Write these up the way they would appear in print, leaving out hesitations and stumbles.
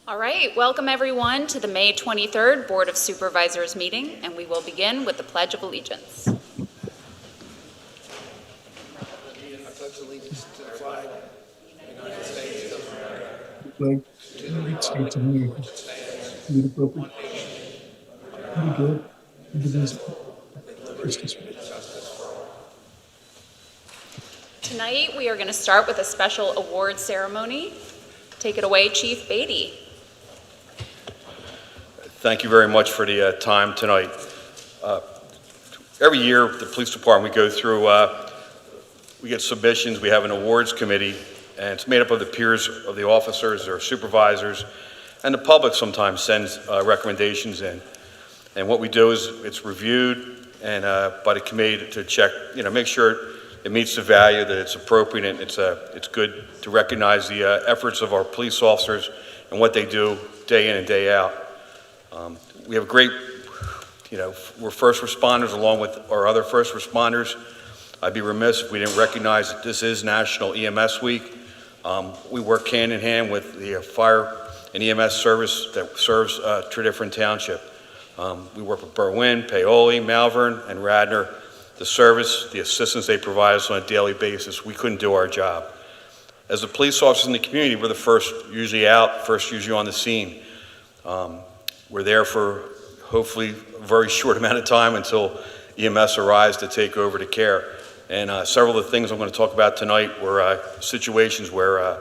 All right, welcome everyone to the May 23rd Board of Supervisors meeting, and we will begin with the Pledge of Allegiance. I pledge allegiance to the flag of the United States of America, Like the United States of America, to the republic, to the good, indivisible, with justice for all. Tonight, we are going to start with a special award ceremony. Take it away, Chief Beatty. Thank you very much for the time tonight. Every year, the police department, we go through, we get submissions, we have an awards committee, and it's made up of the peers of the officers or supervisors, and the public sometimes sends recommendations in. And what we do is it's reviewed and by the committee to check, make sure it meets the value, that it's appropriate, and it's good to recognize the efforts of our police officers and what they do day in and day out. We have great, we're first responders along with our other first responders. I'd be remiss if we didn't recognize that this is National EMS Week. We work hand in hand with the fire and EMS service that serves Tredyffrin Township. We work with Berwyn, Paoli, Malvern, and Radnor. The service, the assistance they provide us on a daily basis, we couldn't do our job. As the police officers in the community, we're the first usually out, first usually on the scene. We're there for hopefully a very short amount of time until EMS arrives to take over the care. And several of the things I'm going to talk about tonight were situations where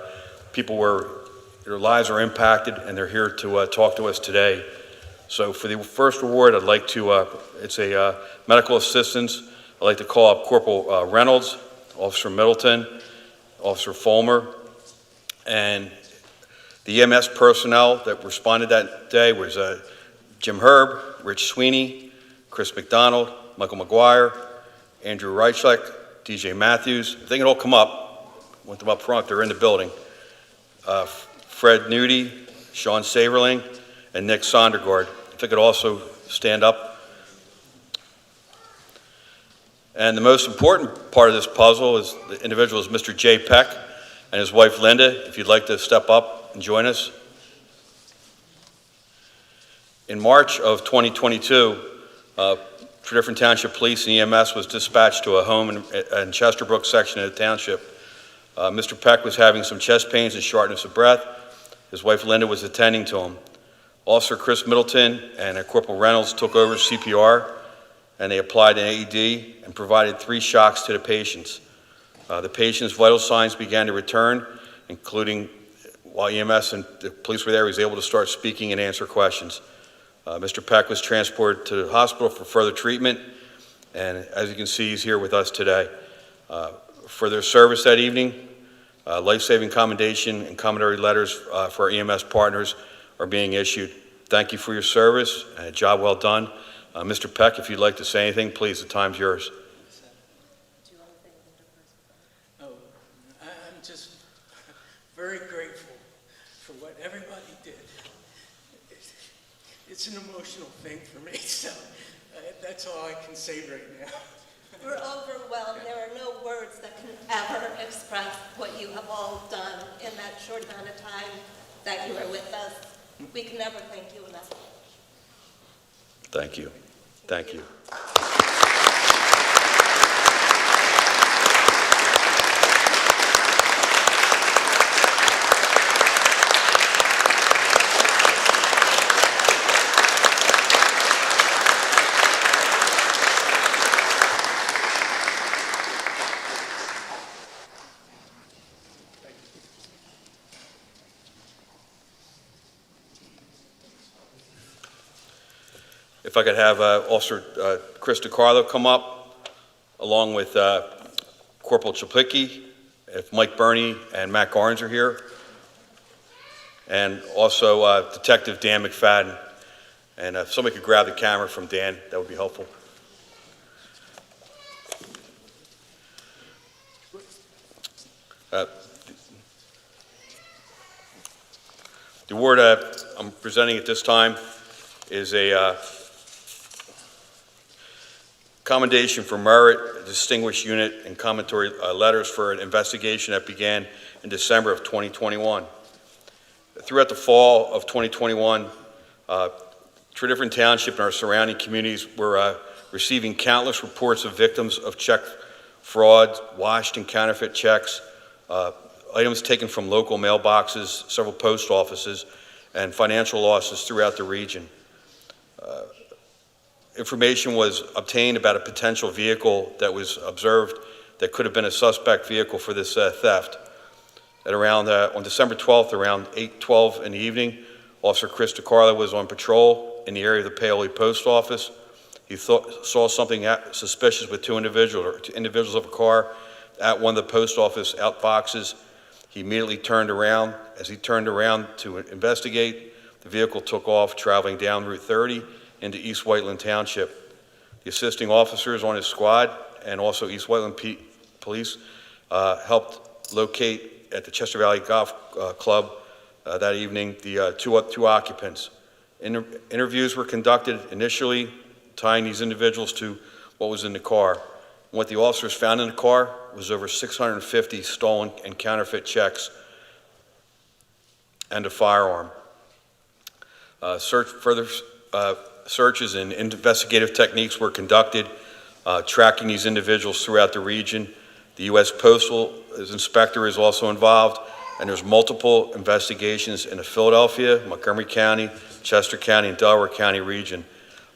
their lives are impacted, and they're here to talk to us today. So for the first award, I'd like to, it's a medical assistance. I'd like to call up Corporal Reynolds, Officer Middleton, Officer Fulmer, and the EMS personnel that responded that day was Jim Herb, Rich Sweeney, Chris McDonald, Michael McGuire, Andrew Reichleck, DJ Matthews. If they can all come up, want them up front, they're in the building. Fred Nudie, Sean Saverling, and Nick Sondergaard. If they could also stand up. And the most important part of this puzzle is the individual is Mr. Jay Peck and his wife Linda. If you'd like to step up and join us. In March of 2022, Tredyffrin Township Police and EMS was dispatched to a home in Chesterbrook section of the township. Mr. Peck was having some chest pains and shortness of breath. His wife Linda was attending to him. Officer Chris Middleton and Corporal Reynolds took over CPR, and they applied an AED and provided 3 shocks to the patients. The patient's vital signs began to return, including while EMS and the police were there, he was able to start speaking and answer questions. Mr. Peck was transported to the hospital for further treatment, and as you can see, he's here with us today. For their service that evening, life-saving commendation and commentary letters for our EMS partners are being issued. Thank you for your service, and a job well done. Mr. Peck, if you'd like to say anything, please, the time's yours. I'm just very grateful for what everybody did. It's an emotional thing for me, so that's all I can say right now. We're overwhelmed. There are no words that can ever express what you have all done in that short amount of time that you were with us. We can never thank you enough. Thank you. Thank you. If I could have Officer Chris DiCarlo come up, along with Corporal Chaplicki, if Mike Burney and Matt Garnes are here, and also Detective Dan McFadden. And if somebody could grab the camera from Dan, that would be helpful. The award I'm presenting at this time is a commendation for merit, distinguished unit, and commentary letters for an investigation that began in December of 2021. Throughout the fall of 2021, Tredyffrin Township and our surrounding communities were receiving countless reports of victims of check fraud, washed and counterfeit checks, items taken from local mailboxes, several post offices, and financial losses throughout the region. Information was obtained about a potential vehicle that was observed that could have been a suspect vehicle for this theft. At around, on December 12th, around 8:12 in the evening, Officer Chris DiCarlo was on patrol in the area of the Paoli Post Office. He saw something suspicious with two individuals of a car at one of the post office outboxes. He immediately turned around. As he turned around to investigate, the vehicle took off, traveling down Route 30 into East Whiteland Township. The assisting officers on his squad and also East Whiteland Police helped locate at the Chester Valley Golf Club that evening the two occupants. Interviews were conducted initially, tying these individuals to what was in the car. What the officers found in the car was over 650 stolen and counterfeit checks and a firearm. Further searches and investigative techniques were conducted, tracking these individuals throughout the region. The U.S. Postal Inspector is also involved, and there's multiple investigations in the Philadelphia, Montgomery County, Chester County, and Delaware County region,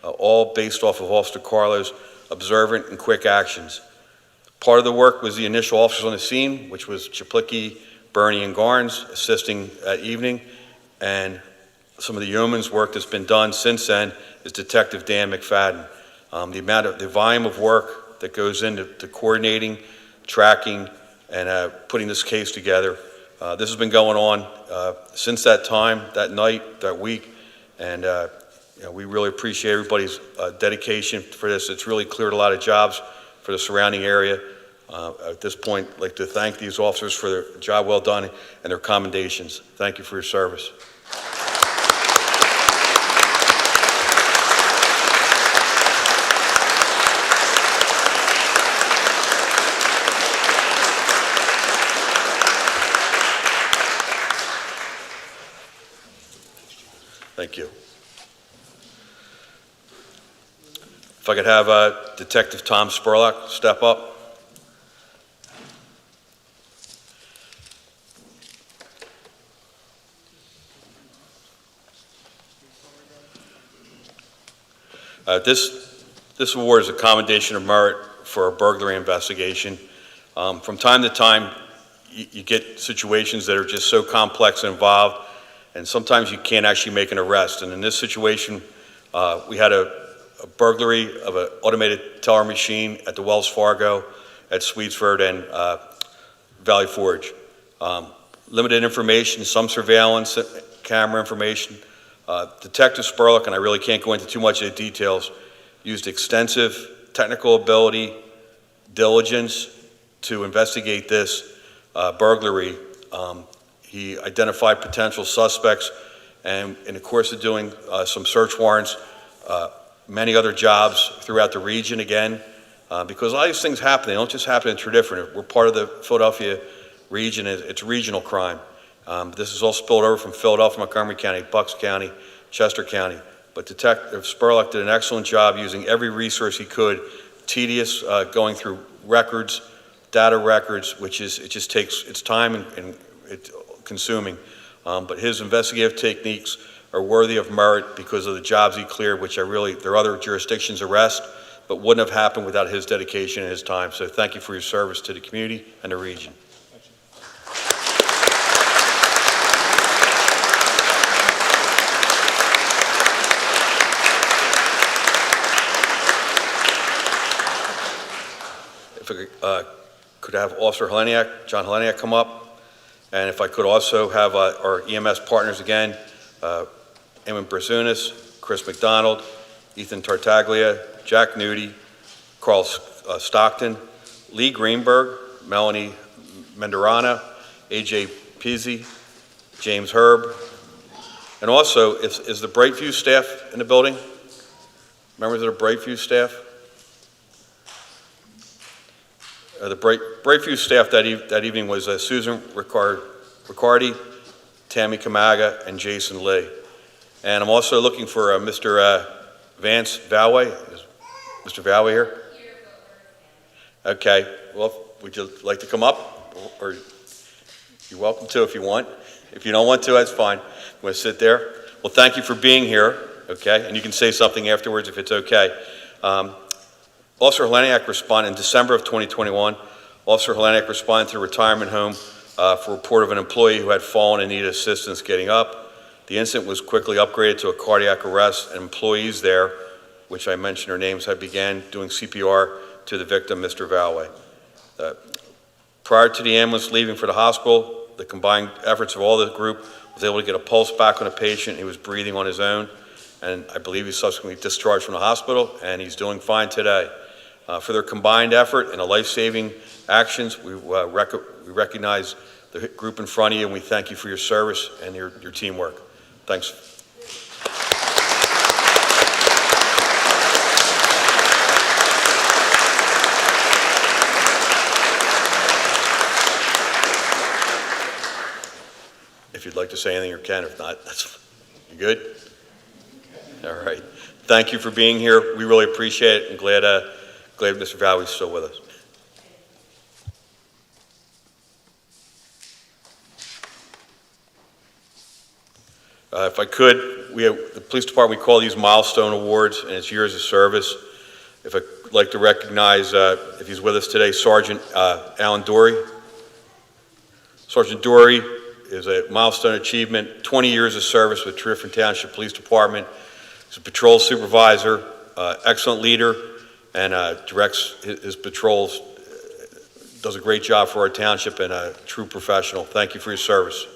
all based off of Officer Carlo's observant and quick actions. Part of the work was the initial officers on the scene, which was Chaplicki, Bernie, and Garnes assisting that evening, and some of the yeoman's work that's been done since then is Detective Dan McFadden. The volume of work that goes into coordinating, tracking, and putting this case together. This has been going on since that time, that night, that week, and we really appreciate everybody's dedication for this. It's really cleared a lot of jobs for the surrounding area. At this point, I'd like to thank these officers for their job well done and their commendations. Thank you for your service. Thank you. If I could have Detective Tom Spurlock step up. This award is a commendation of merit for a burglary investigation. From time to time, you get situations that are just so complex and involved, and sometimes you can't actually make an arrest. And in this situation, we had a burglary of an automated teller machine at the Wells Fargo at Sweetsford and Valley Forge. Limited information, some surveillance, camera information. Detective Spurlock, and I really can't go into too much of the details, used extensive technical ability, diligence to investigate this burglary. He identified potential suspects, and in the course of doing some search warrants, many other jobs throughout the region again, because a lot of these things happen. They don't just happen in Tredyffrin. We're part of the Philadelphia region. It's regional crime. This is all spilled over from Philadelphia, Montgomery County, Bucks County, Chester County. But Detective Spurlock did an excellent job using every resource he could, tedious, going through records, data records, which is, it just takes its time and it's consuming. But his investigative techniques are worthy of merit because of the jobs he cleared, which there are other jurisdictions arrest, but wouldn't have happened without his dedication and his time. So thank you for your service to the community and the region. If I could have Officer Heleniak, John Heleniak, come up, and if I could also have our EMS partners again, Eamon Brazunas, Chris McDonald, Ethan Tartaglia, Jack Nudie, Carl Stockton, Lee Greenberg, Melanie Mendorana, AJ Pizzi, James Herb, and also is the Brightview staff in the building? Members of the Brightview staff? The Brightview staff that evening was Susan Riccardi, Tammy Kamaga, and Jason Lee. And I'm also looking for Mr. Vance Valway. Is Mr. Valway here? Okay. Well, would you like to come up? Or you're welcome to if you want. If you don't want to, that's fine. You want to sit there? Well, thank you for being here, okay? And you can say something afterwards if it's okay. Officer Heleniak responded in December of 2021. Officer Heleniak responded to a retirement home for a report of an employee who had fallen and needed assistance getting up. The incident was quickly upgraded to a cardiac arrest, and employees there, which I mentioned their names, had began doing CPR to the victim, Mr. Valway. Prior to the ambulance leaving for the hospital, the combined efforts of all the group was able to get a pulse back on the patient. He was breathing on his own, and I believe he's subsequently discharged from the hospital, and he's doing fine today. For their combined effort and the life-saving actions, we recognize the group in front of you, and we thank you for your service and your teamwork. Thanks. If you'd like to say anything, you can. If not, you good? All right. Thank you for being here. We really appreciate it, and glad Mr. Valway's still with us. If I could, the police department, we call these milestone awards, and it's years of service. If I'd like to recognize, if he's with us today, Sergeant Alan Dory. Sergeant Dory is a milestone achievement, 20 years of service with Tredyffrin Township Police Department. He's a patrol supervisor, excellent leader, and directs his patrols, does a great job for our township, and a true professional. Thank you for your service.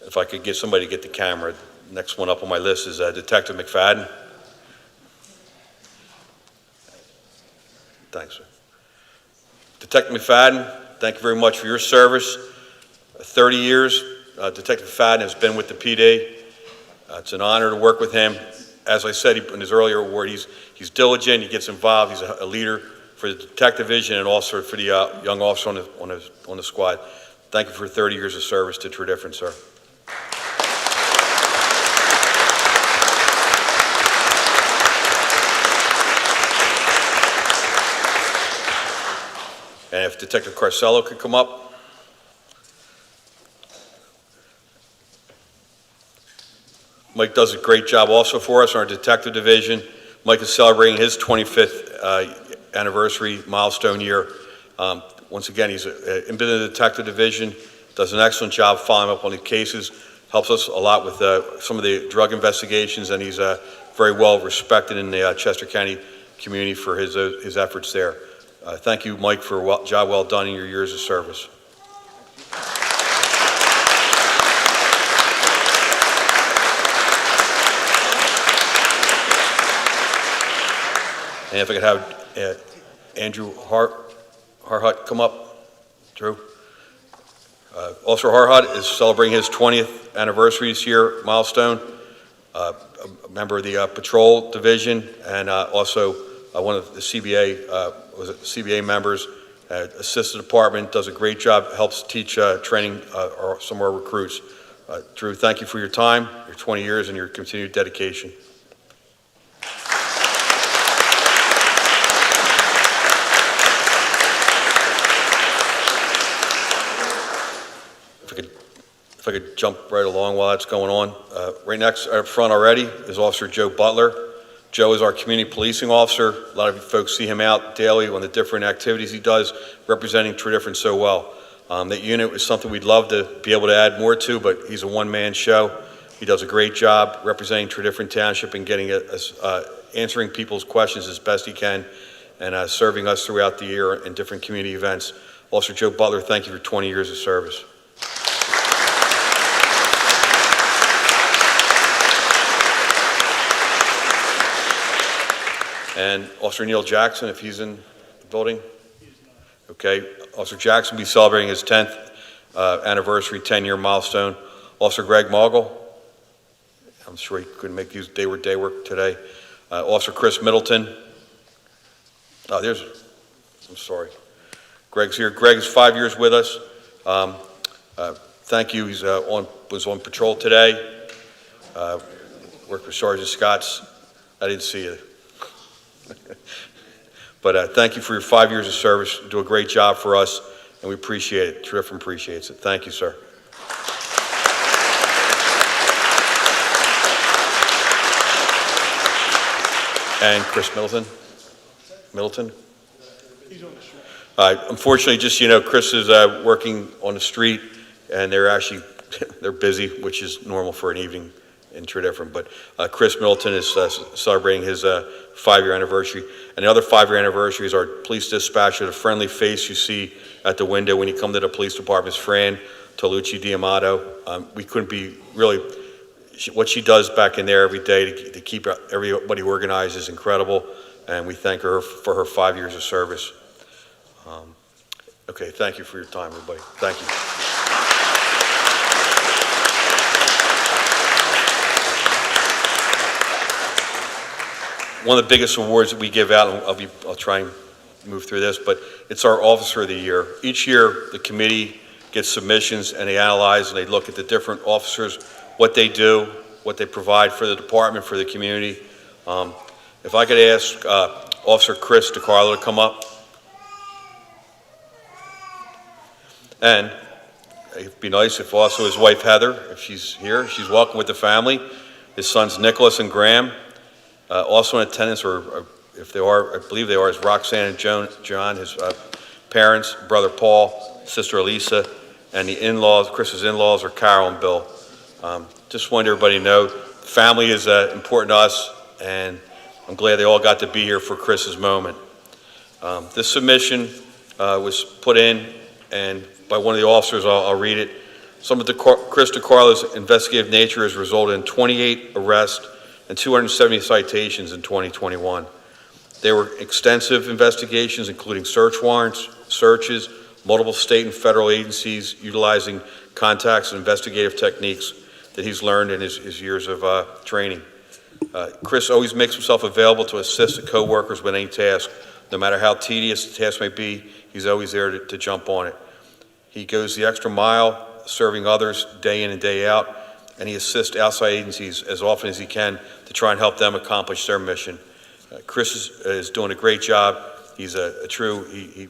If I could get somebody to get the camera. Next one up on my list is Detective McFadden. Thanks, sir. Detective McFadden, thank you very much for your service. 30 years, Detective McFadden has been with the PD. It's an honor to work with him. As I said in his earlier award, he's diligent, he gets involved, he's a leader for the detective division and also for the young officer on the squad. Thank you for 30 years of service to Tredyffrin, sir. And if Detective Carcello could come up. Mike does a great job also for us in our detective division. Mike is celebrating his 25th anniversary milestone year. Once again, he's been in the detective division, does an excellent job following up on the cases, helps us a lot with some of the drug investigations, and he's very well respected in the Chester County community for his efforts there. Thank you, Mike, for a job well done in your years of service. And if I could have Andrew Harhut come up. Drew. Officer Harhut is celebrating his 20th anniversary this year, milestone. A member of the patrol division, and also one of the CBA members, assisted department, does a great job, helps teach training some of our recruits. Drew, thank you for your time, your 20 years, and your continued dedication. If I could jump right along while that's going on. Right next up front already is Officer Joe Butler. Joe is our community policing officer. A lot of you folks see him out daily on the different activities he does, representing Tredyffrin so well. That unit is something we'd love to be able to add more to, but he's a one-man show. He does a great job representing Tredyffrin Township and getting answering people's questions as best he can, and serving us throughout the year in different community events. Officer Joe Butler, thank you for 20 years of service. And Officer Neil Jackson, if he's in the building. Okay, Officer Jackson will be celebrating his 10th anniversary, 10-year milestone. Officer Greg Mogul. I'm sure he couldn't make these day work today. Officer Chris Middleton. I'm sorry. Greg's here. Greg is 5 years with us. Thank you. He's was on patrol today. Worked with Sergeant Scott's. I didn't see you. But thank you for your 5 years of service. You do a great job for us, and we appreciate it. Tredyffrin appreciates it. Thank you, sir. And Chris Middleton? He's on the street. Unfortunately, just so you know, Chris is working on the street, and they're busy, which is normal for an evening in Tredyffrin. But Chris Middleton is celebrating his 5-year anniversary. And the other 5-year anniversary is our police dispatcher, the friendly face you see at the window when you come to the police department, is Fran Tolucci D'Amato. We couldn't be really, what she does back in there every day to keep everybody organized is incredible. And we thank her for her 5 years of service. Okay, thank you for your time, everybody. Thank you. One of the biggest awards that we give out, and I'll try and move through this, but it's our Officer of the Year. Each year, the committee gets submissions and they analyze and they look at the different officers, what they do, what they provide for the department, for the community. If I could ask Officer Chris DiCarlo to come up. And it'd be nice if also his wife Heather, if she's here, she's welcome with the family. His sons Nicholas and Graham. Also in attendance, or if they are, I believe they are, is Roxanne and John, his parents, brother Paul, sister Elisa, and the in-laws, Chris's in-laws are Carol and Bill. Just wanted everybody to know, family is important to us, and I'm glad they all got to be here for Chris's moment. This submission was put in and by one of the officers. I'll read it. Some of Chris DiCarlo's investigative nature has resulted in 28 arrests and 270 citations in 2021. There were extensive investigations, including search warrants, searches, multiple state and federal agencies utilizing contacts and investigative techniques that he's learned in his years of training. Chris always makes himself available to assist the co-workers with any task. No matter how tedious the task may be, he's always there to jump on it. He goes the extra mile, serving others day in and day out, and he assists outside agencies as often as he can to try and help them accomplish their mission. Chris is doing a great job. He's he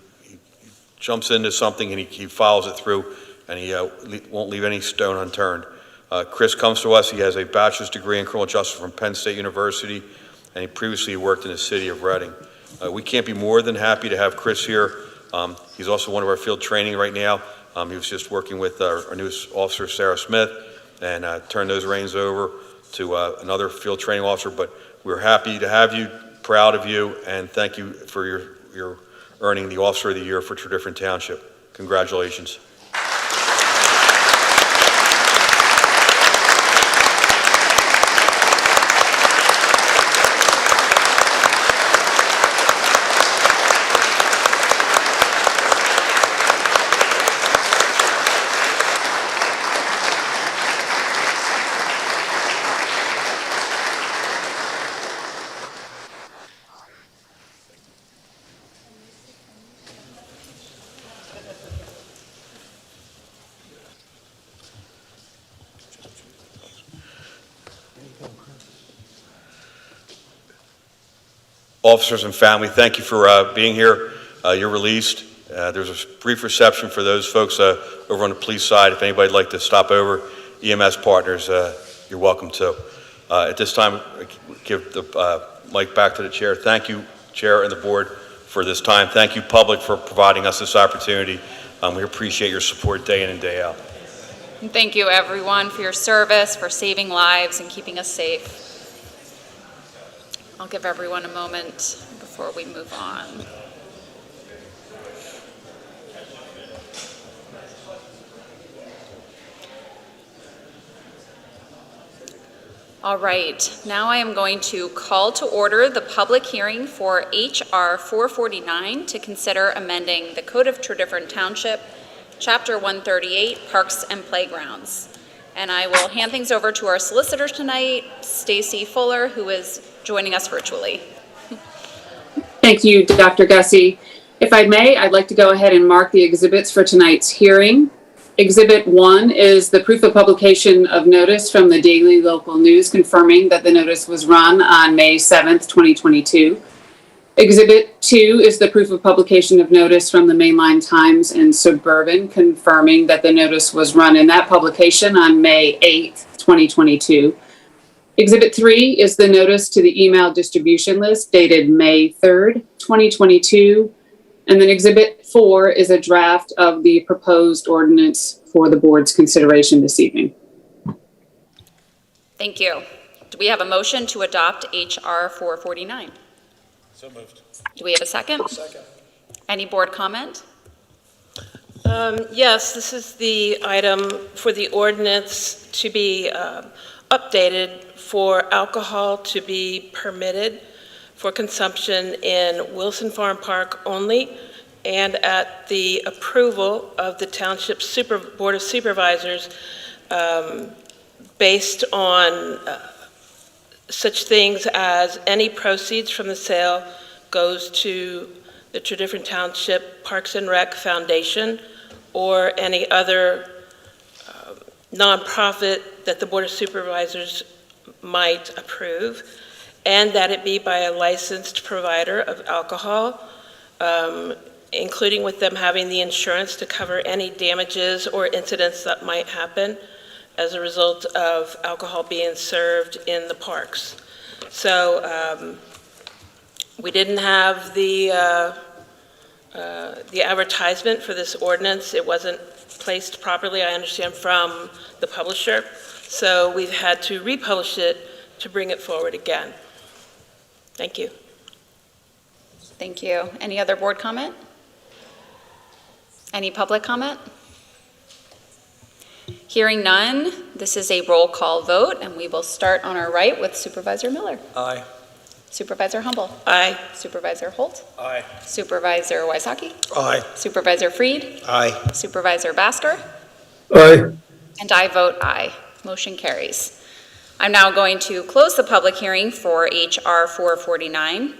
jumps into something and he follows it through, and he won't leave any stone unturned. Chris comes to us. He has a bachelor's degree in criminal justice from Penn State University, and he previously worked in the city of Reading. We can't be more than happy to have Chris here. He's also one of our field training right now. He was just working with our newest officer, Sarah Smith, and turned those reins over to another field training officer. But we're happy to have you, proud of you, and thank you for your earning the Officer of the Year for Tredyffrin Township. Congratulations. Officers and family, thank you for being here. You're released. There's a brief reception for those folks over on the police side. If anybody'd like to stop over, EMS partners, you're welcome to. At this time, I give the mic back to the chair. Thank you, Chair and the board, for this time. Thank you, public, for providing us this opportunity. We appreciate your support day in and day out. And thank you, everyone, for your service, for saving lives and keeping us safe. I'll give everyone a moment before we move on. All right, now I am going to call to order the public hearing for H.R. 449 to consider amending the Code of Tredyffrin Township, Chapter 138, Parks and Playgrounds. And I will hand things over to our solicitor tonight, Stacy Fuller, who is joining us virtually. Thank you, Dr. Gussie. If I may, I'd like to go ahead and mark the exhibits for tonight's hearing. Exhibit 1 is the proof of publication of notice from the Daily Local News confirming that the notice was run on May 7th, 2022. Exhibit 2 is the proof of publication of notice from the Mainline Times and Suburban confirming that the notice was run in that publication on May 8th, 2022. Exhibit 3 is the notice to the email distribution list dated May 3rd, 2022. And then Exhibit 4 is a draft of the proposed ordinance for the board's consideration this evening. Thank you. Do we have a motion to adopt H.R. 449? So moved. Do we have a second? Second. Any board comment? Yes, this is the item for the ordinance to be updated for alcohol to be permitted for consumption in Wilson Farm Park only, and at the approval of the Township Board of Supervisors based on such things as any proceeds from the sale goes to the Tredyffrin Township Parks and Rec Foundation or any other nonprofit that the Board of Supervisors might approve, and that it be by a licensed provider of alcohol, including with them having the insurance to cover any damages or incidents that might happen as a result of alcohol being served in the parks. So we didn't have the advertisement for this ordinance. It wasn't placed properly, I understand, from the publisher. So we've had to republish it to bring it forward again. Thank you. Thank you. Any other board comment? Any public comment? Hearing none, this is a roll call vote, and we will start on our right with Supervisor Miller. Aye. Supervisor Humble. Aye. Supervisor Holt. Aye. Supervisor Wysocki. Aye. Supervisor Freed. Aye. Supervisor Basker. Aye. And I vote aye. Motion carries. I'm now going to close the public hearing for H.R. 449.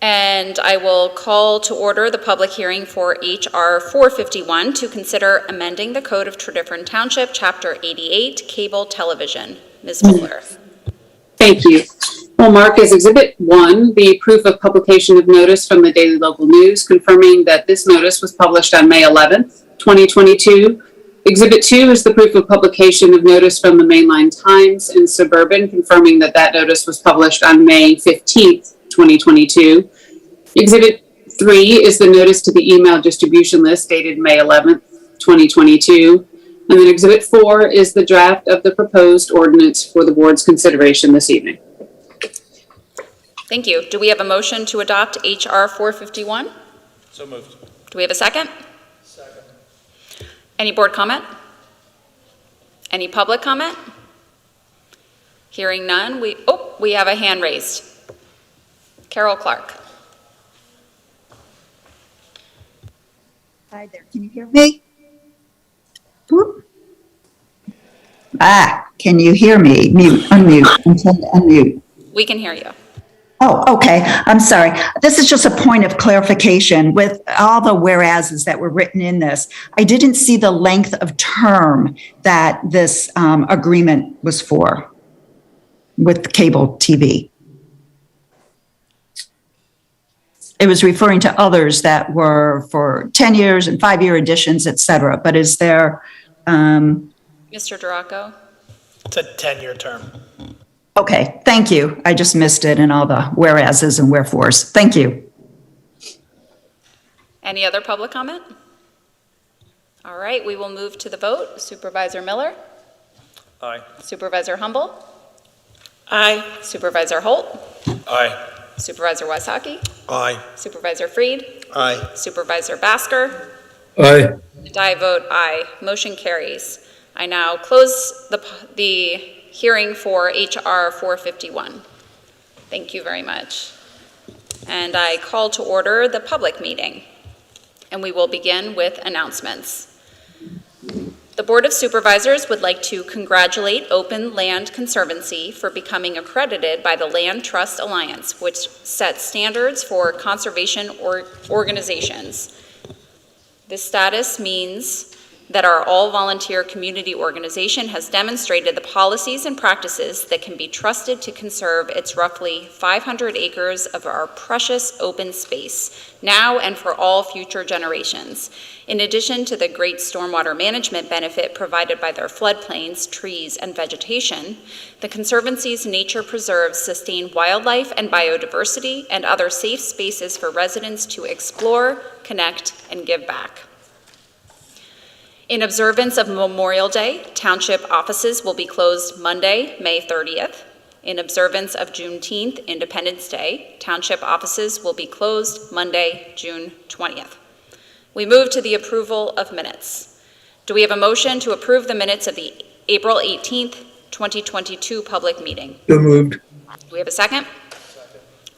And I will call to order the public hearing for H.R. 451 to consider amending the Code of Tredyffrin Township, Chapter 88, Cable Television. Ms. Fuller. Thank you. We'll mark as Exhibit 1 the proof of publication of notice from the Daily Local News confirming that this notice was published on May 11th, 2022. Exhibit 2 is the proof of publication of notice from the Mainline Times and Suburban confirming that that notice was published on May 15th, 2022. Exhibit 3 is the notice to the email distribution list dated May 11th, 2022. And then Exhibit 4 is the draft of the proposed ordinance for the board's consideration this evening. Thank you. Do we have a motion to adopt H.R. 451? So moved. Do we have a second? Second. Any board comment? Any public comment? Hearing none, we have a hand raised. Carol Clark. Hi there, can you hear me? Whoop. Can you hear me? Mute, unmute, unmute. We can hear you. Oh, okay, I'm sorry. This is just a point of clarification. With all the whereases that were written in this, I didn't see the length of term that this agreement was for with cable TV. It was referring to others that were for 10 years and 5-year additions, et cetera. But is there... Mr. Duraco? It's a 10-year term. Okay, thank you. I just missed it in all the whereases and wherefores. Thank you. Any other public comment? All right, we will move to the vote. Supervisor Miller? Aye. Supervisor Humble? Aye. Supervisor Holt? Aye. Supervisor Wysocki? Aye. Supervisor Freed? Aye. Supervisor Basker? Aye. And I vote aye. Motion carries. I now close the hearing for H.R. 451. Thank you very much. And I call to order the public meeting. And we will begin with announcements. The Board of Supervisors would like to congratulate Open Land Conservancy for becoming accredited by the Land Trust Alliance, which sets standards for conservation organizations. This status means that our all-volunteer community organization has demonstrated the policies and practices that can be trusted to conserve its roughly 500 acres of our precious open space, now and for all future generations. In addition to the great stormwater management benefit provided by their floodplains, trees, and vegetation, the Conservancy's nature preserves sustain wildlife and biodiversity and other safe spaces for residents to explore, connect, and give back. In observance of Memorial Day, township offices will be closed Monday, May 30th. In observance of Juneteenth, Independence Day, township offices will be closed Monday, June 20th. We move to the approval of minutes. Do we have a motion to approve the minutes of the April 18th, 2022 public meeting? So moved. Do we have a second?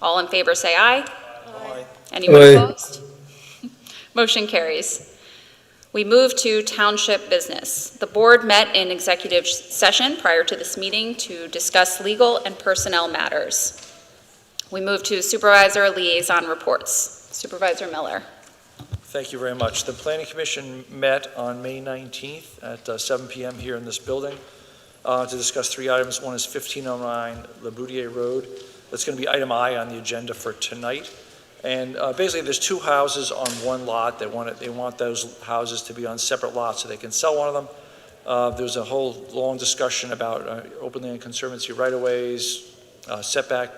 All in favor say aye. Aye. Anyone Aye. opposed? Motion carries. We move to township business. The board met in executive session prior to this meeting to discuss legal and personnel matters. We move to supervisor liaison reports. Supervisor Miller. Thank you very much. The Planning Commission met on May 19th at 7 p.m. here in this building to discuss three items. One is 1509 LeBoudier Road. That's going to be item I on the agenda for tonight. And basically, there's two houses on one lot. They want those houses to be on separate lots so they can sell one of them. There's a whole long discussion about open land conservancy right-of-ways, setback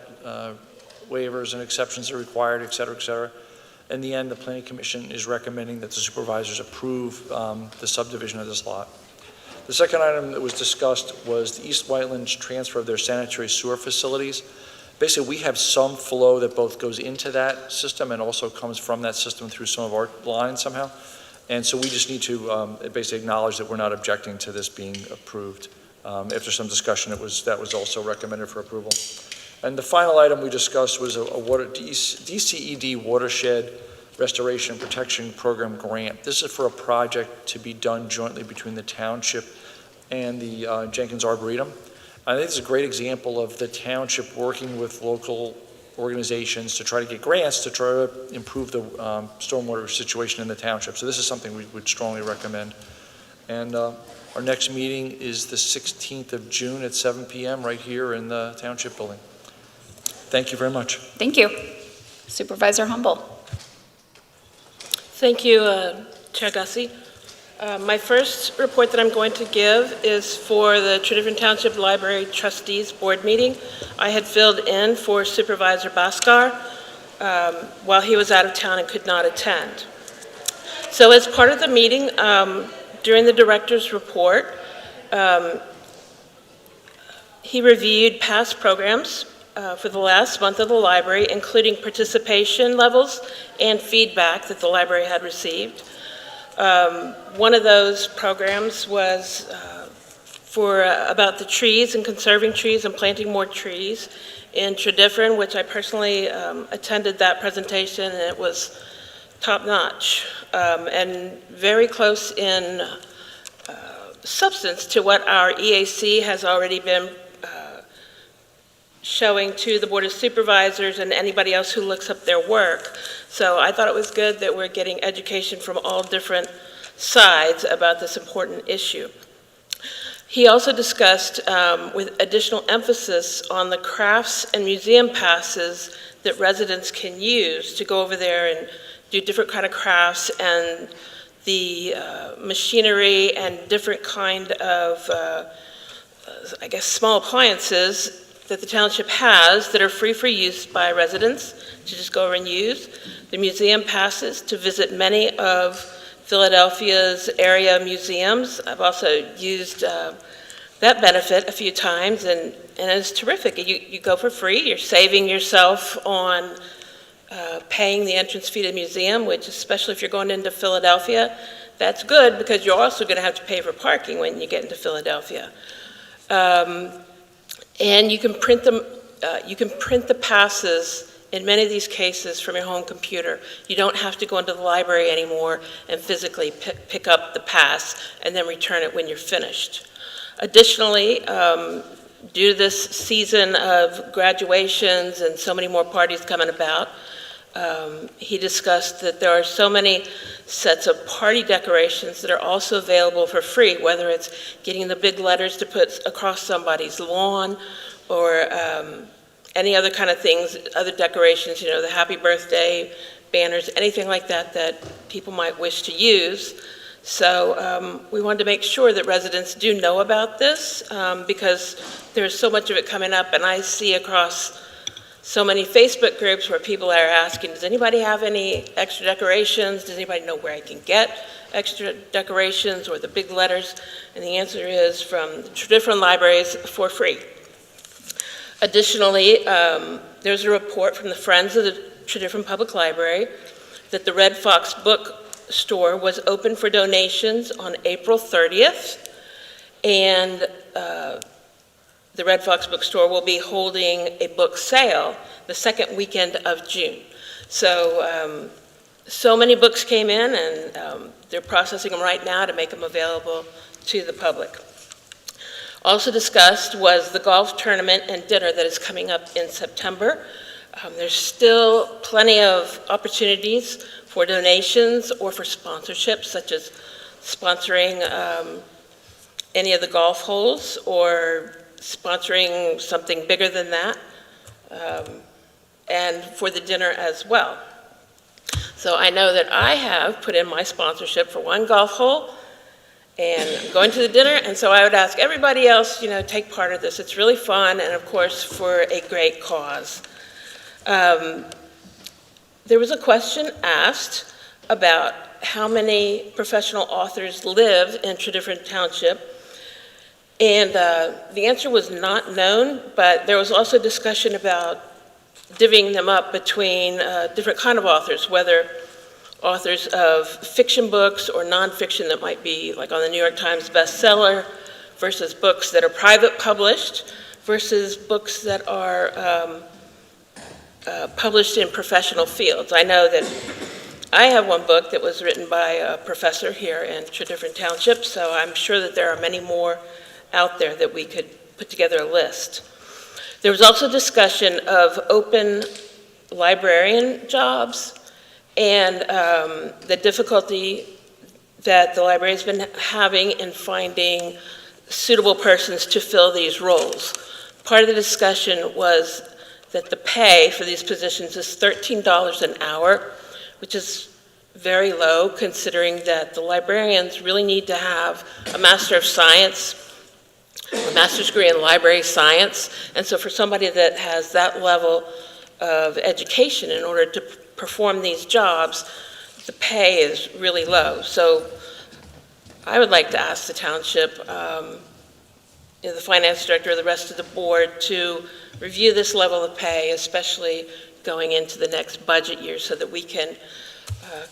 waivers and exceptions are required, et cetera, et cetera. In the end, the Planning Commission is recommending that the supervisors approve the subdivision of this lot. The second item that was discussed was the East Whitelands transfer of their sanitary sewer facilities. Basically, we have some flow that both goes into that system and also comes from that system through some of our lines somehow. And so we just need to basically acknowledge that we're not objecting to this being approved. After some discussion, that was also recommended for approval. And the final item we discussed was a DCED watershed restoration and protection program grant. This is for a project to be done jointly between the township and the Jenkins Arboretum. I think it's a great example of the township working with local organizations to try to get grants to try to improve the stormwater situation in the township. So this is something we would strongly recommend. And our next meeting is the 16th of June at 7 p.m. right here in the township building. Thank you very much. Thank you. Supervisor Humble. Thank you, Chair Gussie. My first report that I'm going to give is for the Tredyffrin Township Library Trustees Board meeting. I had filled in for Supervisor Bhaskar while he was out of town and could not attend. So as part of the meeting, during the director's report, he reviewed past programs for the last month of the library, including participation levels and feedback that the library had received. One of those programs was about the trees and conserving trees and planting more trees in Tredyffrin, which I personally attended that presentation, and it was top-notch and very close in substance to what our EAC has already been showing to the Board of Supervisors and anybody else who looks up their work. So I thought it was good that we're getting education from all different sides about this important issue. He also discussed with additional emphasis on the crafts and museum passes that residents can use to go over there and do different kind of crafts, and the machinery and different kind of, I guess, small appliances that the township has that are free for use by residents to just go over and use. The museum passes to visit many of Philadelphia's area museums. I've also used that benefit a few times, and it's terrific. You go for free. You're saving yourself on paying the entrance fee to the museum, which, especially if you're going into Philadelphia, that's good because you're also going to have to pay for parking when you get into Philadelphia. And you can print them. You can print the passes in many of these cases from your home computer. You don't have to go into the library anymore and physically pick up the pass and then return it when you're finished. Additionally, due to this season of graduations and so many more parties coming about, he discussed that there are so many sets of party decorations that are also available for free, whether it's getting the big letters to put across somebody's lawn or any other kind of things, other decorations, you know, the happy birthday banners, anything like that that people might wish to use. So we wanted to make sure that residents do know about this because there's so much of it coming up, and I see across so many Facebook groups where people are asking, does anybody have any extra decorations? Does anybody know where I can get extra decorations or the big letters? And the answer is from the Tredyffrin libraries for free. Additionally, there's a report from the Friends of the Tredyffrin Public Library that the Red Fox bookstore was open for donations on April 30th, and the Red Fox bookstore will be holding a book sale the second weekend of June. So, so many books came in, and they're processing them right now to make them available to the public. Also discussed was the golf tournament and dinner that is coming up in September. There's still plenty of opportunities for donations or for sponsorships, such as sponsoring any of the golf holes or sponsoring something bigger than that, and for the dinner as well. So I know that I have put in my sponsorship for one golf hole and going to the dinner, and so I would ask everybody else, you know, take part of this. It's really fun, and of course for a great cause. There was a question asked about how many professional authors live in Tredyffrin Township, and the answer was not known, but there was also discussion about divvying them up between different kind of authors, whether authors of fiction books or nonfiction that might be like on the New York Times bestseller versus books that are private published versus books that are published in professional fields. I know that I have one book that was written by a professor here in Tredyffrin Township, so I'm sure that there are many more out there that we could put together a list. There was also discussion of open librarian jobs and the difficulty that the library has been having in finding suitable persons to fill these roles. Part of the discussion was that the pay for these positions is $13 an hour, which is very low considering that the librarians really need to have a Master of Science, a master's degree in library science, and so for somebody that has that level of education in order to perform these jobs, the pay is really low. So I would like to ask the township, the finance director, the rest of the board to review this level of pay, especially going into the next budget year so that we can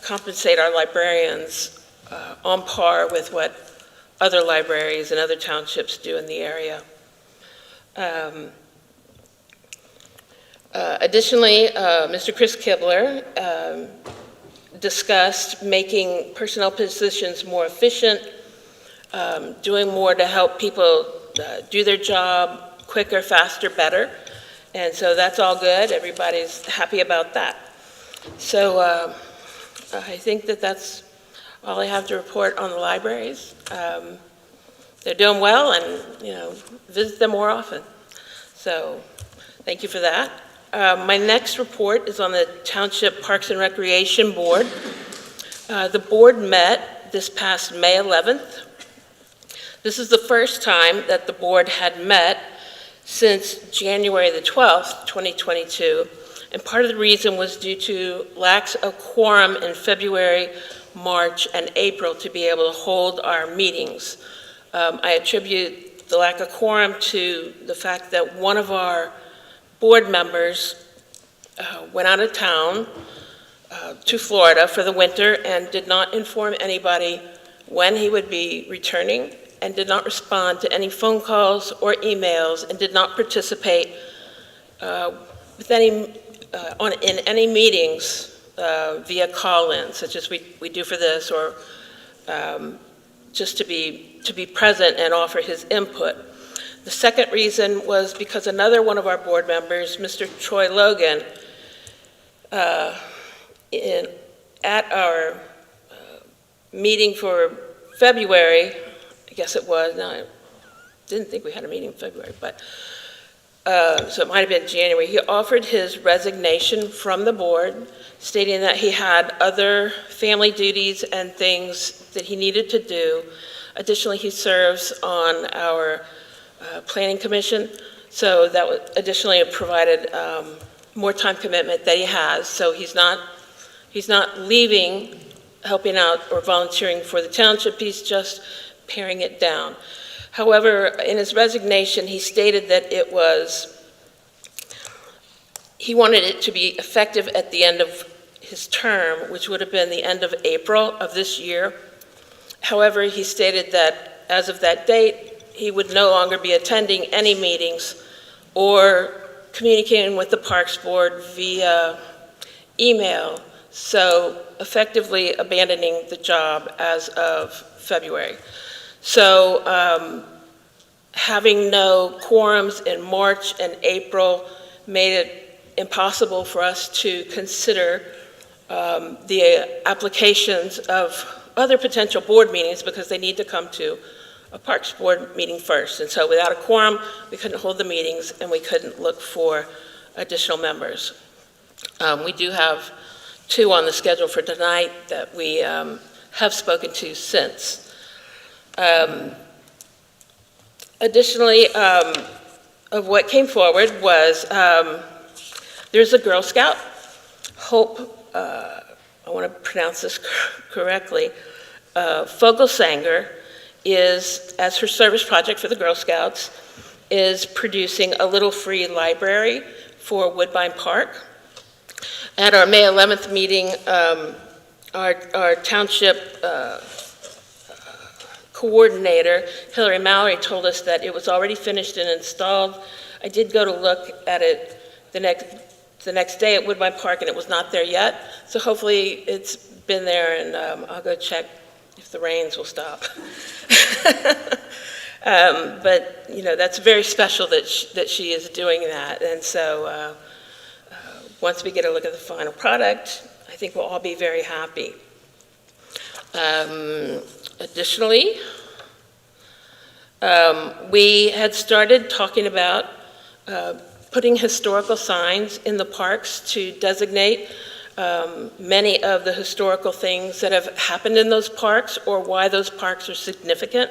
compensate our librarians on par with what other libraries and other townships do in the area. Additionally, Mr. Chris Kibler discussed making personnel positions more efficient, doing more to help people do their job quicker, faster, better. And so that's all good. Everybody's happy about that. So I think that that's all I have to report on the libraries. They're doing well, and you know, visit them more often. So thank you for that. My next report is on the Township Parks and Recreation Board. The board met this past May 11th. This is the first time that the board had met since January the 12th, 2022, and part of the reason was due to lack of quorum in February, March, and April to be able to hold our meetings. I attribute the lack of quorum to the fact that one of our board members went out of town to Florida for the winter and did not inform anybody when he would be returning, and did not respond to any phone calls or emails, and did not participate with any in any meetings via call-in, such as we do for this, or just to be present and offer his input. The second reason was because another one of our board members, Mr. Troy Logan, at our meeting for February, I guess it was, no, I didn't think we had a meeting in February, but so it might have been January, he offered his resignation from the board, stating that he had other family duties and things that he needed to do. Additionally, he serves on our planning commission, so that was additionally provided more time commitment that he has. So he's not leaving, helping out or volunteering for the township, he's just paring it down. However, in his resignation, he stated that he wanted it to be effective at the end of his term, which would have been the end of April of this year. However, he stated that as of that date, he would no longer be attending any meetings or communicating with the Parks Board via email, so effectively abandoning the job as of February. So having no quorums in March and April made it impossible for us to consider the applications of other potential board meetings because they need to come to a Parks Board meeting first. And so without a quorum, we couldn't hold the meetings and we couldn't look for additional members. We do have 2 on the schedule for tonight that we have spoken to since. Additionally, of what came forward was there's a Girl Scout, Hope, I want to pronounce this correctly, Fogelsanger is, as her service project for the Girl Scouts, is producing a little free library for Woodbine Park. At our May 11th meeting, our township coordinator, Hillary Mallory, told us that it was already finished and installed. I did go to look at it the next day at Woodbine Park, and it was not there yet. So hopefully it's been there, and I'll go check if the rains will stop. But you know, that's very special that she is doing that, and so once we get a look at the final product, I think we'll all be very happy. Additionally, we had started talking about putting historical signs in the parks to designate many of the historical things that have happened in those parks or why those parks are significant.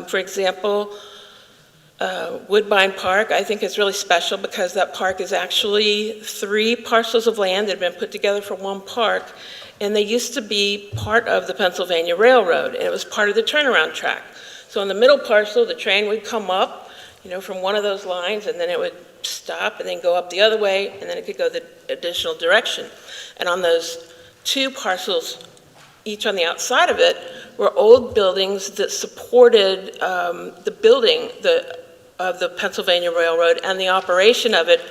For example, Woodbine Park, I think, is really special because that park is actually 3 parcels of land that have been put together for one park, and they used to be part of the Pennsylvania Railroad, and it was part of the turnaround track. So in the middle parcel, the train would come up, you know, from one of those lines, and then it would stop and then go up the other way, and then it could go the additional direction. And on those 2 parcels, each on the outside of it, were old buildings that supported the building of the Pennsylvania Railroad and the operation of it,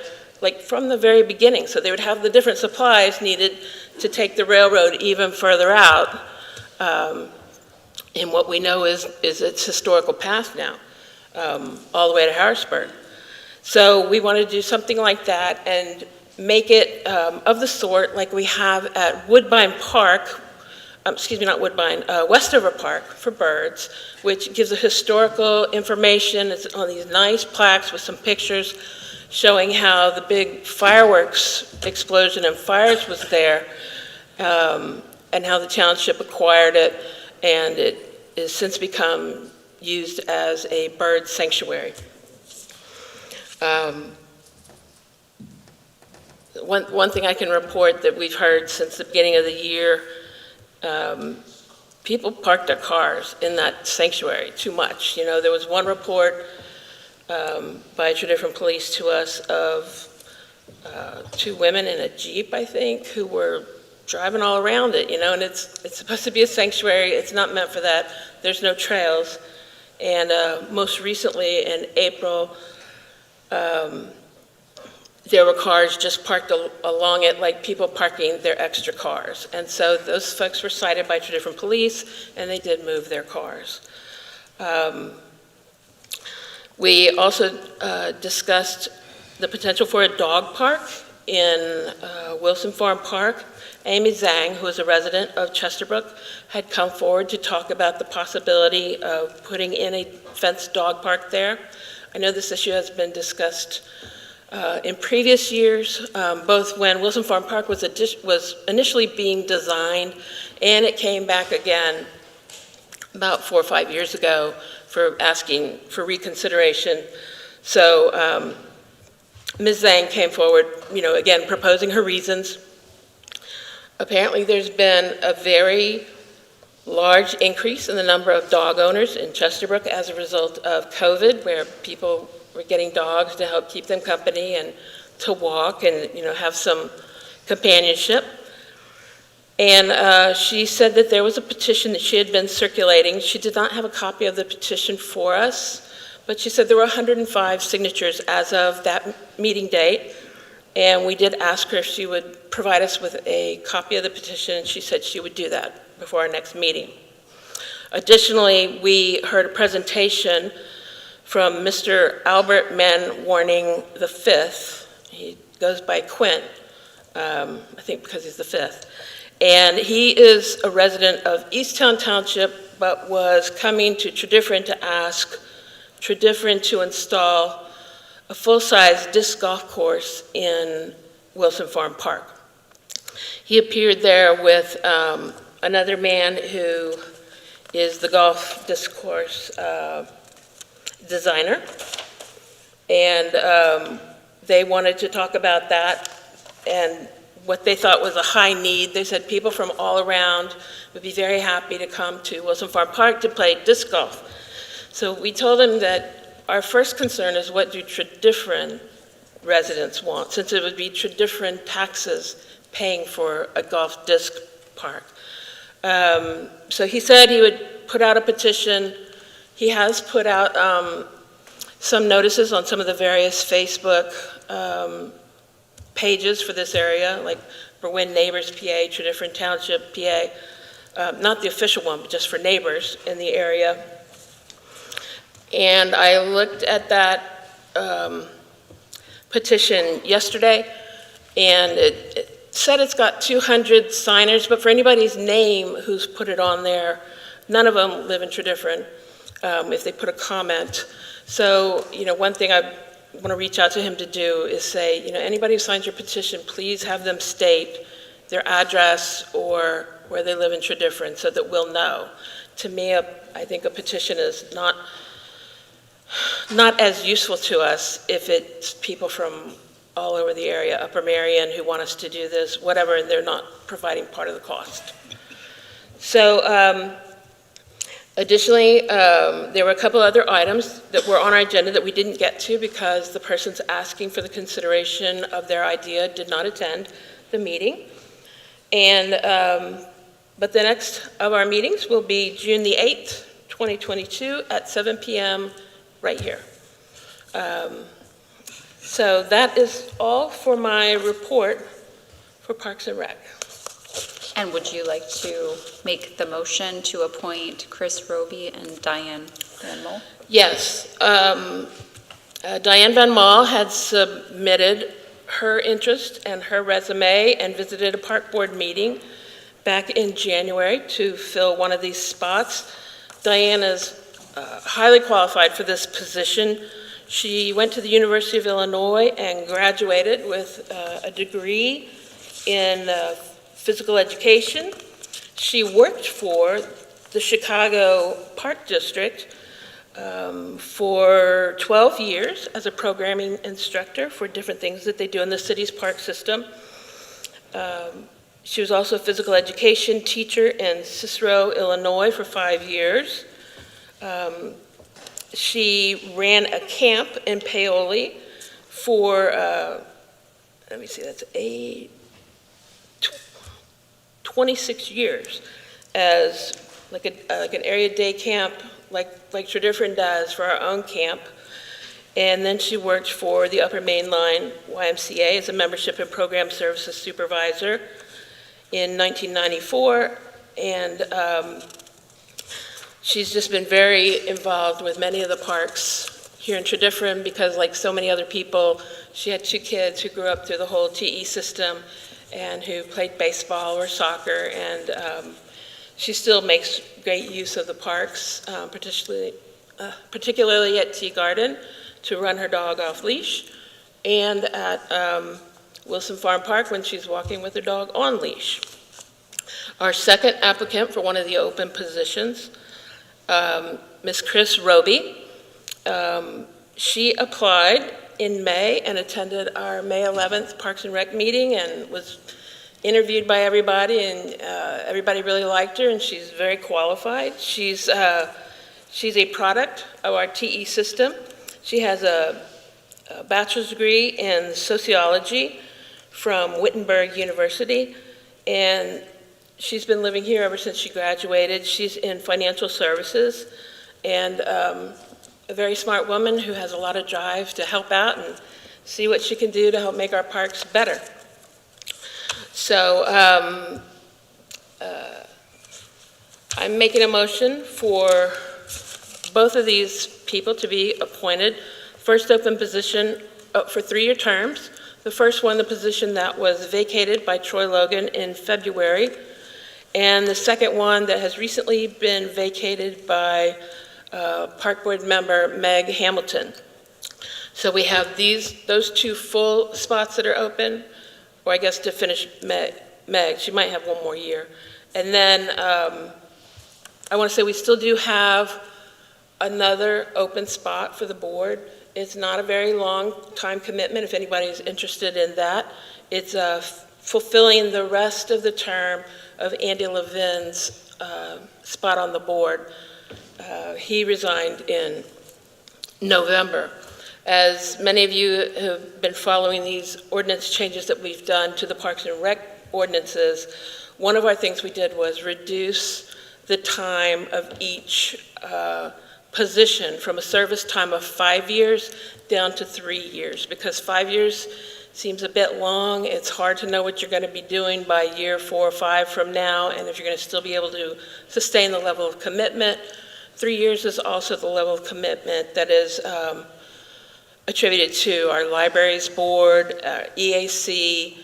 like from the very beginning. So they would have the different supplies needed to take the railroad even further out in what we know is its historical path now, all the way to Harrisburg. So we want to do something like that and make it of the sort like we have at Woodbine Park, not Woodbine, Westover Park for birds, which gives a historical information. It's on these nice plaques with some pictures showing how the big fireworks explosion and fires was there, and how the township acquired it, and it has since become used as a bird sanctuary. One thing I can report that we've heard since the beginning of the year, people park their cars in that sanctuary too much. You know, there was one report by Tredyffrin police to us of 2 women in a Jeep, I think, who were driving all around it, you know, and it's supposed to be a sanctuary. It's not meant for that. There's no trails. And most recently in April, there were cars just parked along it, like people parking their extra cars. And so those folks were cited by Tredyffrin Police, and they did move their cars. We also discussed the potential for a dog park in Wilson Farm Park. Amy Zhang, who is a resident of Chesterbrook, had come forward to talk about the possibility of putting in a fenced dog park there. I know this issue has been discussed in previous years, both when Wilson Farm Park was initially being designed, and it came back again about 4 or 5 years ago for asking for reconsideration. So Ms. Zhang came forward, again, proposing her reasons. Apparently, there's been a very large increase in the number of dog owners in Chesterbrook as a result of COVID, where people were getting dogs to help keep them company and to walk and have some companionship. And she said that there was a petition that she had been circulating. She did not have a copy of the petition for us, but she said there were 105 signatures as of that meeting date. And we did ask her if she would provide us with a copy of the petition, and she said she would do that before our next meeting. Additionally, we heard a presentation from Mr. Albert Men Warning the Fifth. He goes by Quint, I think because he's the fifth. And he is a resident of Easttown Township, but was coming to Tredyffrin to ask Tredyffrin to install a full-size disc golf course in Wilson Farm Park. He appeared there with another man who is the golf disc course designer, and they wanted to talk about that and what they thought was a high need. They said people from all around would be very happy to come to Wilson Farm Park to play disc golf. So we told them that our first concern is, what do Tredyffrin residents want, since it would be Tredyffrin taxes paying for a golf disc park. So he said he would put out a petition. He has put out some notices on some of the various Facebook pages for this area, like Berwyn Neighbors PA, Tredyffrin Township PA, not the official one, but just for neighbors in the area. And I looked at that petition yesterday, and it said it's got 200 signers, but for anybody's name who's put it on there, none of them live in Tredyffrin if they put a comment. So, one thing I want to reach out to him to do is say, anybody who signs your petition, please have them state their address or where they live in Tredyffrin so that we'll know. To me, I think a petition is not as useful to us if it's people from all over the area, Upper Marion, who want us to do this, whatever, and they're not providing part of the cost. So additionally, there were a couple other items that were on our agenda that we didn't get to because the persons asking for the consideration of their idea did not attend the meeting. And but the next of our meetings will be June the 8th, 2022 at 7 p.m. right here. So that is all for my report for Parks and Rec. And would you like to make the motion to appoint Chris Roby and Diane Van Mol? Yes. Diane Van Mol had submitted her interest and her resume and visited a park board meeting back in January to fill one of these spots. Diane is highly qualified for this position. She went to the University of Illinois and graduated with a degree in physical education. She worked for the Chicago Park District for 12 years as a programming instructor for different things that they do in the city's park system. She was also a physical education teacher in Cicero, Illinois for 5 years. She ran a camp in Paoli for, let me see, that's 26 years as like an area day camp, like Tredyffrin does for our own camp. And then she worked for the Upper Main Line YMCA as a membership and program services supervisor in 1994. And she's just been very involved with many of the parks here in Tredyffrin because, like so many other people, she had 2 kids who grew up through the whole TE system and who played baseball or soccer. And she still makes great use of the parks, particularly at Tea Garden, to run her dog off leash, and at Wilson Farm Park when she's walking with her dog on leash. Our second applicant for one of the open positions, Ms. Chris Roby. She applied in May and attended our May 11th Parks and Rec meeting and was interviewed by everybody, and everybody really liked her, and she's very qualified. She's a product of our TE system. She has a bachelor's degree in sociology from Wittenberg University, and she's been living here ever since she graduated. She's in financial services, and a very smart woman who has a lot of drive to help out and see what she can do to help make our parks better. So I'm making a motion for both of these people to be appointed. First open position for 3-year terms. The first one, the position that was vacated by Troy Logan in February, and the second one that has recently been vacated by Park Board member Meg Hamilton. So we have those 2 full spots that are open, or I guess to finish Meg, she might have 1 more year. And then I want to say we still do have another open spot for the board. It's not a very long time commitment if anybody's interested in that. It's fulfilling the rest of the term of Andy Levin's spot on the board. He resigned in November. As many of you have been following these ordinance changes that we've done to the Parks and Rec ordinances, one of our things we did was reduce the time of each position from a service time of 5 years down to 3 years, because 5 years seems a bit long. It's hard to know what you're going to be doing by year 4 or 5 from now, and if you're going to still be able to sustain the level of commitment. 3 years is also the level of commitment that is attributed to our libraries board, EAC,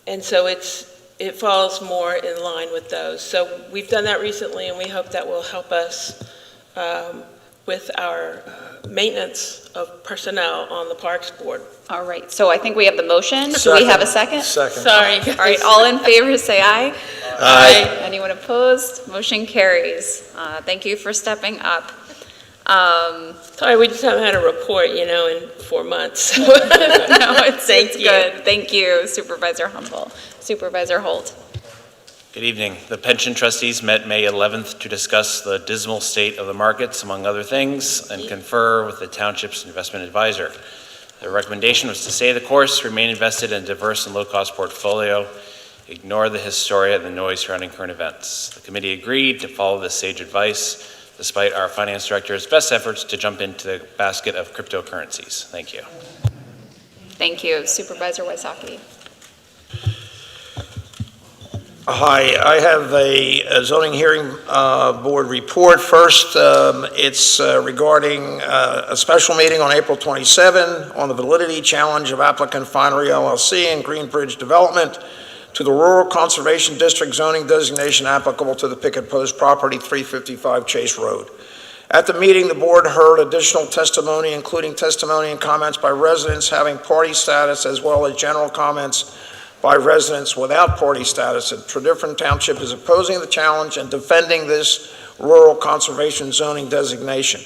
and so it falls more in line with those. So we've done that recently, and we hope that will help us with our maintenance of personnel on the Parks Board. All right, so I think we have the motion. Do we have a second? Second. Sorry. All right, all in favor, say aye. Aye. Anyone opposed? Motion carries. Thank you for stepping up. Sorry, we just haven't had a report, in 4 months. No, it's Thank you. good. Thank you, Supervisor Humble. Supervisor Holt. Good evening. The pension trustees met May 11th to discuss the dismal state of the markets, among other things, and confer with the township's investment advisor. Their recommendation was to stay the course, remain invested in a diverse and low-cost portfolio, ignore the hysteria and the noise surrounding current events. The committee agreed to follow this sage advice, despite our finance director's best efforts to jump into the basket of cryptocurrencies. Thank you. Thank you, Supervisor Wysocki. Hi, I have a zoning hearing board report. First, it's regarding a special meeting on April 27 on the validity challenge of applicant Finery LLC and Greenbridge Development to the Rural Conservation District zoning designation applicable to the Picket Post property, 355 Chase Road. At the meeting, the board heard additional testimony, including testimony and comments by residents having party status, as well as general comments by residents without party status. Tredyffrin Township is opposing the challenge and defending this rural conservation zoning designation.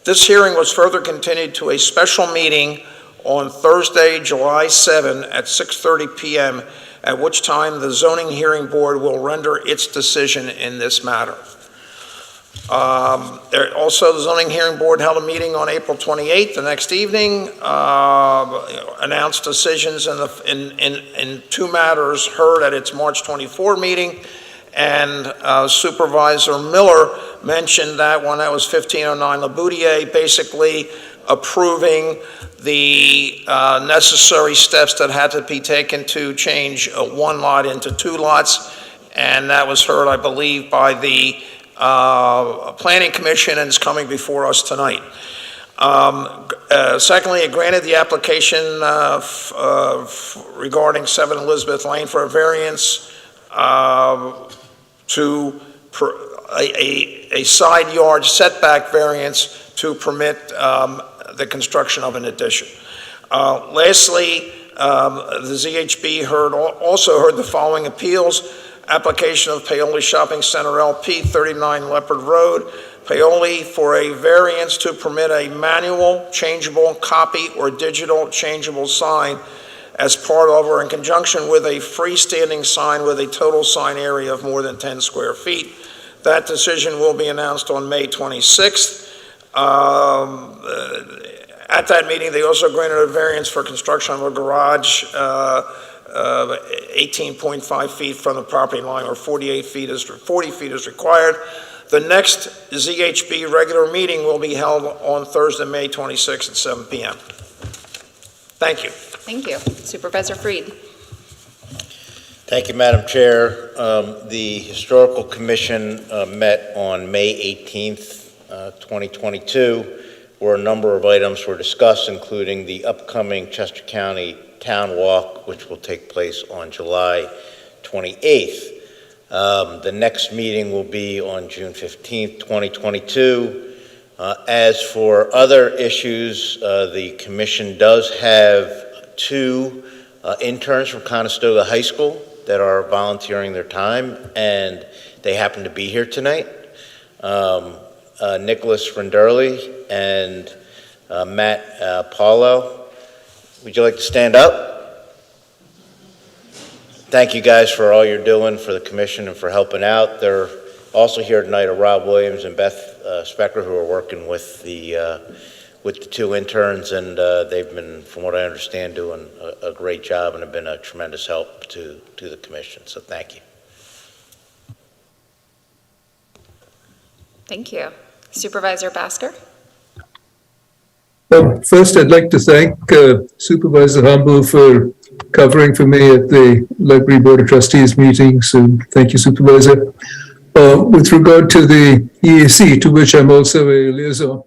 This hearing was further continued to a special meeting on Thursday, July 7 at 6:30 p.m., at which time the zoning hearing board will render its decision in this matter. Also, the zoning hearing board held a meeting on April 28th, the next evening, announced decisions in 2 matters heard at its March 24 meeting, and Supervisor Miller mentioned that one that was 1509 Laboudier. Basically, approving the necessary steps that had to be taken to change one lot into two lots, and that was heard, I believe, by the Planning Commission, and is coming before us tonight. Secondly, it granted the application regarding 7 Elizabeth Lane for a variance to a side yard setback variance to permit the construction of an addition. Lastly, the ZHB also heard the following appeals. Application of Paoli Shopping Center LP, 39 Leopard Road, Paoli, for a variance to permit a manual, changeable, copy, or digital changeable sign as part of or in conjunction with a freestanding sign with a total sign area of more than 10 square feet. That decision will be announced on May 26th. At that meeting, they also granted a variance for construction of a garage 18.5 feet from the property line, or 40 feet is required. The next ZHB regular meeting will be held on Thursday, May 26th at 7 p.m. Thank you. Thank you. Supervisor Freed. Thank you, Madam Chair. The Historical Commission met on May 18th, 2022, where a number of items were discussed, including the upcoming Chester County Town Walk, which will take place on July 28th. The next meeting will be on June 15th, 2022. As for other issues, the Commission does have 2 interns from Conestoga High School that are volunteering their time, and they happen to be here tonight. Nicholas Renderli and Matt Paulo. Would you like to stand up? Thank you guys for all you're doing for the commission and for helping out. They're also here tonight are Rob Williams and Beth Specker, who are working with the 2 interns, and they've been, from what I understand, doing a great job and have been a tremendous help to the commission. So thank you. Thank you. Supervisor Basker. First, I'd like to thank Supervisor Humble for covering for me at the Library Board of Trustees meeting. So thank you, Supervisor. With regard to the EAC, to which I'm also a liaison,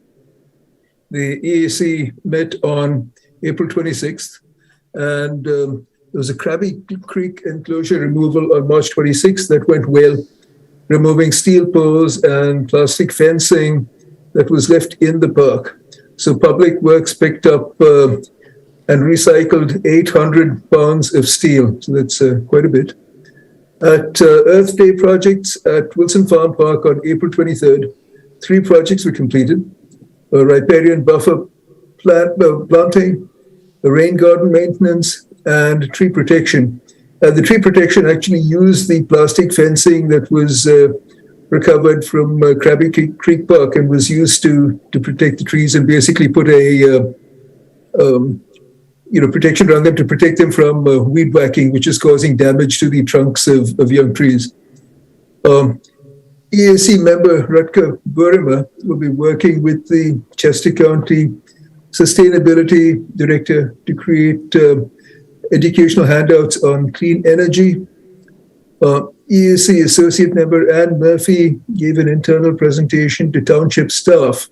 the EAC met on April 26th, and there was a Krabby Creek enclosure removal on March 26th that went well, removing steel poles and plastic fencing that was left in the park. So Public Works picked up and recycled 800 pounds of steel. So that's quite a bit. At Earth Day projects at Wilson Farm Park on April 23rd, 3 projects were completed. Riparian buffer planting, rain garden maintenance, and tree protection. The tree protection actually used the plastic fencing that was recovered from Krabby Creek Park and was used to protect the trees, and basically put a protection around them to protect them from weed whacking, which is causing damage to the trunks of young trees. EAC member Rutger Burimer will be working with the Chester County Sustainability Director to create educational handouts on clean energy. EAC Associate Member Ann Murphy gave an internal presentation to township staff,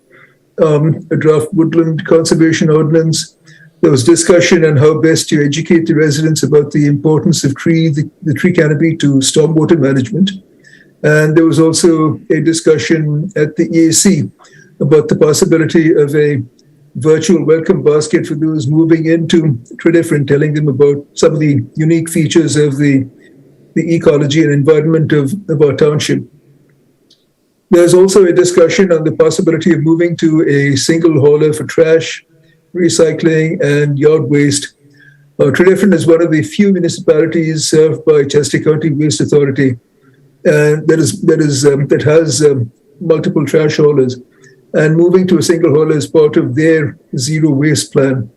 a draft woodland conservation ordinance. There was discussion on how best to educate the residents about the importance of the tree canopy to stormwater management. And there was also a discussion at the EAC about the possibility of a virtual welcome basket for those moving into Tredyffrin, telling them about some of the unique features of the ecology and environment of our township. There's also a discussion on the possibility of moving to a single hauler for trash, recycling, and yard waste. Tredyffrin is one of the few municipalities served by Chester County Waste Authority that has multiple trash haulers, and moving to a single hauler is part of their zero waste plan.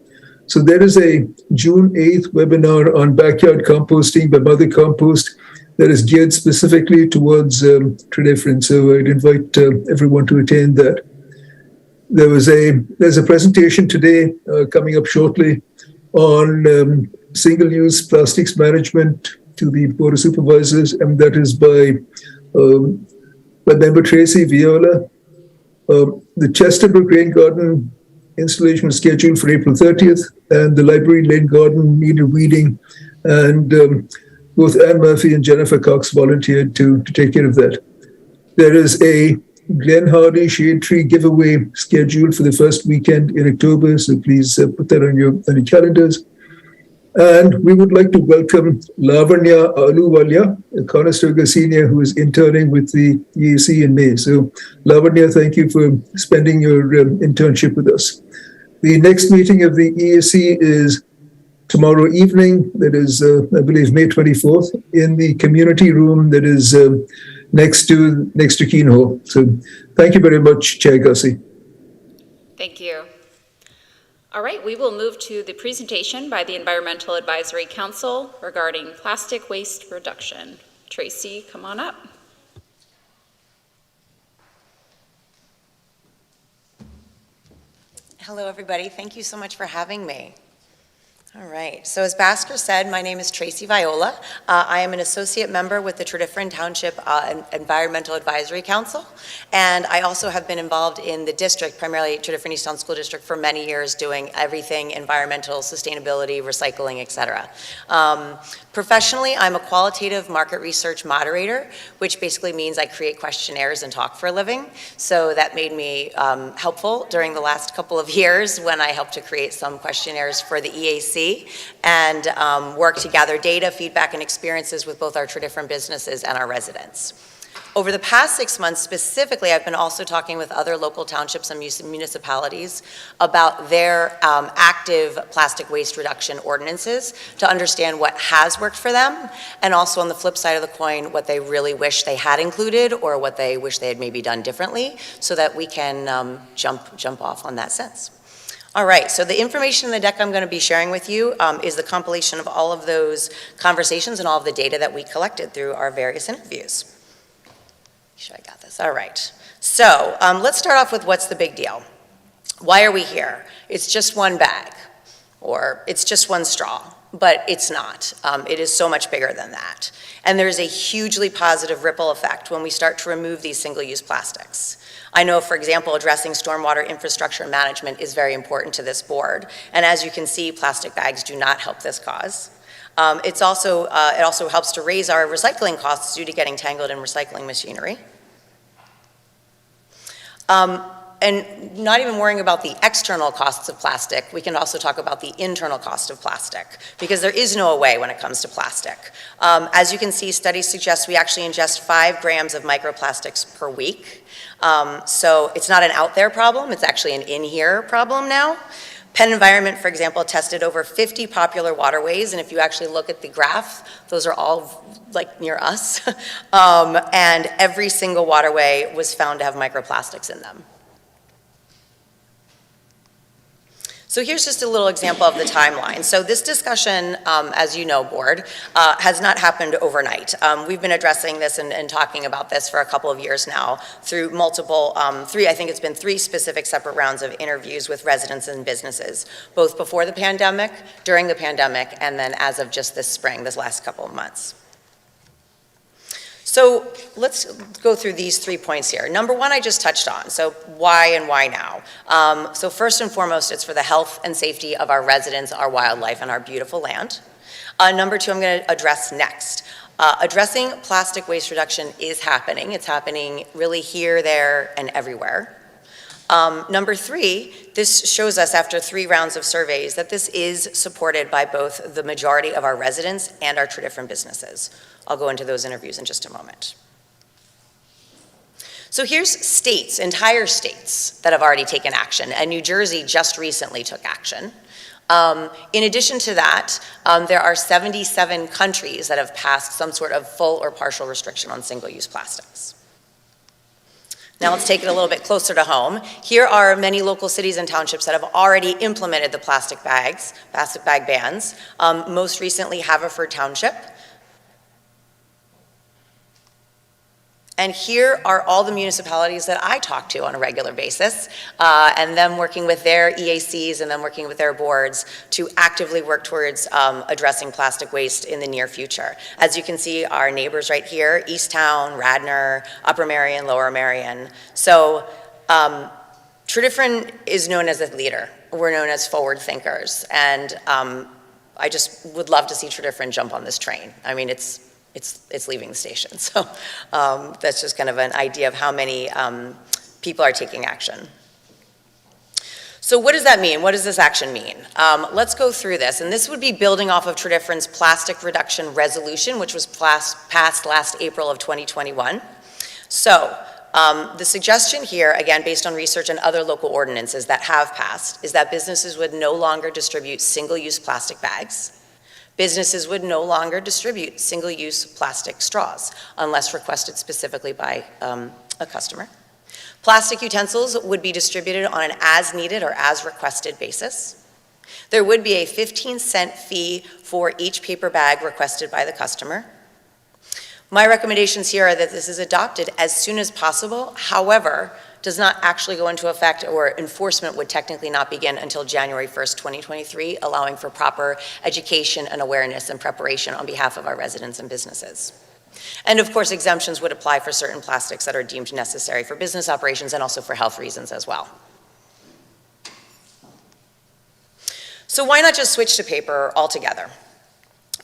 So there is a June 8th webinar on backyard composting by Mother Compost that is geared specifically towards Tredyffrin. So I'd invite everyone to attend that. There's a presentation today coming up shortly on single-use plastics management to the Board of Supervisors, and that is by member Tracy Viola. The Chesterbrooke Rain Garden installation was scheduled for April 30th, and the Library Lane Garden needed weeding, and both Anne Murphy and Jennifer Cox volunteered to take care of that. There is a Glen Hardy Shade Tree giveaway scheduled for the first weekend in October, so please put that on your calendars. And we would like to welcome Lavanya Aluwalia, a Conestoga senior who is interning with the EAC in May. So Lavanya, thank you for spending your internship with us. The next meeting of the EAC is tomorrow evening, that is, I believe, May 24th, in the community room that is next to Keene Hall. So thank you very much, Chair Gussie. Thank you. All right, we will move to the presentation by the Environmental Advisory Council regarding plastic waste reduction. Tracy, come on up. Hello, everybody. Thank you so much for having me. All right, so as Bhaskar said, my name is Tracy Viola. I am an associate member with the Tredyffrin Township Environmental Advisory Council, and I also have been involved in the district, primarily Tredyffrin East Town School District, for many years doing everything environmental, sustainability, recycling, etc. Professionally, I'm a qualitative market research moderator, which basically means I create questionnaires and talk for a living. So that made me helpful during the last couple of years when I helped to create some questionnaires for the EAC and work to gather data, feedback, and experiences with both our Tredyffrin businesses and our residents. Over the past 6 months specifically, I've been also talking with other local townships and municipalities about their active plastic waste reduction ordinances to understand what has worked for them, and also on the flip side of the coin, what they really wish they had included or what they wish they had maybe done differently, so that we can jump off on that sense. All right, so the information in the deck I'm going to be sharing with you is the compilation of all of those conversations and all of the data that we collected through our various interviews. Sure, I got this. All right. So let's start off with what's the big deal. Why are we here? It's just one bag, or it's just one straw, but it's not. It is so much bigger than that. And there's a hugely positive ripple effect when we start to remove these single-use plastics. I know, for example, addressing stormwater infrastructure management is very important to this board. And as you can see, plastic bags do not help this cause. It also helps to raise our recycling costs due to getting tangled in recycling machinery. And not even worrying about the external costs of plastic, we can also talk about the internal cost of plastic, because there is no away when it comes to plastic. As you can see, studies suggest we actually ingest 5 grams of microplastics per week. So it's not an out there problem, it's actually an in here problem now. Penn Environment, for example, tested over 50 popular waterways, and if you actually look at the graph, those are all like near us, and every single waterway was found to have microplastics in them. So here's just a little example of the timeline. So this discussion, as you know, board, has not happened overnight. We've been addressing this and talking about this for a couple of years now through multiple, I think it's been 3 specific separate rounds of interviews with residents and businesses, both before the pandemic, during the pandemic, and then as of just this spring, this last couple of months. So let's go through these 3 points here. Number 1, I just touched on. So why and why now? So first and foremost, it's for the health and safety of our residents, our wildlife, and our beautiful land. Number 2, I'm going to address next. Addressing plastic waste reduction is happening. It's happening really here, there, and everywhere. Number 3, this shows us after 3 rounds of surveys that this is supported by both the majority of our residents and our Tredyffrin businesses. I'll go into those interviews in just a moment. So here's states, entire states, that have already taken action, and New Jersey just recently took action. In addition to that, there are 77 countries that have passed some sort of full or partial restriction on single-use plastics. Now let's take it a little bit closer to home. Here are many local cities and townships that have already implemented the plastic bag bans. Most recently, Haverford Township. And here are all the municipalities that I talk to on a regular basis, and them working with their EACs and then working with their boards to actively work towards addressing plastic waste in the near future. As you can see, our neighbors right here, Easttown, Radnor, Upper Marion, Lower Marion. So Tredyffrin is known as a leader. We're known as forward thinkers. And I just would love to see Tredyffrin jump on this train. I mean, it's leaving the station. So that's just kind of an idea of how many people are taking action. So what does that mean? What does this action mean? Let's go through this. And this would be building off of Tredyffrin's plastic reduction resolution, which was passed last April of 2021. So the suggestion here, again, based on research and other local ordinances that have passed, is that businesses would no longer distribute single-use plastic bags. Businesses would no longer distribute single-use plastic straws unless requested specifically by a customer. Plastic utensils would be distributed on an as-needed or as-requested basis. There would be a 15-cent fee for each paper bag requested by the customer. My recommendations here are that this is adopted as soon as possible. However, does not actually go into effect, or enforcement would technically not begin until January 1st, 2023, allowing for proper education and awareness and preparation on behalf of our residents and businesses. And of course, exemptions would apply for certain plastics that are deemed necessary for business operations and also for health reasons as well. So why not just switch to paper altogether?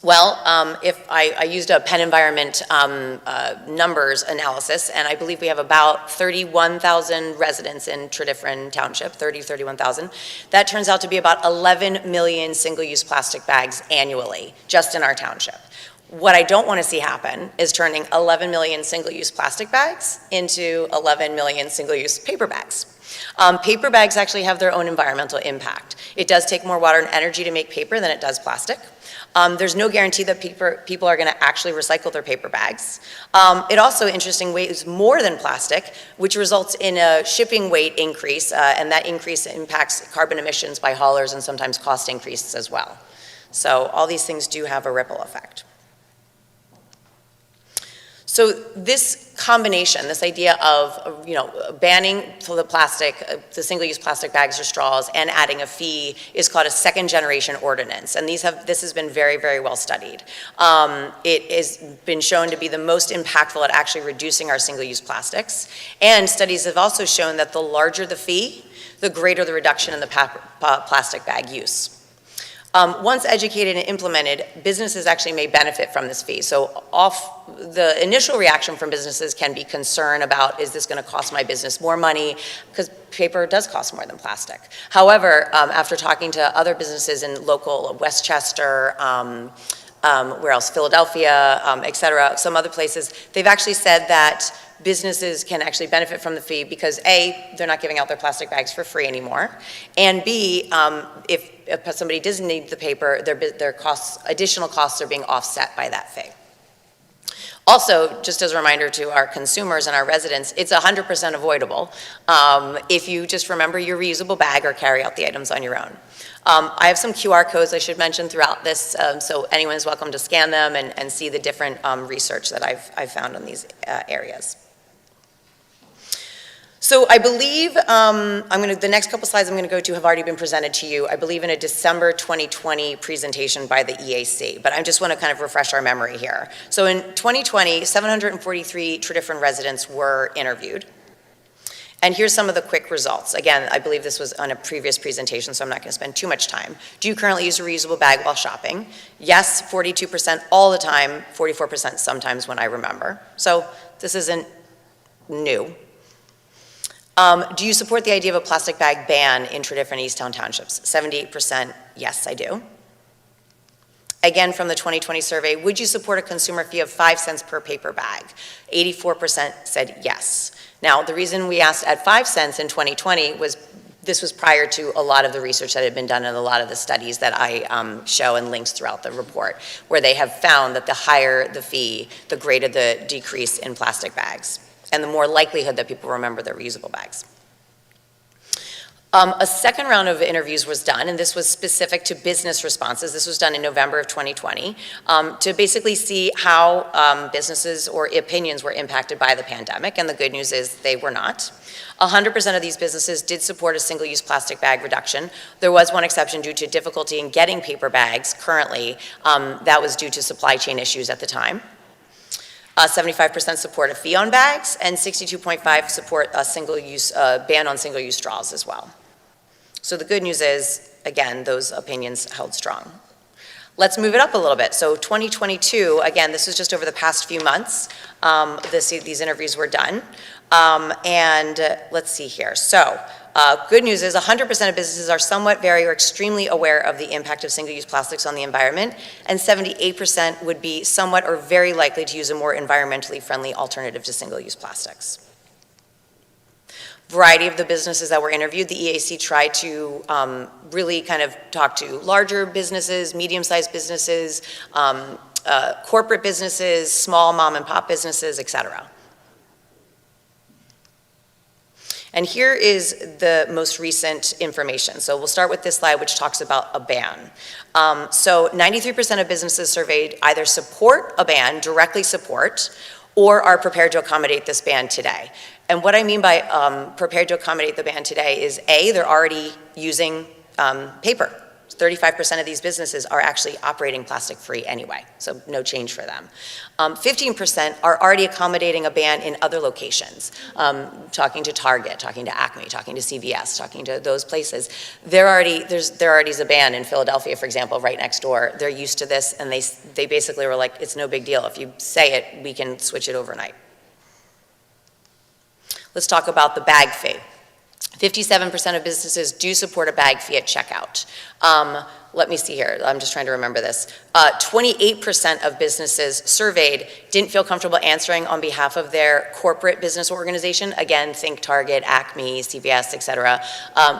Well, if I used a Penn Environment numbers analysis, and I believe we have about 31,000 residents in Tredyffrin Township, 31,000. That turns out to be about 11 million single-use plastic bags annually, just in our township. What I don't want to see happen is turning 11 million single-use plastic bags into 11 million single-use paper bags. Paper bags actually have their own environmental impact. It does take more water and energy to make paper than it does plastic. There's no guarantee that people are going to actually recycle their paper bags. It also, interesting, weighs more than plastic, which results in a shipping weight increase, and that increase impacts carbon emissions by haulers and sometimes cost increases as well. So all these things do have a ripple effect. So this combination, this idea of, banning the single-use plastic bags or straws and adding a fee is called a second-generation ordinance, and this has been very, very well studied. It has been shown to be the most impactful at actually reducing our single-use plastics, and studies have also shown that the larger the fee, the greater the reduction in the plastic bag use. Once educated and implemented, businesses actually may benefit from this fee. So the initial reaction from businesses can be concern about, is this going to cost my business more money? Because paper does cost more than plastic. However, after talking to other businesses in local Westchester, where else, Philadelphia, et cetera, some other places, they've actually said that businesses can actually benefit from the fee because A, they're not giving out their plastic bags for free anymore, and B, if somebody doesn't need the paper, their costs, additional costs are being offset by that fee. Also, just as a reminder to our consumers and our residents, it's 100% avoidable if you just remember your reusable bag or carry out the items on your own. I have some QR codes I should mention throughout this, so anyone is welcome to scan them and see the different research that I've found on these areas. So I believe, the next couple slides I'm going to go to have already been presented to you, I believe in a December 2020 presentation by the EAC, but I just want to kind of refresh our memory here. So in 2020, 743 Tredyffrin residents were interviewed. And here's some of the quick results. Again, I believe this was on a previous presentation, so I'm not going to spend too much time. Do you currently use a reusable bag while shopping? Yes, 42% all the time, 44% sometimes when I remember. So this isn't new. Do you support the idea of a plastic bag ban in Tredyffrin Easttown townships? 78%, yes, I do. Again, from the 2020 survey, would you support a consumer fee of 5 cents per paper bag? 84% said yes. Now, the reason we asked at 5 cents in 2020 was this was prior to a lot of the research that had been done and a lot of the studies that I show and links throughout the report, where they have found that the higher the fee, the greater the decrease in plastic bags, and the more likelihood that people remember their reusable bags. A second round of interviews was done, and this was specific to business responses. This was done in November of 2020, to basically see how businesses or opinions were impacted by the pandemic, and the good news is they were not. 100% of these businesses did support a single-use plastic bag reduction. There was one exception due to difficulty in getting paper bags currently. That was due to supply chain issues at the time. 75% support a fee on bags, and 62.5% support a single-use ban on single-use straws as well. So the good news is, again, those opinions held strong. Let's move it up a little bit. So 2022, again, this was just over the past few months. These interviews were done. And let's see here. So good news is 100% of businesses are somewhat, very, or extremely aware of the impact of single-use plastics on the environment, and 78% would be somewhat or very likely to use a more environmentally friendly alternative to single-use plastics. Variety of the businesses that were interviewed, the EAC tried to really kind of talk to larger businesses, medium-sized businesses, corporate businesses, small mom and pop businesses, et cetera. And here is the most recent information. So we'll start with this slide, which talks about a ban. So 93% of businesses surveyed either support a ban, directly support, or are prepared to accommodate this ban today. And what I mean by prepared to accommodate the ban today is A, they're already using paper. 35% of these businesses are actually operating plastic-free anyway, so no change for them. 15% are already accommodating a ban in other locations, talking to Target, talking to Acme, talking to CVS, talking to those places. There already is a ban in Philadelphia, for example, right next door. They're used to this, and they basically were like, it's no big deal. If you say it, we can switch it overnight. Let's talk about the bag fee. 57% of businesses do support a bag fee at checkout. Let me see here, I'm just trying to remember this. 28% of businesses surveyed didn't feel comfortable answering on behalf of their corporate business organization. Again, think Target, Acme, CVS, et cetera,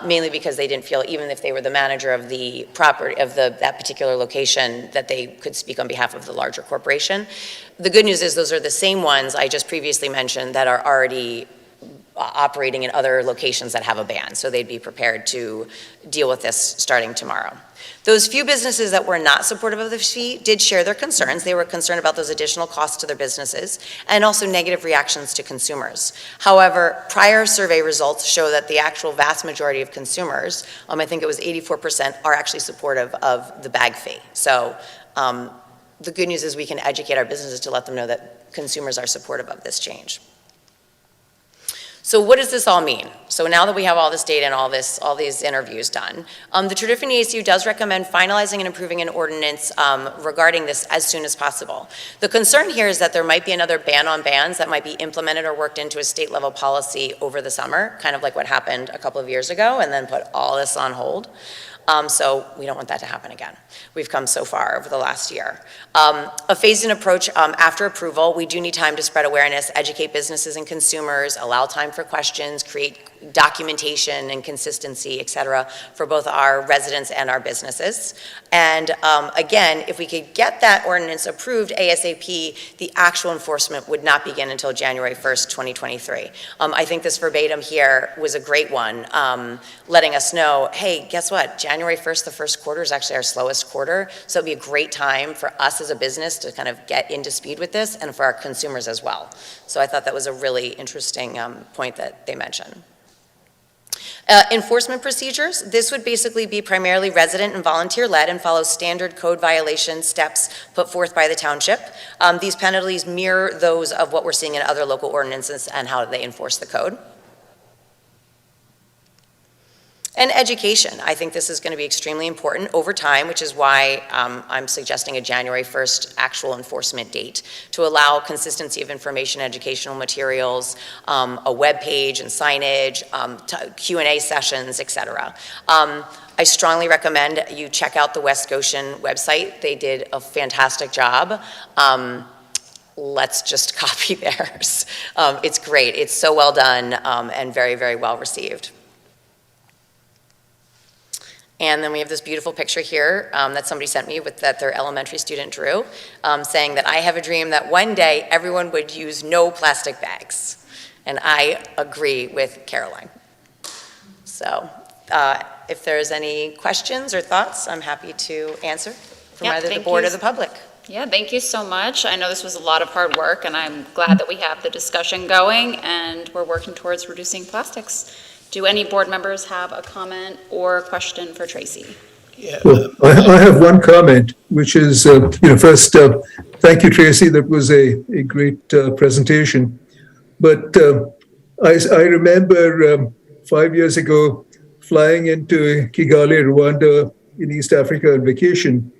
mainly because they didn't feel, even if they were the manager of the property, of that particular location, that they could speak on behalf of the larger corporation. The good news is those are the same ones I just previously mentioned that are already operating in other locations that have a ban, so they'd be prepared to deal with this starting tomorrow. Those few businesses that were not supportive of the fee did share their concerns. They were concerned about those additional costs to their businesses and also negative reactions to consumers. However, prior survey results show that the actual vast majority of consumers, I think it was 84%, are actually supportive of the bag fee. So the good news is we can educate our businesses to let them know that consumers are supportive of this change. So what does this all mean? So now that we have all this data and all these interviews done, the Tredyffrin EACU does recommend finalizing and improving an ordinance regarding this as soon as possible. The concern here is that there might be another ban on bans that might be implemented or worked into a state level policy over the summer, kind of like what happened a couple of years ago, and then put all this on hold. So we don't want that to happen again. We've come so far over the last year. A phased-in approach after approval. We do need time to spread awareness, educate businesses and consumers, allow time for questions, create documentation and consistency, et cetera, for both our residents and our businesses. And again, if we could get that ordinance approved ASAP, the actual enforcement would not begin until January 1st, 2023. I think this verbatim here was a great one, letting us know, hey, guess what? January 1st, the first quarter, is actually our slowest quarter, so it'd be a great time for us as a business to kind of get into speed with this, and for our consumers as well. So I thought that was a really interesting point that they mentioned. Enforcement procedures. This would basically be primarily resident and volunteer-led and follow standard code violation steps put forth by the township. These penalties mirror those of what we're seeing in other local ordinances and how they enforce the code. And education. I think this is going to be extremely important over time, which is why I'm suggesting a January 1st actual enforcement date to allow consistency of information, educational materials, a web page and signage, Q&A sessions, et cetera. I strongly recommend you check out the West Goshen website. They did a fantastic job. Let's just copy theirs. It's great. It's so well done and very, very well received. And then we have this beautiful picture here that somebody sent me that their elementary student drew, saying that I have a dream that one day everyone would use no plastic bags. And I agree with Caroline. So If there's any questions or thoughts, I'm happy to answer from Yeah, either the thank board you. or the public. Yeah, thank you so much. I know this was a lot of hard work, and I'm glad that we have the discussion going, and we're working towards reducing plastics. Do any board members have a comment or question for Tracy? Yeah. Well, I have one comment, which is, first, thank you, Tracy. That was a great presentation. But I remember 5 years ago flying into Kigali, Rwanda, in East Africa on vacation,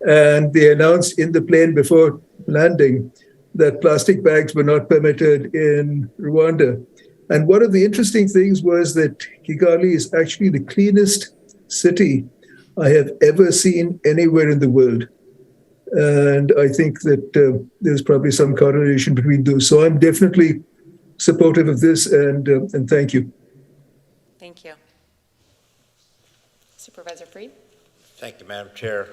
and they announced in the plane before landing that plastic bags were not permitted in Rwanda. And one of the interesting things was that Kigali is actually the cleanest city I have ever seen anywhere in the world. And I think that there's probably some correlation between those. So I'm definitely supportive of this, and thank you. Thank you. Supervisor Freed? Thank you, Madam Chair.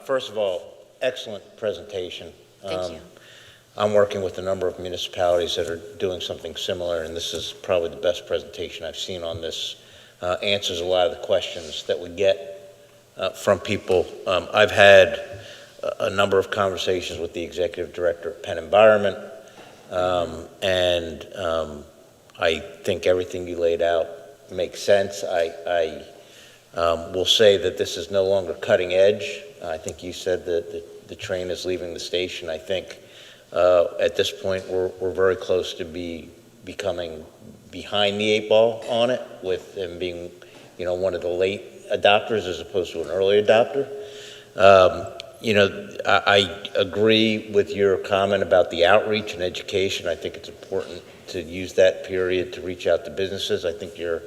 First of all, excellent presentation. Thank you. I'm working with a number of municipalities that are doing something similar, and this is probably the best presentation I've seen on this. Answers a lot of the questions that we get from people. I've had a number of conversations with the executive director of Penn Environment, and I think everything you laid out makes sense. I will say that this is no longer cutting edge. I think you said that the train is leaving the station. I think at this point we're very close to becoming behind the eight ball on it, with them being, one of the late adopters as opposed to an early adopter. I agree with your comment about the outreach and education. I think it's important to use that period to reach out to businesses. I think you're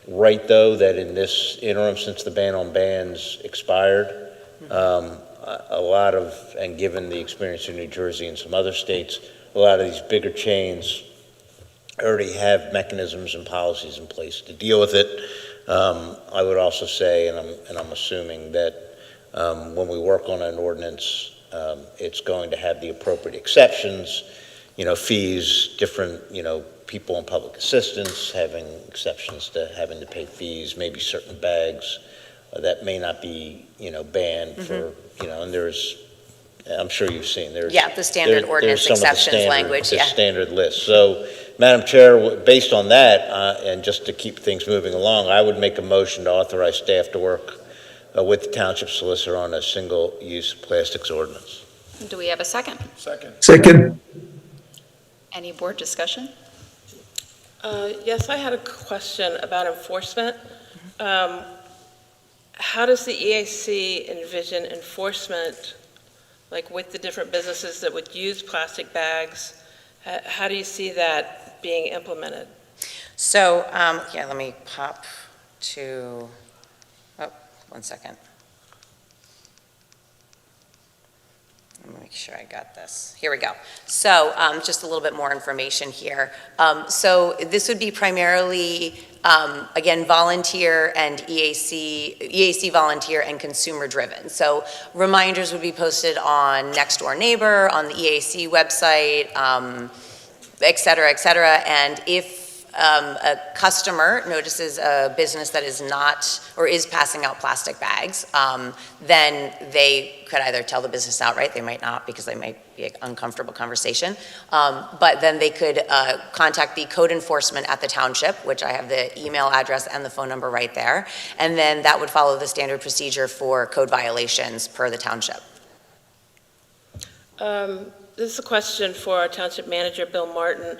right, though, that in this interim, since the ban on bans expired, a lot of, and given the experience in New Jersey and some other states, a lot of these bigger chains already have mechanisms and policies in place to deal with it. I would also say, and I'm assuming that when we work on an ordinance, it's going to have the appropriate exceptions, fees, different, people in public assistance having exceptions to having to pay fees, maybe certain bags that may not be, banned for, and I'm sure you've seen, The standard ordinance some of the exceptions language, the standard list. So, Madam Chair, based on that, and just to keep things moving along, I would make a motion to authorize staff to work with the township solicitor on a single-use plastics ordinance. Do we have a second? Second. Any board discussion? Yes, I had a question about enforcement. How does the EAC envision enforcement, like with the different businesses that would use plastic bags? How do you see that being implemented? So, let me pop to, one second. Let me make sure I got this. Here we go. So just a little bit more information here. So this would be primarily, again, volunteer and EAC volunteer and consumer driven. So reminders would be posted on Next Door Neighbor, on the EAC website, et cetera, and if a customer notices a business that is not or is passing out plastic bags, then they could either tell the business outright, they might not because they might be an uncomfortable conversation, but then they could contact the code enforcement at the township, which I have the email address and the phone number right there, and then that would follow the standard procedure for code violations per the township. This is a question for our township manager, Bill Martin.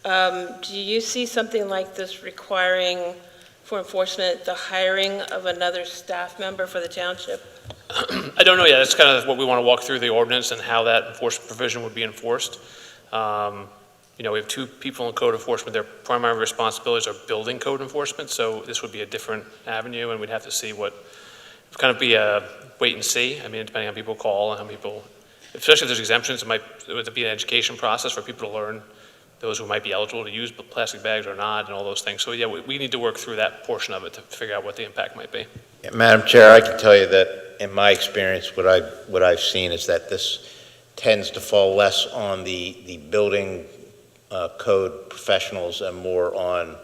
Do you see something like this requiring for enforcement the hiring of another staff member for the township? I don't know yet. That's kind of what we want to walk through the ordinance and how that enforcement provision would be enforced. We have two people in code enforcement. Their primary responsibilities are building code enforcement, so this would be a different avenue, and we'd have to see kind of be a wait and see. I mean, depending on how people call and how people, especially if there's exemptions, it would be an education process for people to learn, those who might be eligible to use plastic bags or not, and all those things. So yeah, we need to work through that portion of it to figure out what the impact might be. Yeah, Madam Chair, I can tell you that in my experience, what I've seen is that this tends to fall less on the building code professionals and more on,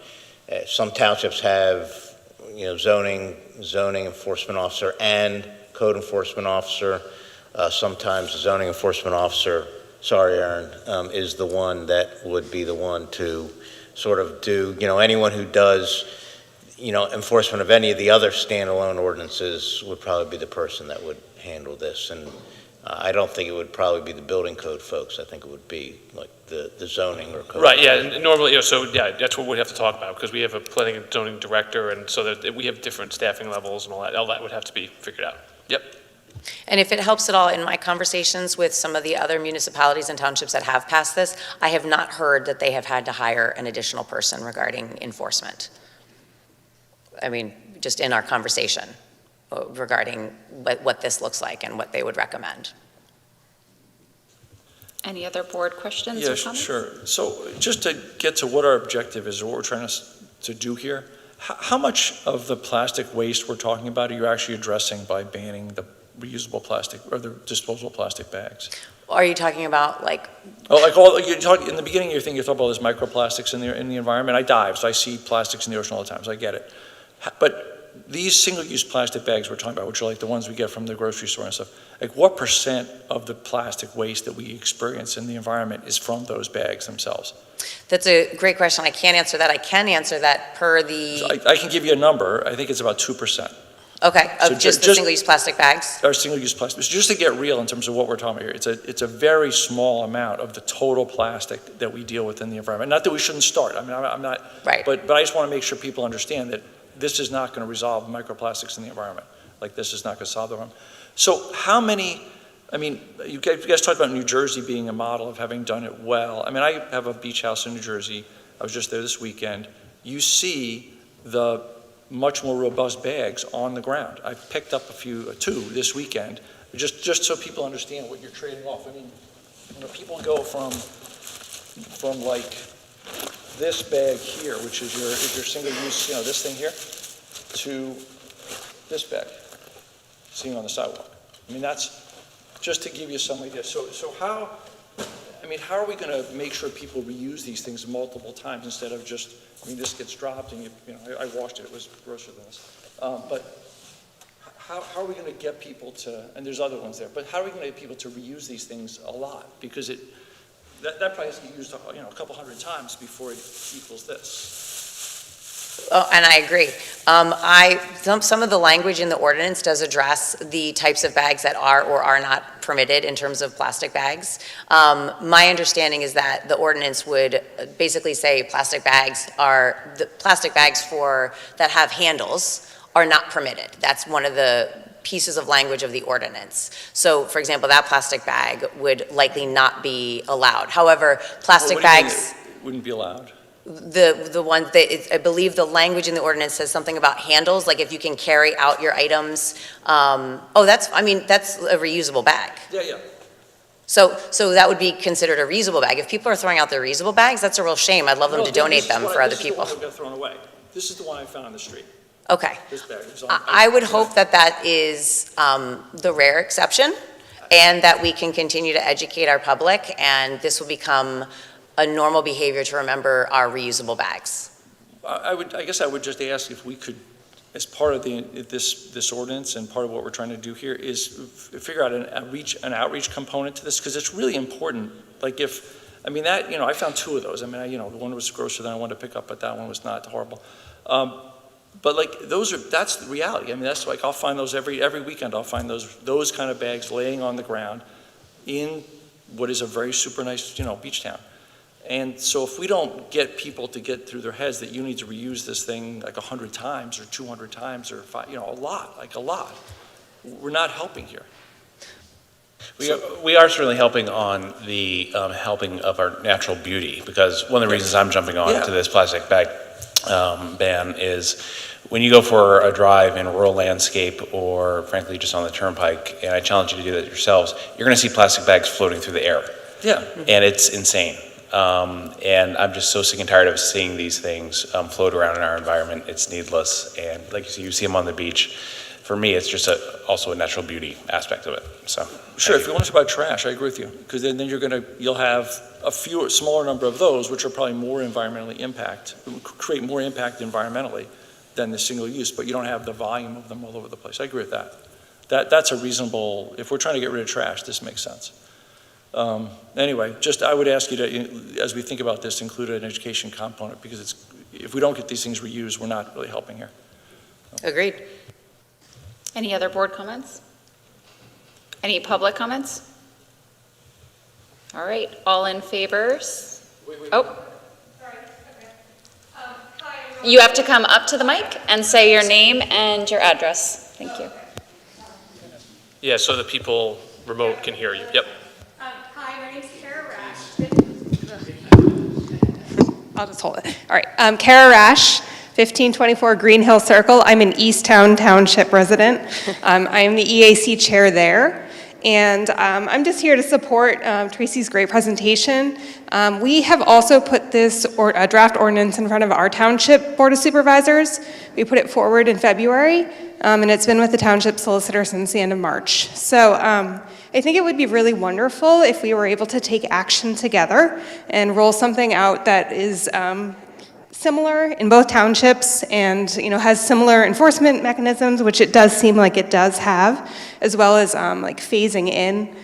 some townships have, zoning enforcement officer and code enforcement officer. Sometimes the zoning enforcement officer, sorry, Aaron, is the one that would be the one to sort of do, anyone who does, enforcement of any of the other standalone ordinances would probably be the person that would handle this. And I don't think it would probably be the building code folks. I think it would be like the zoning or code. Right, yeah, and normally, that's what we'd have to talk about, because we have a planning and zoning director, and so that we have different staffing levels and all that would have to be figured out. Yep. And if it helps at all, in my conversations with some of the other municipalities and townships that have passed this, I have not heard that they have had to hire an additional person regarding enforcement. I mean, just in our conversation regarding what this looks like and what they would recommend. Any other board questions or Yeah, comments? sure. So just to get to what our objective is, what we're trying to do here, how much of the plastic waste we're talking about are you actually addressing by banning the reusable plastic or the disposable plastic bags? Are you talking about like? Oh, in the beginning you're talking about those microplastics in the environment. I dive, so I see plastics in the ocean all the time, so I get it. But these single-use plastic bags we're talking about, which are like the ones we get from the grocery store and stuff, like what % of the plastic waste that we experience in the environment is from those bags themselves? That's a great question. I can't answer that. I can answer that per the. So I can give you a number. I think it's about 2%. Okay, of So just the single-use plastic bags? Or single-use plastic. So just to get real in terms of what we're talking about here, it's a very small amount of the total plastic that we deal with in the environment. Not that we shouldn't start. I mean, I'm not. Right. But I just want to make sure people understand that this is not going to resolve microplastics in the environment. Like, this is not going to solve the problem. So how many, I mean, you guys talked about New Jersey being a model of having done it well. I mean, I have a beach house in New Jersey. I was just there this weekend. You see the much more robust bags on the ground. I picked up two this weekend, just so people understand what you're trading off. I mean, people go from like this bag here, which is your single use, this thing here, to this bag, seen on the sidewalk. I mean, that's just to give you some idea. So how are we going to make sure people reuse these things multiple times instead of just, this gets dropped and I washed it, it was grosser than this. But how are we going to get people to, and there's other ones there, but how are we going to get people to reuse these things a lot? Because that probably has to get used a couple hundred times before it equals this. Oh, and I agree. Some of the language in the ordinance does address the types of bags that are or are not permitted in terms of plastic bags. My understanding is that the ordinance would basically say plastic bags that have handles are not permitted. That's one of the pieces of language of the ordinance. So, for example, that plastic bag would likely not be allowed. However, plastic bags Wouldn't be allowed. The one that I believe the language in the ordinance says something about handles, like if you can carry out your items. That's a reusable bag. Yeah. So that would be considered a reusable bag. If people are throwing out their reusable bags, that's a real shame. I'd love them to donate them for other people. This is the one that got thrown away. This is the one I found on the street. Okay. This bag. I would hope that is the rare exception, and that we can continue to educate our public, and this will become a normal behavior to remember our reusable bags. I guess I would just ask if we could, as part of this ordinance and part of what we're trying to do here, is figure out an outreach component to this, because it's really important. Like I found two of those. The one was grosser than I wanted to pick up, but that one was not horrible. But that's the reality. That's like, I'll find those every weekend. I'll find those kind of bags laying on the ground in what is a very super nice, beach town. And so if we don't get people to get through their heads that you need to reuse this thing like 100 times or 200 times or a lot, we're not helping here. We are certainly helping on the helping of our natural beauty, because one of the reasons I'm jumping on to this plastic bag ban is when you go for a drive in a rural landscape or frankly just on the turnpike, and I challenge you to do that yourselves, you're going to see plastic bags floating through the air. Yeah. And it's insane. And I'm just so sick and tired of seeing these things float around in our environment. It's needless. And like you see them on the beach. For me, it's just also a natural beauty aspect of it. So sure, if you want to talk about trash, I agree with you, because then you'll have a smaller number of those, which are probably more environmentally create more impact environmentally than the single use, but you don't have the volume of them all over the place. I agree with that. That's a reasonable, if we're trying to get rid of trash, this makes sense. Anyway, I would ask you to, as we think about this, include an education component, because if we don't get these things reused, we're not really helping here. Agreed. Any other board comments? Any public comments? All right, all in favors? Oh. You have to come up to the mic and say your name and your address. Thank you. Yeah, so the people remote can hear you. Yep. Hi, my name's Kara Rash. I'll just hold it. All right, Kara Rash, 1524 Green Hill Circle. I'm an Easttown Township resident. I am the EAC chair there. And I'm just here to support Tracy's great presentation. We have also put this draft ordinance in front of our Township Board of Supervisors. We put it forward in February, and it's been with the Township Solicitor since the end of March. So I think it would be really wonderful if we were able to take action together and roll something out that is similar in both townships and has similar enforcement mechanisms, which it does seem like it does have, as well as like phasing in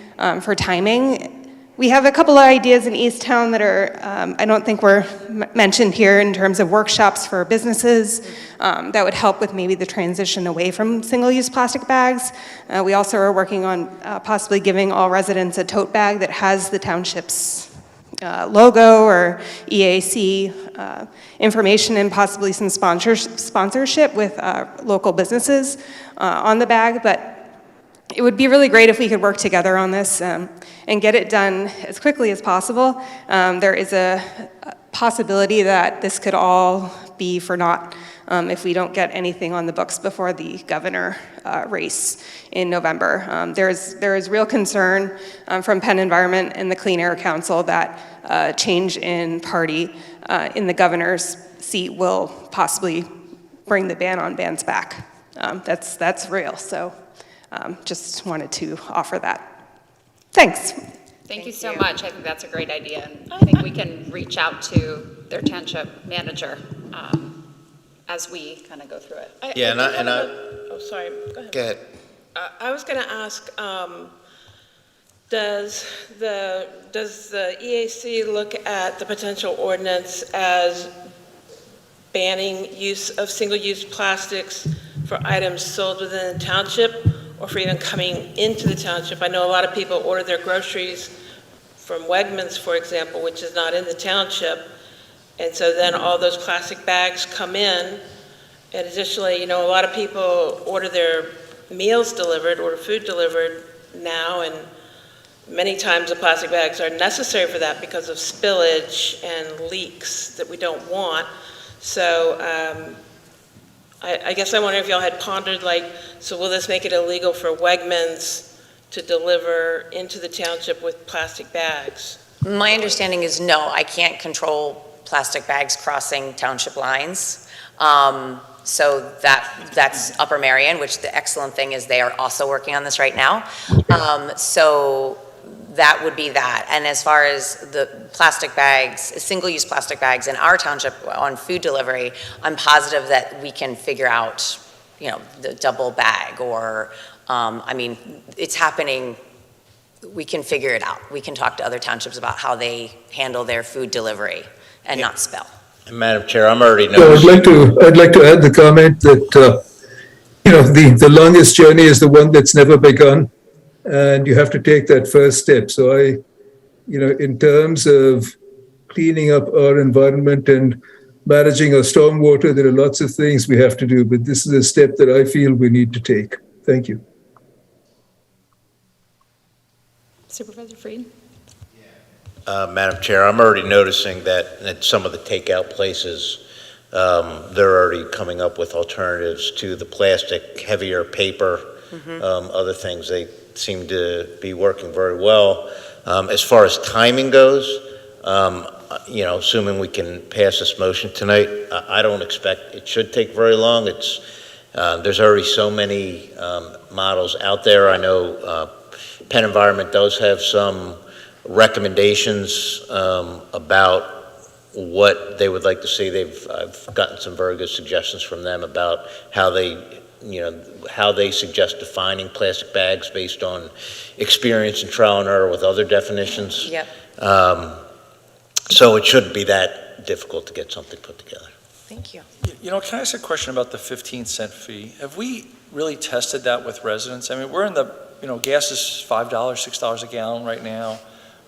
for timing. We have a couple of ideas in Easttown that are, I don't think were mentioned here in terms of workshops for businesses that would help with maybe the transition away from single-use plastic bags. We also are working on possibly giving all residents a tote bag that has the township's logo or EAC information and possibly some sponsorship with local businesses on the bag. But it would be really great if we could work together on this and get it done as quickly as possible. There is a possibility that this could all be for naught if we don't get anything on the books before the governor race in November. There is real concern from Penn Environment and the Clean Air Council that change in party in the governor's seat will possibly bring the ban on bans back. That's real, so just wanted to offer that. Thanks. Thank you so much. I think that's a great idea. And I think we can reach out to their township manager as we kind of go through it. Oh, sorry, go ahead. Go ahead. I was going to ask, does the EAC look at the potential ordinance as banning use of single-use plastics for items sold within the township or for even coming into the township? I know a lot of people order their groceries from Wegmans, for example, which is not in the township. And so then all those plastic bags come in. And additionally, a lot of people order their meals delivered, order food delivered now, and many times the plastic bags are necessary for that because of spillage and leaks that we don't want. So I guess I wonder if y'all had pondered, so will this make it illegal for Wegmans to deliver into the township with plastic bags? My understanding is no, I can't control plastic bags crossing township lines. So that's Upper Marion, which the excellent thing is they are also working on this right now. So that would be that. And as far as the plastic bags, single-use plastic bags in our township on food delivery, I'm positive that we can figure out, the double bag or, it's happening. We can figure it out. We can talk to other townships about how they handle their food delivery and not spill. And Madam Chair, I'm already So noticing. I'd like to add the comment that, the longest journey is the one that's never begun, and you have to take that first step. So in terms of cleaning up our environment and managing our stormwater, there are lots of things we have to do, but this is a step that I feel we need to take. Thank you. Supervisor Fried? Madam Chair, I'm already noticing that at some of the takeout places, they're already coming up with alternatives to the plastic, heavier paper, other things. They seem to be working very well. As far as timing goes, assuming we can pass this motion tonight, I don't expect it should take very long. There's already so many models out there. I know Penn Environment does have some recommendations about what they would like to see. I've gotten some very good suggestions from them about how they suggest defining plastic bags based on experience and trial and error with other definitions. Yep. So it shouldn't be that difficult to get something put together. Thank you. Can I ask a question about the 15-cent fee? Have we really tested that with residents? I mean, we're in the, gas is $5, $6 a gallon right now.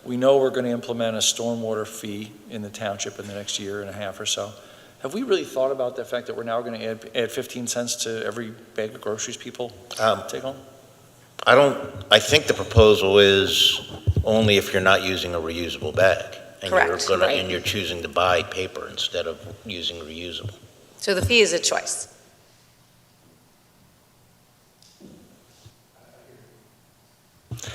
We know we're going to implement a stormwater fee in the township in the next year and a half or so. Have we really thought about the fact that we're now going to add 15 cents to every bag of groceries people take home? I think the proposal is only if you're not using a reusable bag. And Correct. And you're choosing to buy paper instead of using reusable. So the fee is a choice.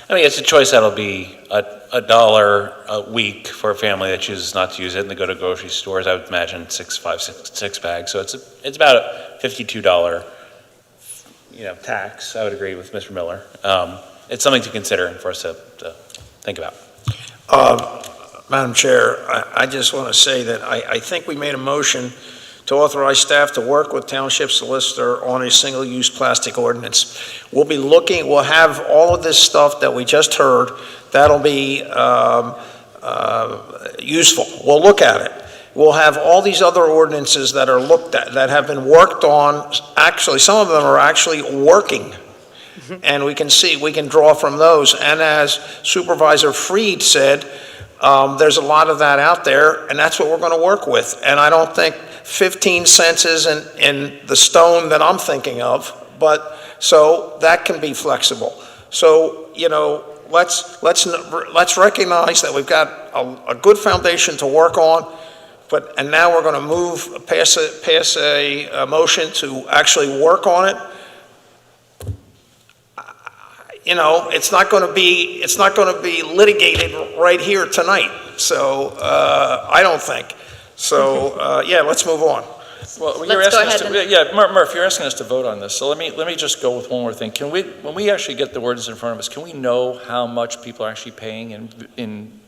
I mean, it's a choice that'll be $1 a week for a family that chooses not to use it and they go to grocery stores. I would imagine six bags. So it's about a $52, tax. I would agree with Mr. Miller. It's something to consider and for us to think about. Madam Chair, I just want to say that I think we made a motion to authorize staff to work with Township Solicitor on a single-use plastic ordinance. We'll have all of this stuff that we just heard. That'll be useful. We'll look at it. We'll have all these other ordinances that are looked at, that have been worked on. Actually, some of them are actually working. And we can draw from those. And as Supervisor Freed said, there's a lot of that out there, and that's what we're going to work with. And I don't think 15 cents isn't in the stone that I'm thinking of, but so that can be flexible. So, let's recognize that we've got a good foundation to work on, and now we're going to pass a motion to actually work on it. It's not going to be litigated right here tonight. So I don't think. So let's move on. Well, Let's go ahead Murph, you're asking us to vote on this. So let me just go with one more thing. When we actually get the ordinance in front of us, can we know how much people are actually paying in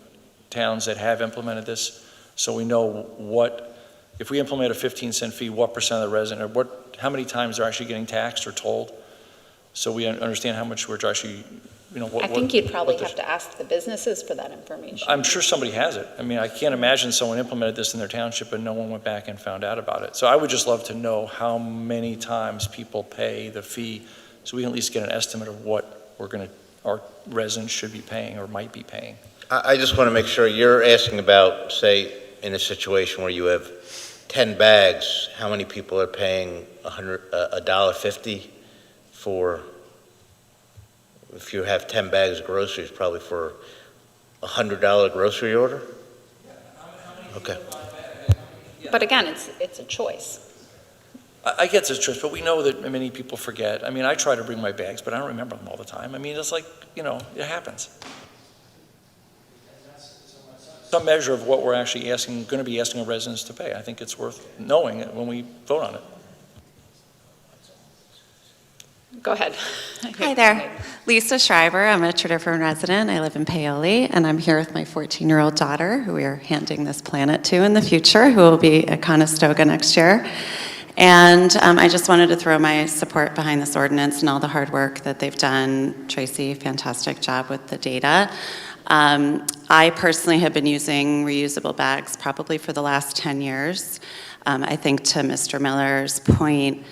towns that have implemented this? So we know if we implement a 15-cent fee, what percent of the resident, or how many times they're actually getting taxed or tolled? So we understand how much we're actually, I think you'd probably have to ask the businesses for that information. I'm sure somebody has it. I mean, I can't imagine someone implemented this in their township and no one went back and found out about it. So I would just love to know how many times people pay the fee so we can at least get an estimate of what our residents should be paying or might be paying. I just want to make sure you're asking about, say, in a situation where you have 10 bags, how many people are paying $1.50 for, if you have 10 bags of groceries, probably for $100 grocery order? Okay. But again, it's a choice. I get it's a choice, but we know that many people forget. I mean, I try to bring my bags, but I don't remember them all the time. I mean, it's like, it happens. Some measure of what we're actually going to be asking our residents to pay. I think it's worth knowing it when we vote on it. Go ahead. Hi there. Lisa Schreiber. I'm a Tredyffrin resident. I live in Paoli, and I'm here with my 14-year-old daughter, who we are handing this planet to in the future, who will be at Conestoga next year. And I just wanted to throw my support behind this ordinance and all the hard work that they've done. Tracy, fantastic job with the data. I personally have been using reusable bags probably for the last 10 years. I think to Mr. Miller's point,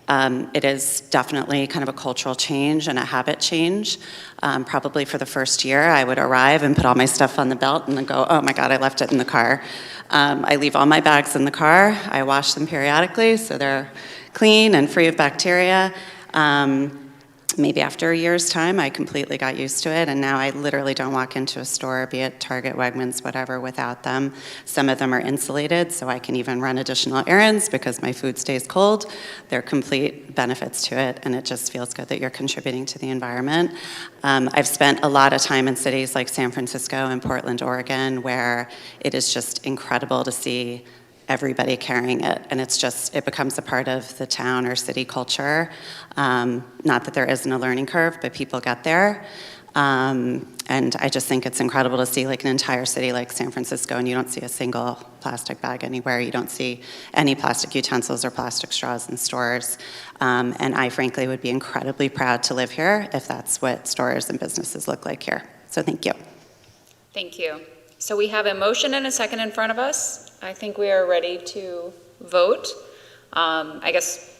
it is definitely kind of a cultural change and a habit change. Probably for the first year, I would arrive and put all my stuff on the belt and then go, oh my God, I left it in the car. I leave all my bags in the car. I wash them periodically so they're clean and free of bacteria. Maybe after a year's time, I completely got used to it, and now I literally don't walk into a store, be it Target, Wegmans, whatever, without them. Some of them are insulated, so I can even run additional errands because my food stays cold. There are complete benefits to it, and it just feels good that you're contributing to the environment. I've spent a lot of time in cities like San Francisco and Portland, Oregon, where it is just incredible to see everybody carrying it, and it becomes a part of the town or city culture. Not that there isn't a learning curve, but people get there. And I just think it's incredible to see like an entire city like San Francisco, and you don't see a single plastic bag anywhere. You don't see any plastic utensils or plastic straws in stores. And I frankly would be incredibly proud to live here if that's what stores and businesses look like here. So thank you. Thank you. So we have a motion and a second in front of us. I think we are ready to vote. I guess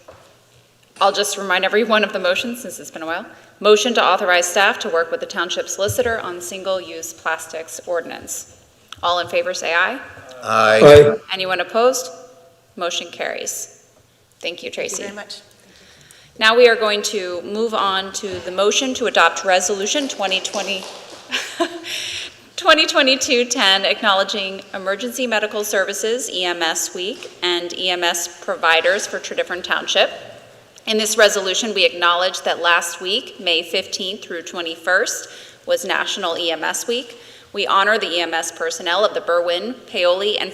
I'll just remind everyone of the motion since it's been a while. Motion to authorize staff to work with the township solicitor on single-use plastics ordinance. All in favor say aye. Aye. Aye. Anyone opposed? Motion carries. Thank you, Tracy. Thank you very much. Now we are going to move on to the motion to adopt Resolution 2022-10 acknowledging Emergency Medical Services EMS Week and EMS providers for Tredyffrin Township. In this resolution, we acknowledge that last week, May 15th through 21st, was National EMS Week. We honor the EMS personnel of the Berwyn, Paoli, and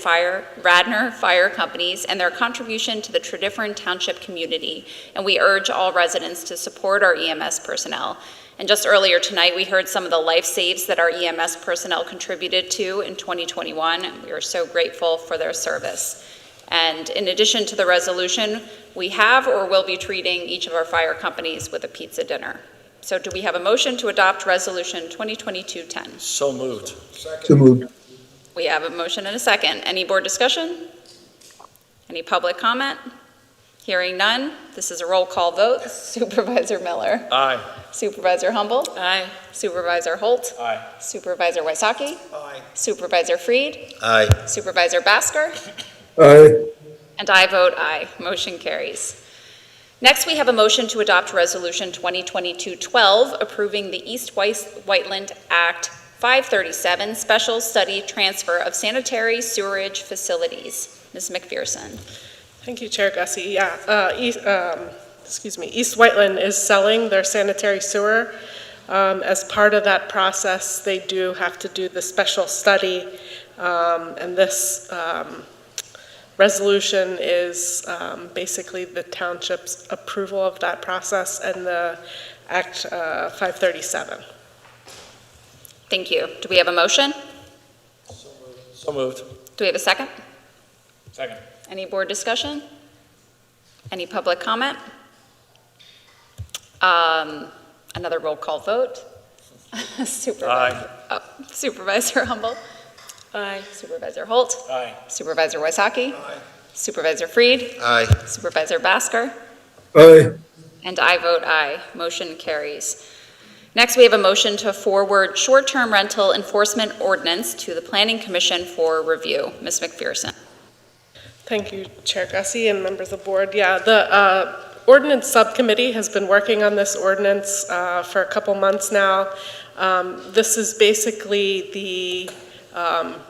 Radnor Fire Companies and their contribution to the Tredyffrin Township community, and we urge all residents to support our EMS personnel. And just earlier tonight, we heard some of the life saves that our EMS personnel contributed to in 2021, and we are so grateful for their service. And in addition to the resolution, we have or will be treating each of our fire companies with a pizza dinner. So do we have a motion to adopt Resolution 2022-10? So moved. So moved. We have a motion and a second. Any board discussion? Any public comment? Hearing none, this is a roll call vote. Supervisor Miller. Aye. Supervisor Humble. Aye. Supervisor Holt. Aye. Supervisor Wysocki. Aye. Supervisor Freed. Aye. Supervisor Basker. Aye. And I vote aye. Motion carries. Next, we have a motion to adopt Resolution 2022-12 approving the East Whiteland Act 537 Special Study Transfer of Sanitary Sewerage Facilities. Ms. McPherson. Thank you, Chair Gussie. East Whiteland is selling their sanitary sewer. As part of that process, they do have to do the special study, and this resolution is basically the township's approval of that process and the Act 537. Thank you. Do we have a motion? So moved. Do we have a second? Second. Any board discussion? Any public comment? Another roll call vote. Supervisor Humble. Aye. Supervisor Holt. Aye. Supervisor Wysocki. Aye. Supervisor Freed. Aye. Supervisor Basker. Aye. And I vote aye. Motion carries. Next, we have a motion to forward short-term rental enforcement ordinance to the Planning Commission for review. Ms. McPherson. Thank you, Chair Gussie and members of the board. Yeah, the ordinance subcommittee has been working on this ordinance for a couple months now. This is basically the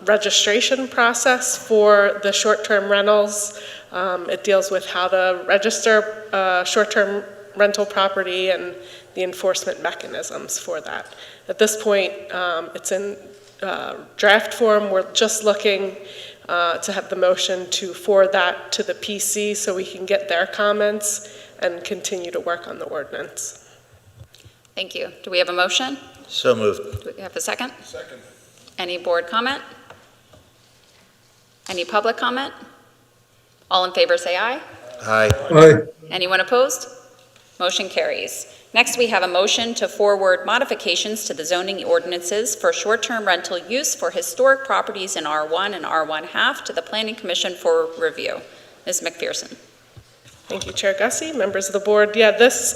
registration process for the short-term rentals. It deals with how to register short-term rental property and the enforcement mechanisms for that. At this point, it's in draft form. We're just looking to have the motion to forward that to the PC so we can get their comments and continue to work on the ordinance. Thank you. Do we have a motion? So moved. Do we have a second? Second. Any board comment? Any public comment? All in favor say aye. Aye. Aye. Anyone opposed? Motion carries. Next, we have a motion to forward modifications to the zoning ordinances for short-term rental use for historic properties in R1 and R1/2 to the Planning Commission for review. Ms. McPherson. Thank you, Chair Gussie, members of the board. Yeah, this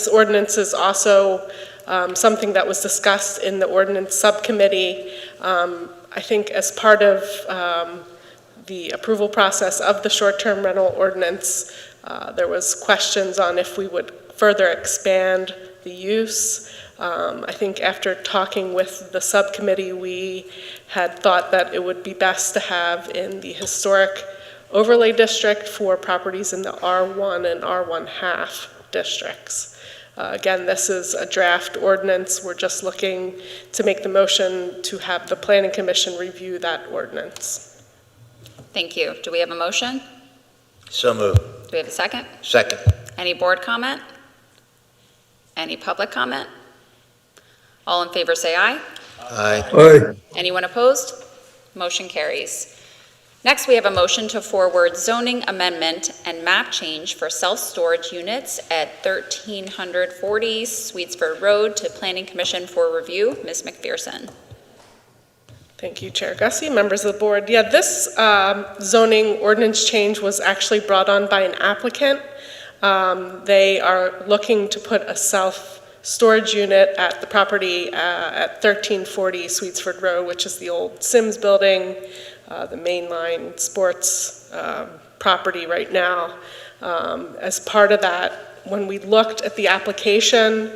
ordinance is also something that was discussed in the ordinance subcommittee. I think as part of the approval process of the short-term rental ordinance, there was questions on if we would further expand the use. I think after talking with the subcommittee, we had thought that it would be best to have in the historic overlay district for properties in the R1 and R1/2 districts. Again, this is a draft ordinance. We're just looking to make the motion to have the Planning Commission review that ordinance. Thank you. Do we have a motion? So moved. Do we have a second? Second. Any board comment? Any public comment? All in favor say aye. Aye. Aye. Anyone opposed? Motion carries. Next, we have a motion to forward zoning amendment and map change for self-storage units at 1340 Sweetsford Road to Planning Commission for review. Ms. McPherson. Thank you, Chair Gussie, members of the board. Yeah, this zoning ordinance change was actually brought on by an applicant. They are looking to put a self-storage unit at the property at 1340 Sweetsford Road, which is the old Sims building, the mainline sports property right now. As part of that, when we looked at the application,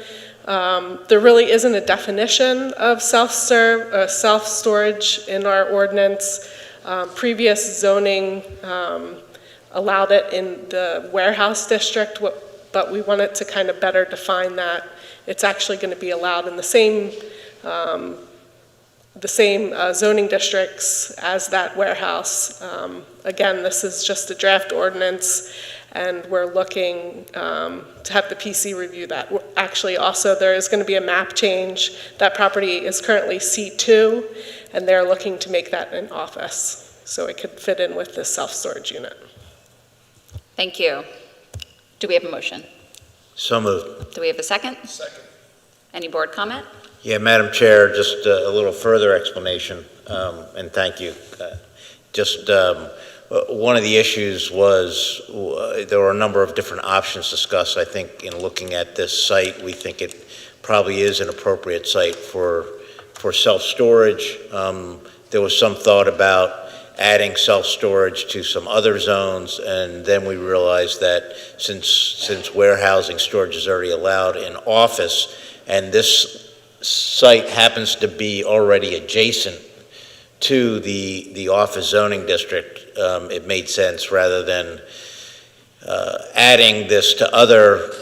there really isn't a definition of self-storage in our ordinance. Previous zoning allowed it in the warehouse district, but we wanted to kind of better define that. It's actually going to be allowed in the same zoning districts as that warehouse. Again, this is just a draft ordinance, and we're looking to have the PC review that. Actually, also, there is going to be a map change. That property is currently C2, and they're looking to make that an office, so it could fit in with this self-storage unit. Thank you. Do we have a motion? So moved. Do we have a second? Second. Any board comment? Yeah, Madam Chair, just a little further explanation, and thank you. One of the issues was there were a number of different options discussed. I think in looking at this site, we think it probably is an appropriate site for self-storage. There was some thought about adding self-storage to some other zones, and then we realized that since warehousing storage is already allowed in office, and this site happens to be already adjacent to the office zoning district, it made sense rather than adding this to other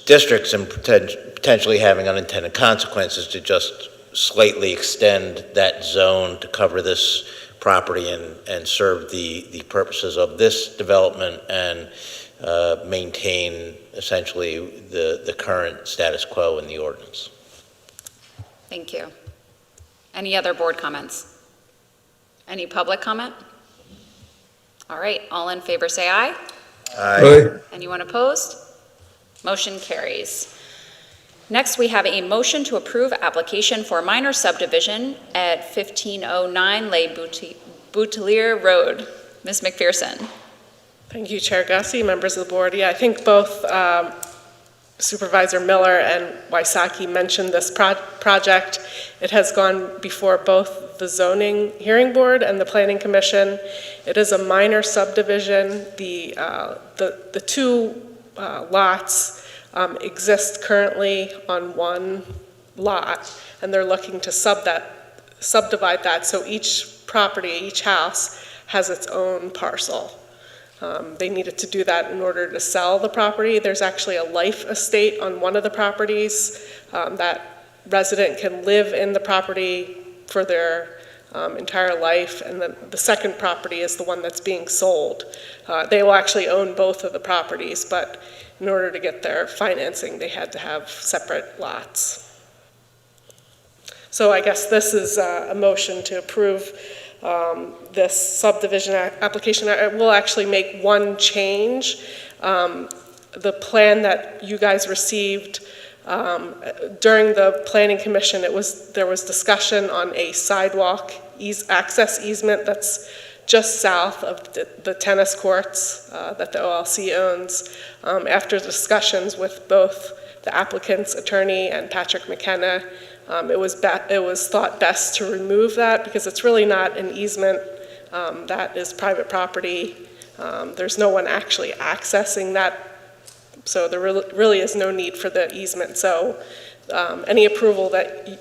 districts and potentially having unintended consequences to just slightly extend that zone to cover this property and serve the purposes of this development and maintain essentially the current status quo in the ordinance. Thank you. Any other board comments? Any public comment? All right, all in favor say aye. Aye. Anyone opposed? Motion carries. Next, we have a motion to approve application for minor subdivision at 1509 Les Boutelier Road. Ms. McPherson. Thank you, Chair Gussie, members of the board. Yeah, I think both Supervisor Miller and Wysocki mentioned this project. It has gone before both the zoning hearing board and the planning commission. It is a minor subdivision. The two lots exist currently on one lot, and they're looking to subdivide that, so each property, each house has its own parcel. They needed to do that in order to sell the property. There's actually a life estate on one of the properties. That resident can live in the property for their entire life, and then the second property is the one that's being sold. They will actually own both of the properties, but in order to get their financing, they had to have separate lots. So I guess this is a motion to approve this subdivision application. I will actually make one change. The plan that you guys received during the planning commission, there was discussion on a sidewalk access easement that's just south of the tennis courts that the OLC owns. After discussions with both the applicant's attorney and Patrick McKenna, it was thought best to remove that because it's really not an easement. That is private property. There's no one actually accessing that, so there really is no need for the easement. So any approval that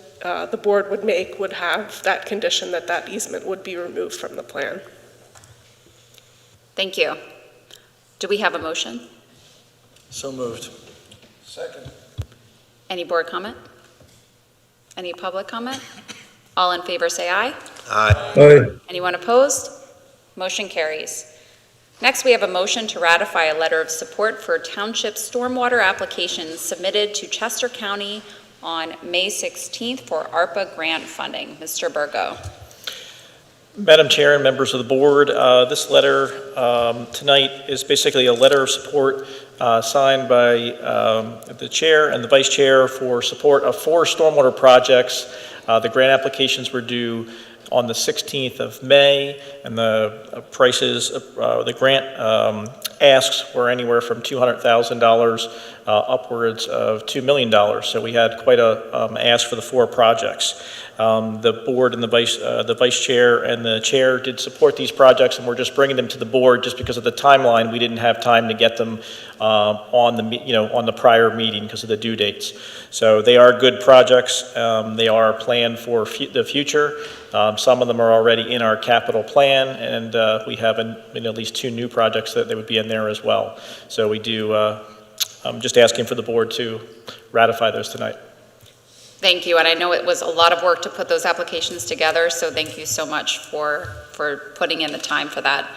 the board would make would have that condition that that easement would be removed from the plan. Thank you. Do we have a motion? So moved. Second. Any board comment? Any public comment? All in favor say aye. Aye. Aye. Anyone opposed? Motion carries. Next, we have a motion to ratify a letter of support for township stormwater applications submitted to Chester County on May 16th for ARPA grant funding. Mr. Burgo. Madam Chair and members of the board, this letter tonight is basically a letter of support signed by the chair and the vice chair for support of 4 stormwater projects. The grant applications were due on the 16th of May, and the prices, the grant asks were anywhere from $200,000 upwards of $2 million. So we had quite a ask for the 4 projects. The board and the vice chair and the chair did support these projects, and we're just bringing them to the board just because of the timeline. We didn't have time to get them on the prior meeting because of the due dates. So they are good projects. They are planned for the future. Some of them are already in our capital plan, and we have at least 2 new projects that they would be in there as well. So we do. I'm just asking for the board to ratify those tonight. Thank you, and I know it was a lot of work to put those applications together, so thank you so much for putting in the time for that.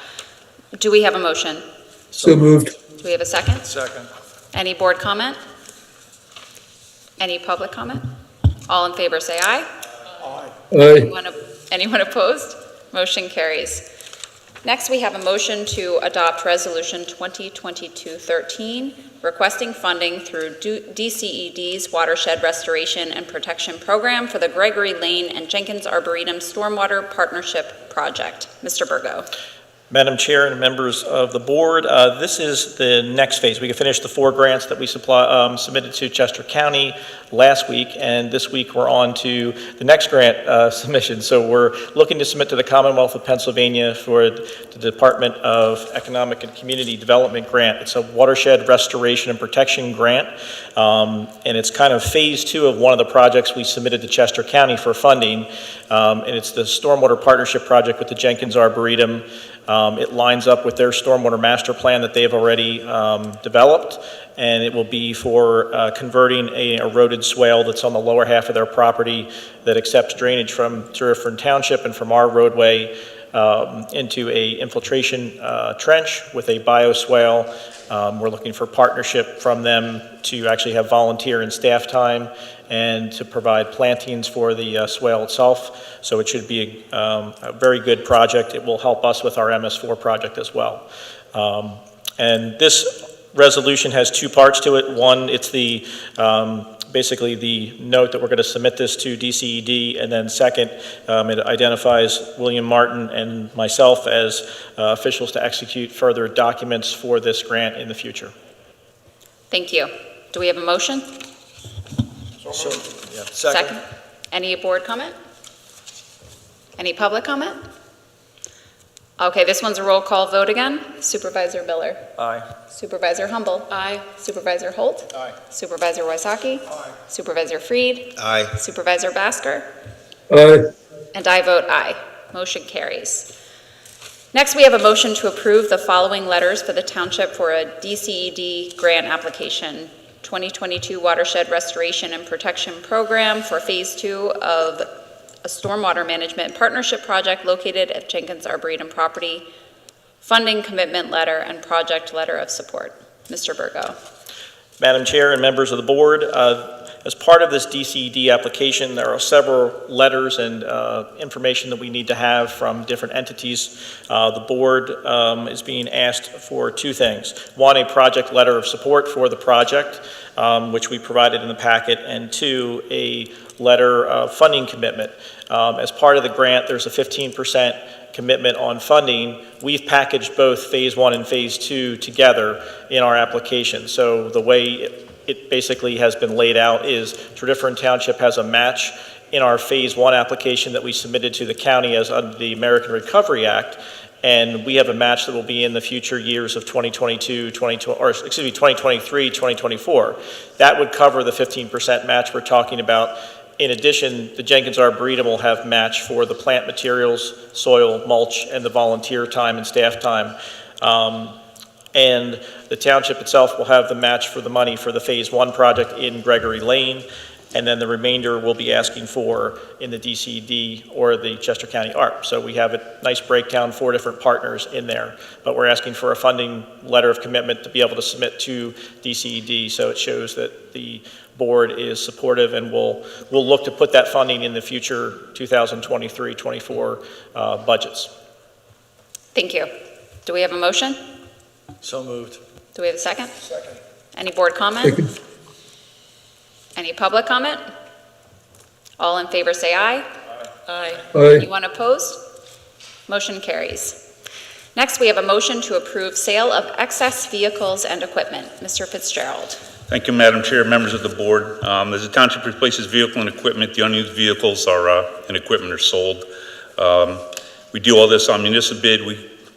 Do we have a motion? So moved. Do we have a second? Second. Any board comment? Any public comment? All in favor say aye. Aye. Anyone opposed? Motion carries. Next, we have a motion to adopt Resolution 2022-13, requesting funding through DCED's Watershed Restoration and Protection Program for the Gregory Lane and Jenkins Arboretum Stormwater Partnership Project. Mr. Burgo. Madam Chair and members of the board, this is the next phase. We finished the 4 grants that we submitted to Chester County last week, and this week we're on to the next grant submission. So we're looking to submit to the Commonwealth of Pennsylvania for the Department of Economic and Community Development grant. It's a watershed restoration and protection grant, and it's kind of phase 2 of one of the projects we submitted to Chester County for funding, and it's the Stormwater Partnership Project with the Jenkins Arboretum. It lines up with their stormwater master plan that they've already developed, and it will be for converting an eroded swale that's on the lower half of their property that accepts drainage from Tredyffrin Township and from our roadway into a infiltration trench with a bioswale. We're looking for partnership from them to actually have volunteer and staff time and to provide plantings for the swale itself. So it should be a very good project. It will help us with our MS4 project as well. And this resolution has 2 parts to it. One, it's the basically the note that we're going to submit this to DCED, and then second, it identifies William Martin and myself as officials to execute further documents for this grant in the future. Thank you. Do we have a motion? So, yeah. Second. Any board comment? Any public comment? Okay, this one's a roll call vote again. Supervisor Miller. Aye. Supervisor Humble. Aye. Supervisor Holt. Aye. Supervisor Wysocki. Aye. Supervisor Freed. Aye. Supervisor Basker. Aye. And I vote aye. Motion carries. Next, we have a motion to approve the following letters for the township for a DCED grant application. 2022 Watershed Restoration and Protection Program for Phase 2 of a Stormwater Management Partnership Project located at Jenkins Arboretum property, funding commitment letter, and project letter of support. Mr. Burgo. Madam Chair and members of the board, as part of this DCED application, there are several letters and information that we need to have from different entities. The board is being asked for 2 things. 1, a project letter of support for the project, which we provided in the packet, and 2, a letter of funding commitment. As part of the grant, there's a 15% commitment on funding. We've packaged both Phase 1 and Phase 2 together in our application. So the way it basically has been laid out is Tredyffrin Township has a match in our Phase 1 application that we submitted to the county as under the American Recovery Act, and we have a match that will be in the future years of 2023, 2024. That would cover the 15% match we're talking about. In addition, the Jenkins Arboretum will have match for the plant materials, soil, mulch, and the volunteer time and staff time. And the township itself will have the match for the money for the Phase 1 project in Gregory Lane. and then the remainder we'll be asking for in the DCD or the Chester County ARP. So we have a nice breakdown, 4 different partners in there, but we're asking for a funding letter of commitment to be able to submit to DCD, so it shows that the board is supportive, and we'll look to put that funding in the future 2023-24 budgets. Thank you. Do we have a motion? So moved. Do we have a second? Second. Any board comment? Second. Any public comment? All in favor say aye. Aye. Aye. Anyone opposed? Motion carries. Next, we have a motion to approve sale of excess vehicles and equipment. Mr. Fitzgerald. Thank you, Madam Chair, members of the board. As the township replaces vehicle and equipment, the unused vehicles and equipment are sold. We do all this on municipal bid.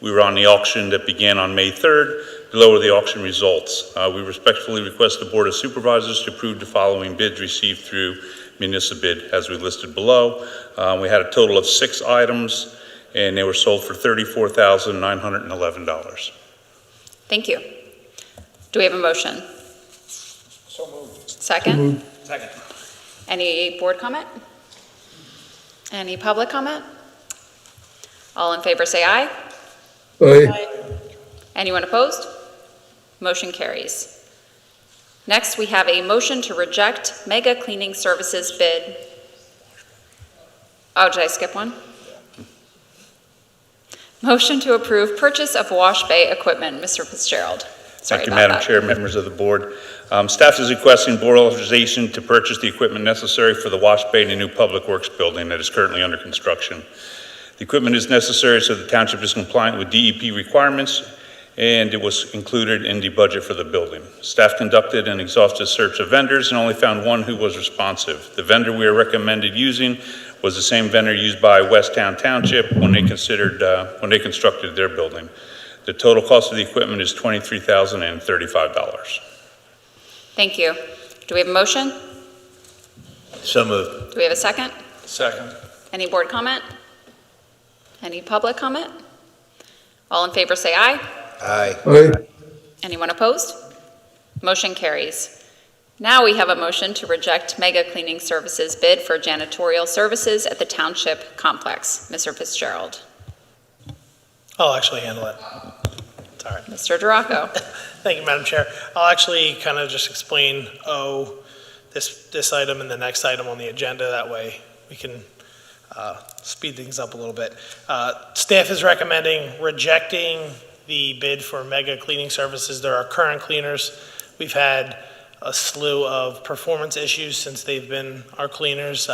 We were on the auction that began on May 3rd to lower the auction results. We respectfully request the Board of Supervisors to approve the following bids received through municipal bid as we listed below. We had a total of 6 items, and they were sold for $34,911. Thank you. Do we have a motion? So moved. Second? Second. Any board comment? Any public comment? All in favor say aye. Aye. Anyone opposed? Motion carries. Next, we have a motion to reject Mega Cleaning Services bid. Oh, did I skip one? Motion to approve purchase of wash bay equipment. Mr. Fitzgerald. Sorry Thank you, about Madam that. Chair, members of the board. Staff is requesting board authorization to purchase the equipment necessary for the wash bay in the new Public Works building that is currently under construction. The equipment is necessary so the township is compliant with DEP requirements, and it was included in the budget for the building. Staff conducted an exhaustive search of vendors and only found one who was responsive. The vendor we are recommended using was the same vendor used by Westtown Township when they constructed their building. The total cost of the equipment is $23,035. Thank you. Do we have a motion? So moved. Do we have a second? Second. Any board comment? Any public comment? All in favor say aye. Aye. Aye. Anyone opposed? Motion carries. Now we have a motion to reject Mega Cleaning Services bid for janitorial services at the Township Complex. Mr. Fitzgerald. I'll actually handle it. It's all right. Mr. Duraco. Thank you, Madam Chair. I'll actually kind of just explain, this item and the next item on the agenda. That way we can speed things up a little bit. Staff is recommending rejecting the bid for Mega Cleaning Services. They're our current cleaners. We've had a slew of performance issues since they've been our cleaners,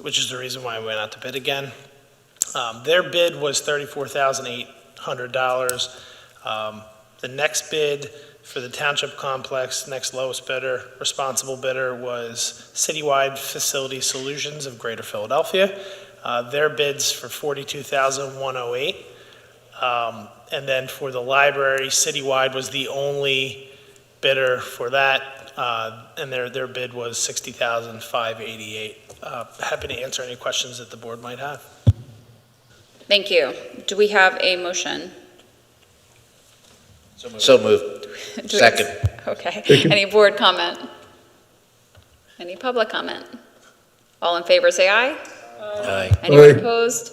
which is the reason why we went out to bid again. Their bid was $34,800. The next bid for the Township Complex, next lowest bidder, responsible bidder, was Citywide Facility Solutions of Greater Philadelphia. Their bid's for $42,108. And then for the library, Citywide was the only bidder for that, and their bid was $60,588. Happy to answer any questions that the board might have. Thank you. Do we have a motion? So moved. Second. Okay. Second. Any board comment? Any public comment? All in favor say aye. Aye. Anyone Aye. opposed?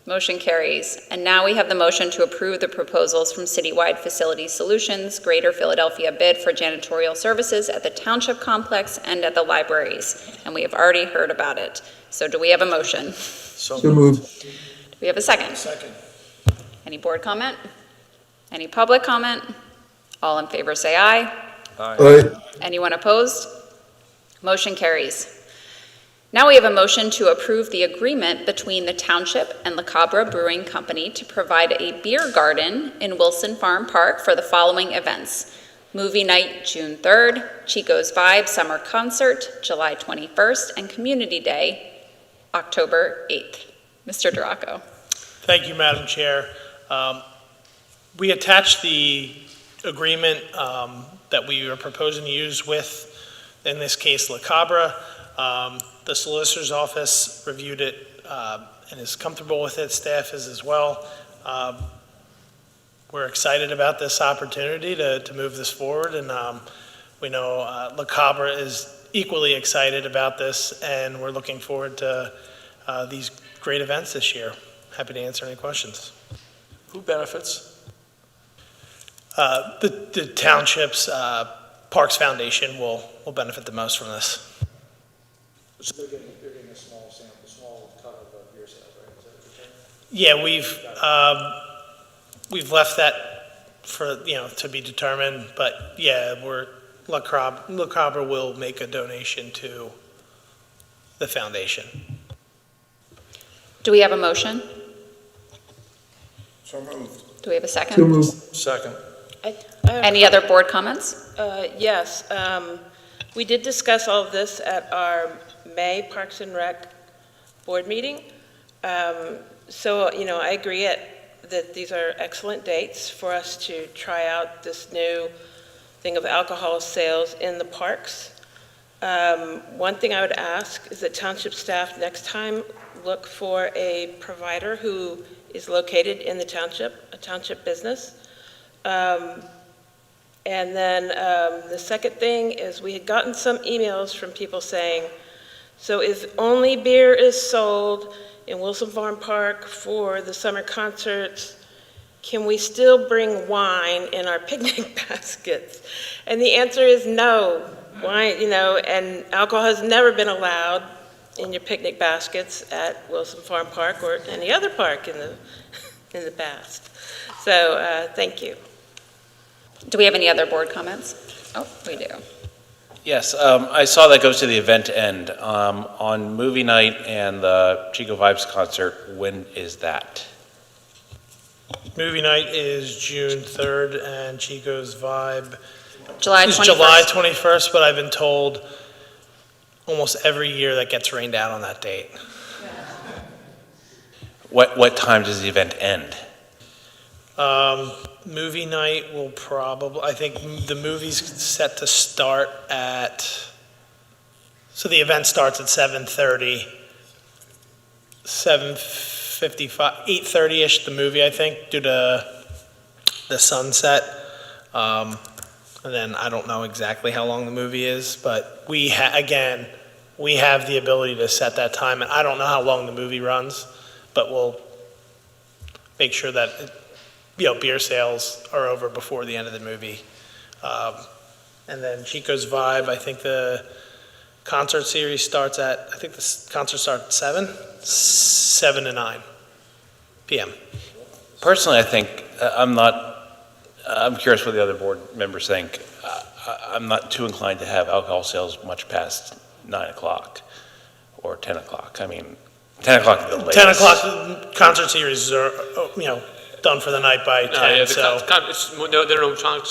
Motion carries. And now we have the motion to approve the proposals from Citywide Facility Solutions, Greater Philadelphia bid for janitorial services at the Township Complex and at the libraries. And we have already heard about it. So do we have a motion? So moved. Do we have a second? Second. Any board comment? Any public comment? All in favor say aye. Aye. Anyone opposed? Motion carries. Now we have a motion to approve the agreement between the Township and La Cabra Brewing Company to provide a beer garden in Wilson Farm Park for the following events: Movie Night, June 3rd, Chico's Vibe Summer Concert, July 21st, and Community Day, October 8th. Mr. Duraco. Thank you, Madam Chair. We attached the agreement that we are proposing to use with, in this case, La Cabra. The solicitor's office reviewed it and is comfortable with it. Staff is as well. We're excited about this opportunity to move this forward, and we know La Cabra is equally excited about this, and we're looking forward to these great events this year. Happy to answer any questions. Who benefits? The township's Parks Foundation will benefit the most from this. So they're getting a small sample, small cut of beer sales, right? Is that what you're saying? Yeah, we've left that for, to be determined, but yeah, La Cabra will make a donation to the foundation. Do we have a motion? So moved. Do we have a second? So moved. Second. Any other board comments? Yes, we did discuss all of this at our May Parks and Rec board meeting. So, I agree that these are excellent dates for us to try out this new thing of alcohol sales in the parks. One thing I would ask is that township staff next time look for a provider who is located in the township, a township business. And then the second thing is we had gotten some emails from people saying, so if only beer is sold in Wilson Farm Park for the summer concerts, can we still bring wine in our picnic baskets? And the answer is no. Wine, and alcohol has never been allowed in your picnic baskets at Wilson Farm Park or any other park in the past. So thank you. Do we have any other board comments? Oh, we do. Yes, I saw that goes to the event end. On movie night and the Chico Vibes concert, when is that? Movie night is June 3rd, and Chico's Vibe July 21st. is July 21st, but I've been told almost every year that gets rained out on that date. What time does the event end? Movie night will probably, I think the movie's set to start so the event starts at 7:30, 7:55, 8:30-ish, the movie, I think, due to the sunset. And then I don't know exactly how long the movie is, but we have the ability to set that time. And I don't know how long the movie runs, but we'll make sure that beer sales are over before the end of the movie. And then Chico's Vibe, I think the concert series starts at 7 to 9 p.m. Personally, I think, I'm curious what the other board members think. I'm not too inclined to have alcohol sales much past 9 o'clock or 10 o'clock. I mean, 10 o'clock is the latest. 10 o'clock, concert series are, done for the night by 10,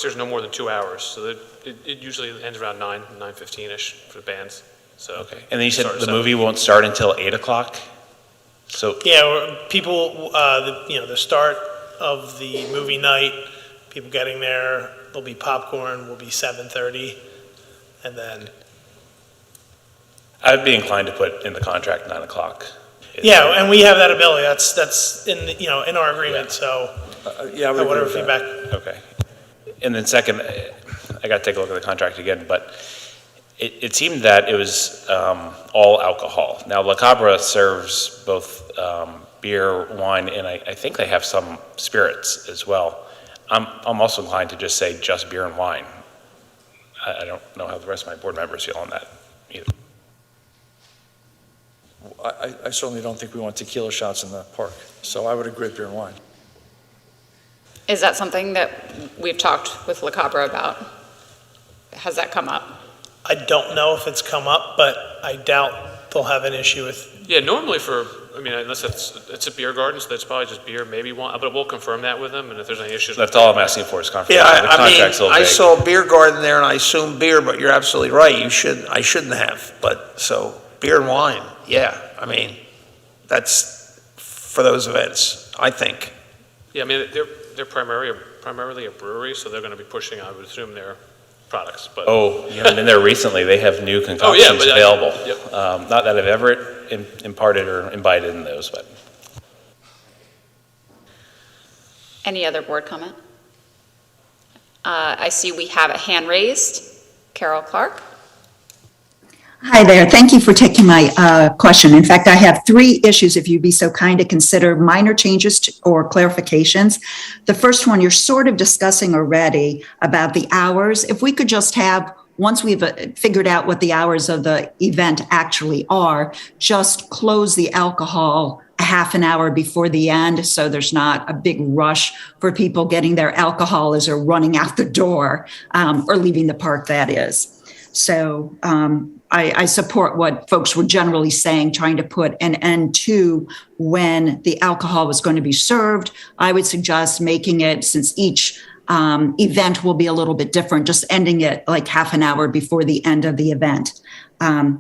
There's no more than 2 hours, so it usually ends around 9:15-ish for the bands. So okay. And then you said the movie won't start until 8 o'clock? So yeah, people, the start of the movie night, people getting there, there'll be popcorn, will be 7:30, and then... I'd be inclined to put in the contract 9 o'clock. Yeah, and we have that ability. That's in in our agreement. So whatever feedback. Okay. And then second, I got to take a look at the contract again, but it seemed that it was all alcohol. Now La Cabra serves both beer, wine, and I think they have some spirits as well. I'm also inclined to just say just beer and wine. I don't know how the rest of my board members feel on that either. I certainly don't think we want tequila shots in the park, so I would agree with beer and wine. Is that something that we've talked with La Cabra about? Has that come up? I don't know if it's come up, but I doubt they'll have an issue with... Yeah, normally unless it's a beer garden, so that's probably just beer, maybe wine, but we'll confirm that with them, and if there's any issues... That's all I'm asking for is confirmation. Yeah, The contract's a little I vague. saw a beer garden there and I assumed beer, but you're absolutely right. I shouldn't have, but so beer and wine, yeah. I mean, that's for those events, I think. Yeah, they're primarily a brewery, so they're going to be pushing, I would assume, their products. But Oh, you haven't been there recently. They have new concoctions available. Yep. Not that I've ever imparted or imbibed in those, but. Any other board comment? I see we have a hand raised. Carol Clark. Hi there. Thank you for taking my question. In fact, I have 3 issues, if you'd be so kind to consider minor changes or clarifications. The first one you're sort of discussing already about the hours. If we could just have, once we've figured out what the hours of the event actually are, just close the alcohol a half an hour before the end, so there's not a big rush for people getting their alcohol as they're running out the door, or leaving the park, that is. So I support what folks were generally saying, trying to put an end to when the alcohol was going to be served. I would suggest making it, since each event will be a little bit different, just ending it like half an hour before the end of the event.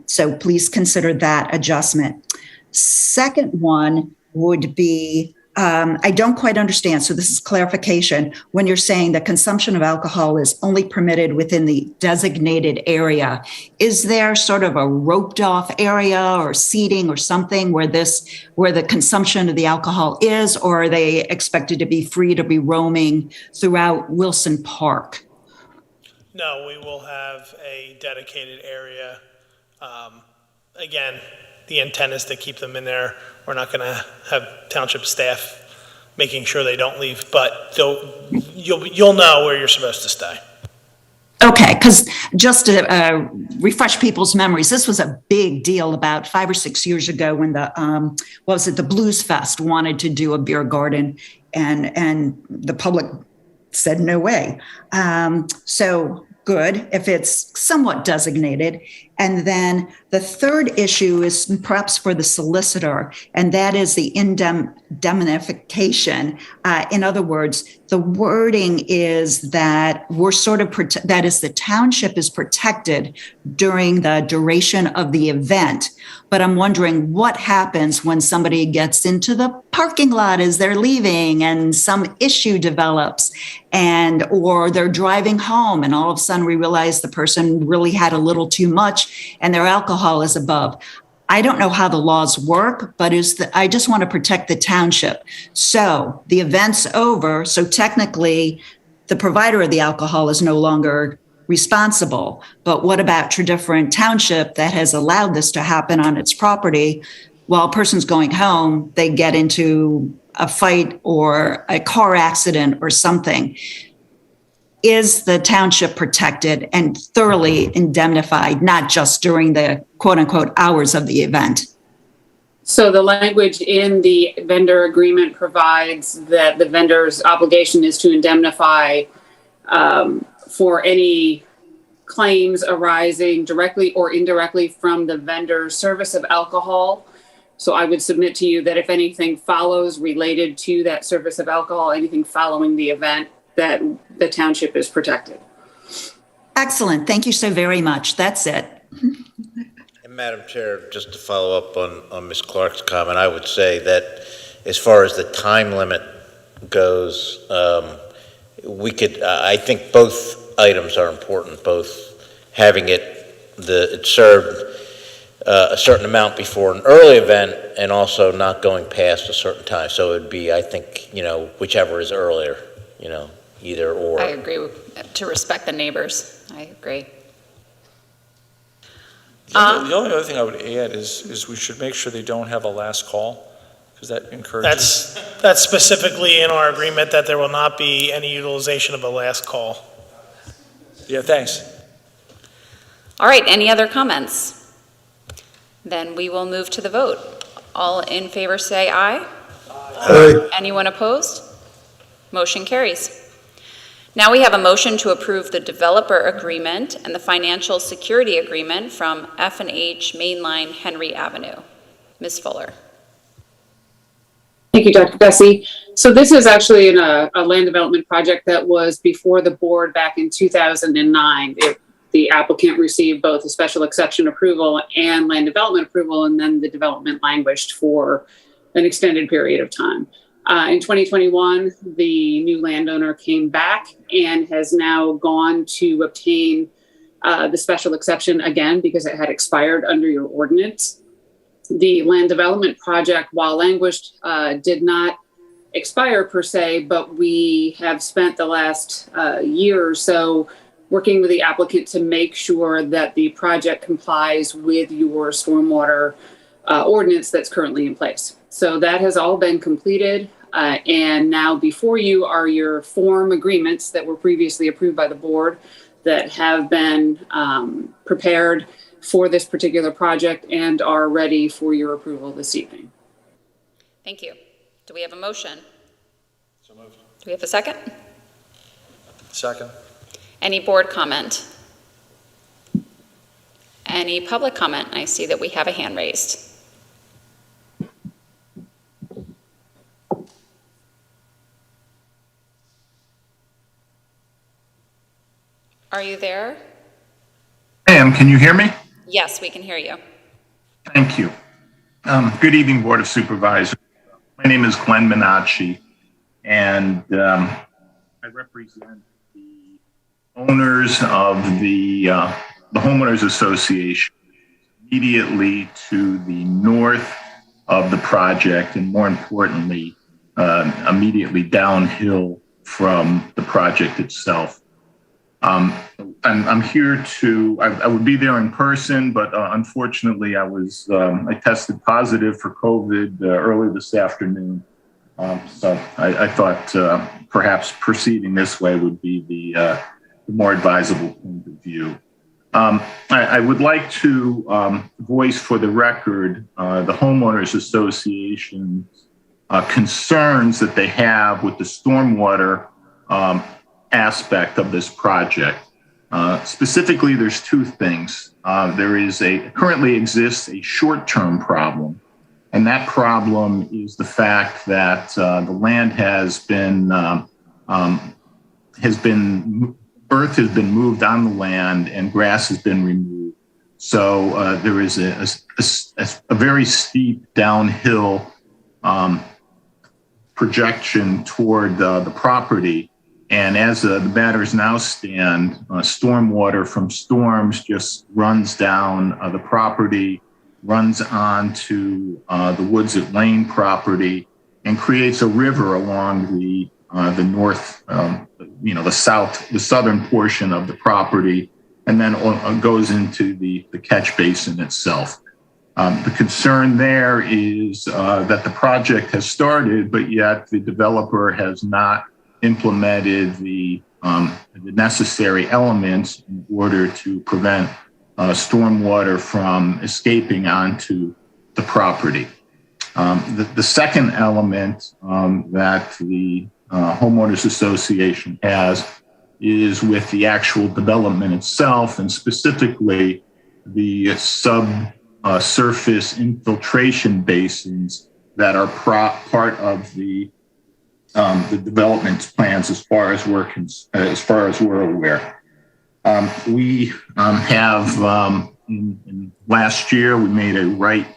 So please consider that adjustment. Second one would be, I don't quite understand. So this is clarification. When you're saying that consumption of alcohol is only permitted within the designated area, is there sort of a roped off area or seating or something where the consumption of the alcohol is, or are they expected to be free to be roaming throughout Wilson Park? No, we will have a dedicated area. Again, the intent is to keep them in there. We're not going to have township staff making sure they don't leave, but you'll know where you're supposed to stay. Okay, because just to refresh people's memories, this was a big deal about 5 or 6 years ago when the Blues Fest wanted to do a beer garden, and the public said no way. So good if it's somewhat designated. And then the third issue is perhaps for the solicitor, and that is the indemnification. In other words, the wording is that we're sort of, that is, the township is protected during the duration of the event. But I'm wondering what happens when somebody gets into the parking lot as they're leaving and some issue develops, or they're driving home and all of a sudden we realize the person really had a little too much and their alcohol is above. I don't know how the laws work, but I just want to protect the township. So the event's over. So technically, the provider of the alcohol is no longer responsible. But what about Tredyffrin Township that has allowed this to happen on its property? While a person's going home, they get into a fight or a car accident or something. Is the township protected and thoroughly indemnified, not just during the quote unquote hours of the event? So the language in the vendor agreement provides that the vendor's obligation is to indemnify for any claims arising directly or indirectly from the vendor's service of alcohol. So I would submit to you that if anything follows related to that service of alcohol, anything following the event, that the township is protected. Excellent. Thank you so very much. That's it. And Madam Chair, just to follow up on Ms. Clark's comment, I would say that as far as the time limit goes, I think both items are important, both having it served a certain amount before an early event and also not going past a certain time. So it would be, I think, whichever is earlier, either or. I agree to respect the neighbors. I agree. The only other thing I would add is we should make sure they don't have a last call, because that encourages. That's specifically in our agreement, that there will not be any utilization of a last call. Yeah, thanks. All right, any other comments? Then we will move to the vote. All in favor say aye. Aye. Anyone opposed? Motion carries. Now we have a motion to approve the developer agreement and the financial security agreement from F&H Mainline Henry Avenue. Ms. Fuller. Thank you, Dr. Bessie. So this is actually a land development project that was before the board back in 2009. The applicant received both a special exception approval and land development approval, and then the development languished for an extended period of time. In 2021, the new landowner came back and has now gone to obtain the special exception again because it had expired under your ordinance. The land development project, while languished, did not expire per se, but we have spent the last year or so working with the applicant to make sure that the project complies with your stormwater ordinance that's currently in place. So that has all been completed. And now before you are your form agreements that were previously approved by the board that have been prepared for this particular project and are ready for your approval this evening. Thank you. Do we have a motion? So moved. Do we have a second? Second. Any board comment? Any public comment? I see that we have a hand raised. Are you there? Ma'am, can you hear me? Yes, we can hear you. Thank you. Good evening, Board of Supervisors. My name is Glenn Minacci, and I represent the owners of the Homeowners Association immediately to the north of the project, and more importantly, immediately downhill from the project itself. I'm here to, I would be there in person, but unfortunately I tested positive for COVID early this afternoon. So I thought perhaps proceeding this way would be the more advisable point of view. I would like to voice for the record the Homeowners Association's concerns that they have with the stormwater aspect of this project. Specifically, there's two things. Currently exists a short-term problem, and that problem is the fact that the land earth has been moved on the land and grass has been removed. So there is a very steep downhill projection toward the property. And as the matters now stand, stormwater from storms just runs down the property, runs onto the Woods at Lane property, and creates a river along the north, the southern portion of the property, and then goes into the catch basin itself. The concern there is that the project has started, but yet the developer has not implemented the necessary elements in order to prevent stormwater from escaping onto the property. The second element that the Homeowners Association has is with the actual development itself, and specifically the subsurface infiltration basins that are part of the development plans as far as we're aware. We have in last year we made a right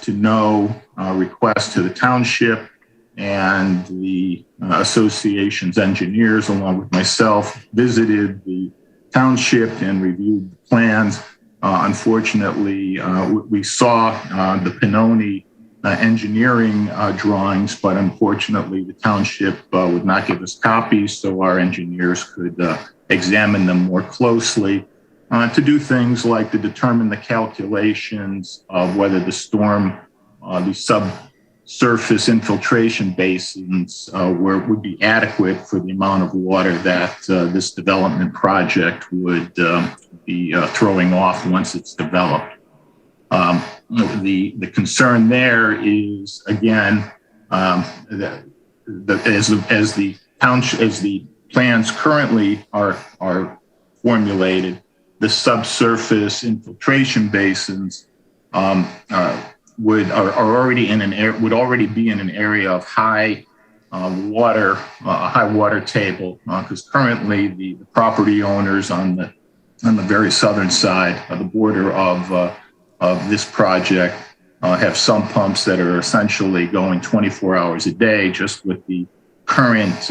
to know request to the township, and the association's engineers, along with myself, visited the township and reviewed the plans. Unfortunately, we saw the Pinoni engineering drawings, but unfortunately the township would not give us copies, so our engineers could examine them more closely to do things like to determine the calculations of whether the subsurface infiltration basins would be adequate for the amount of water that this development project would be throwing off once it's developed. The concern there is, again, as the plans currently are formulated, the subsurface infiltration basins would already be in an area of high water table, because currently the property owners on the very southern side of the border of this project have sump pumps that are essentially going 24 hours a day, just with the current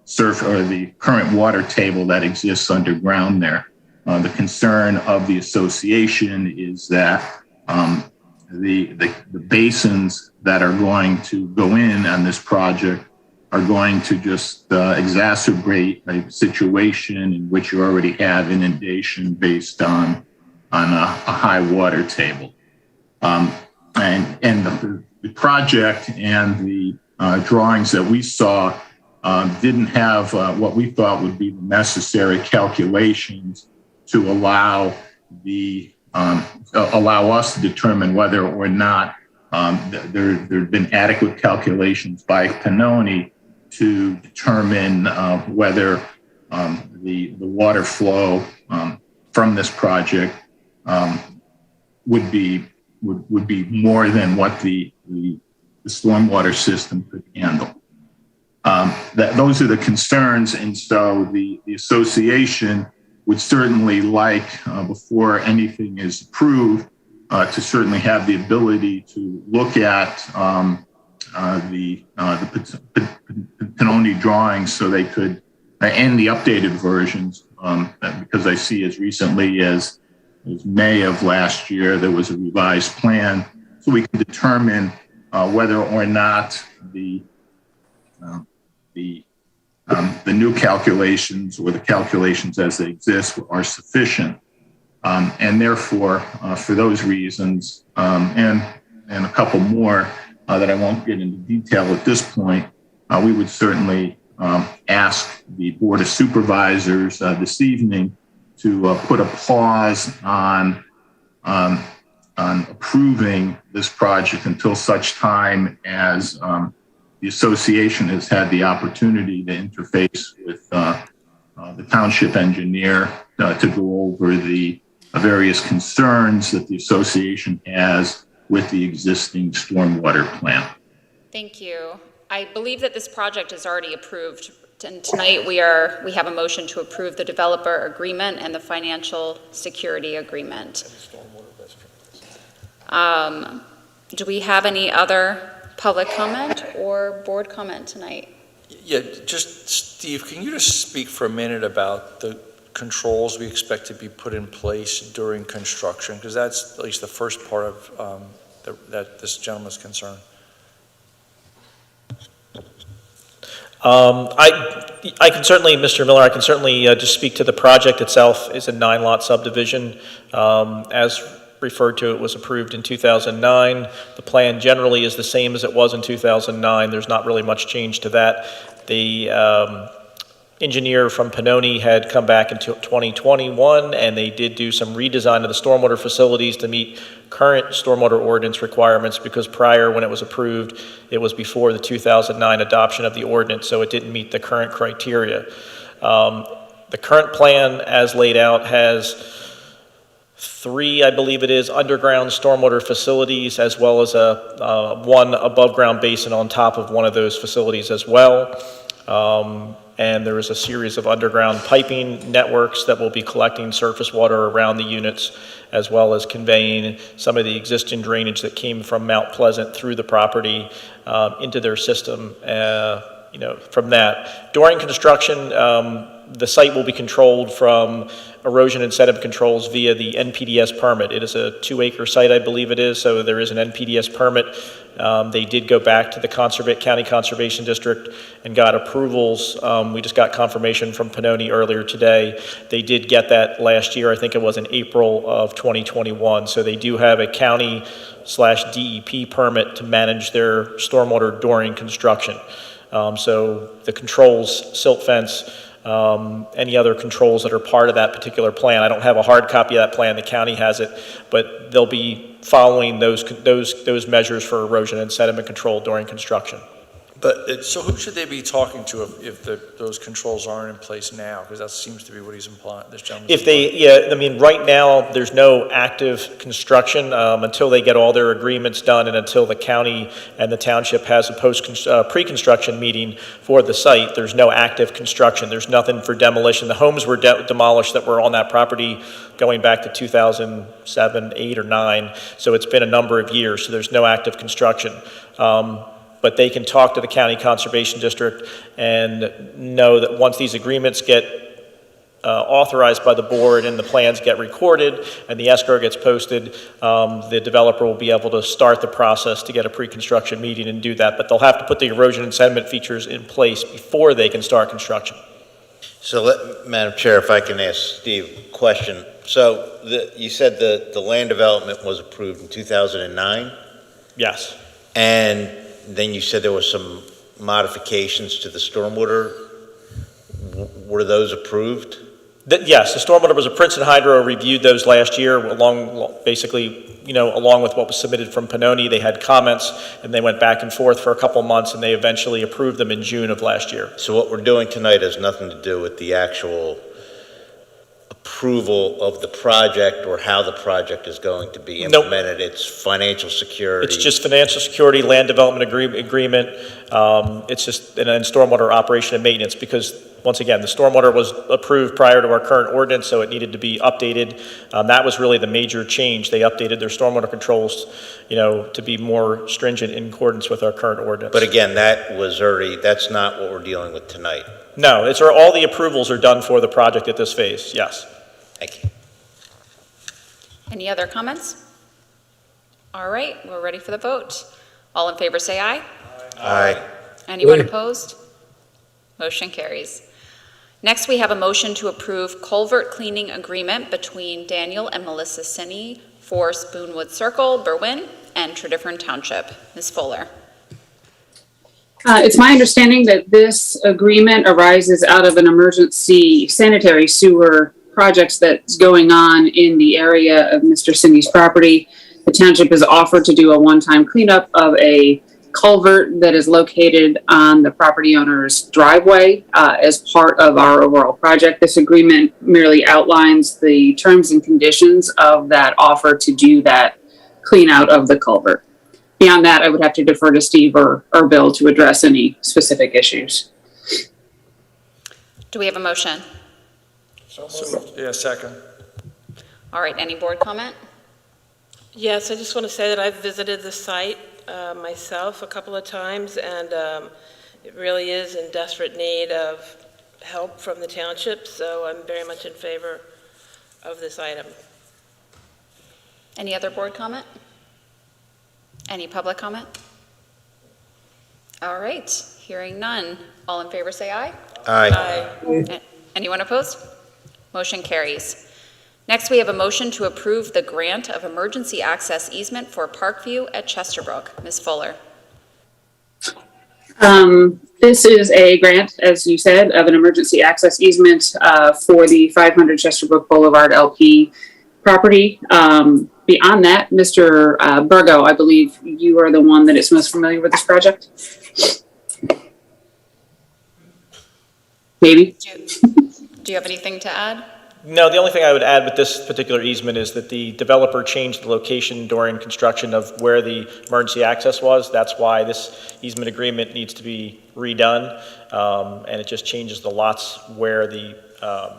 the current water table that exists underground there. The concern of the association is that the basins that are going to go in on this project are going to just exacerbate a situation in which you already have inundation based on a high water table. And the project and the drawings that we saw didn't have what we thought would be the necessary calculations to allow us to determine whether or not there had been adequate calculations by Pannoni to determine whether the water flow from this project would be more than what the stormwater system could handle. Those are the concerns, and so the association would certainly like, before anything is approved, to certainly have the ability to look at the Pannoni drawings so they could, and the updated versions, because I see as recently as May of last year, there was a revised plan, so we can determine whether or not the new calculations or the calculations as they exist are sufficient. And therefore, for those reasons, and a couple more that I won't get into detail at this point, we would certainly ask the Board of Supervisors this evening to put a pause on approving this project until such time as the association has had the opportunity to interface with the township engineer to go over the various concerns that the association has with the existing stormwater plan. Thank you. I believe that this project is already approved, and tonight we have a motion to approve the developer agreement and the financial security agreement. Do we have any other public comment or board comment tonight? Yeah, just Steve, can you just speak for a minute about the controls we expect to be put in place during construction? Because that's at least the first part of that this gentleman's concern. I can certainly, Mr. Miller, I can certainly just speak to the project itself. It's a 9-lot subdivision. As referred to, it was approved in 2009. The plan generally is the same as it was in 2009. There's not really much change to that. The engineer from Pannoni had come back in 2021, and they did do some redesign of the stormwater facilities to meet current stormwater ordinance requirements, because prior, when it was approved, it was before the 2009 adoption of the ordinance, so it didn't meet the current criteria. The current plan, as laid out, has 3, I believe it is, underground stormwater facilities, as well as one above-ground basin on top of one of those facilities as well. And there is a series of underground piping networks that will be collecting surface water around the units, as well as conveying some of the existing drainage that came from Mount Pleasant through the property into their system. From that, during construction, the site will be controlled from erosion and sediment controls via the NPDES permit. It is a 2-acre site, I believe it is, so there is an NPDES permit. They did go back to the County Conservation District and got approvals. We just got confirmation from Pannoni earlier today. They did get that last year. I think it was in April of 2021. So they do have a county/DEP permit to manage their stormwater during construction. So the controls, silt fence, any other controls that are part of that particular plan. I don't have a hard copy of that plan. The county has it, but they'll be following those measures for erosion and sediment control during construction. But so who should they be talking to if those controls aren't in place now? Because that seems to be what he's implying. This gentleman's implying. Right now there's no active construction until they get all their agreements done, and until the county and the township has a pre-construction meeting for the site. There's no active construction. There's nothing for demolition. The homes were demolished that were on that property going back to 2007, 8, or 9. So it's been a number of years. So there's no active construction. But they can talk to the County Conservation District and know that once these agreements get authorized by the board and the plans get recorded and the escrow gets posted, the developer will be able to start the process to get a pre-construction meeting and do that. But they'll have to put the erosion and sediment features in place before they can start construction. So, Madam Chair, if I can ask Steve a question. So, you said the land development was approved in 2009? Yes. And then you said there was some modifications to the stormwater. Were those approved? Yes, the stormwater was a Princeton Hydro reviewed those last year along with what was submitted from Pannoni. They had comments and they went back and forth for a couple months and they eventually approved them in June of last year. So what we're doing tonight has nothing to do with the actual approval of the project or how the project is going to be implemented. Nope. It's financial security. It's just financial security, land development agreement. It's just and stormwater operation and maintenance because once again, the stormwater was approved prior to our current ordinance, so it needed to be updated. That was really the major change. They updated their stormwater controls, to be more stringent in accordance with our current ordinance. But again, that's not what we're dealing with tonight. No, all the approvals are done for the project at this phase, yes. Thank you. Any other comments? All right, we're ready for the vote. All in favor say aye. Aye. Anyone opposed? Motion carries. Next, we have a motion to approve culvert cleaning agreement between Daniel and Melissa Sinney for Spoonwood Circle, Berwyn, and Tredyffrin Township. Ms. Fuller. It's my understanding that this agreement arises out of an emergency sanitary sewer project that's going on in the area of Mr. Sinney's property. The township has offered to do a one-time cleanup of a culvert that is located on the property owner's driveway as part of our overall project. This agreement merely outlines the terms and conditions of that offer to do that clean out of the culvert. Beyond that, I would have to defer to Steve or Bill to address any specific issues. Do we have a motion? So yeah, second. All right, any board comment? Yes, I just want to say that I've visited the site myself a couple of times, and it really is in desperate need of help from the township, so I'm very much in favor of this item. Any other board comment? Any public comment? All right, hearing none. All in favor say aye. Aye. Anyone opposed? Motion carries. Next, we have a motion to approve the grant of emergency access easement for Parkview at Chesterbrook. Ms. Fuller. This is a grant, as you said, of an emergency access easement for the 500 Chesterbrook Boulevard LP property. Beyond that, Mr. Burgo, I believe you are the one that is most familiar with this project. Maybe. Do you have anything to add? No, the only thing I would add with this particular easement is that the developer changed the location during construction of where the emergency access was. That's why this easement agreement needs to be redone, and it just changes the lots where the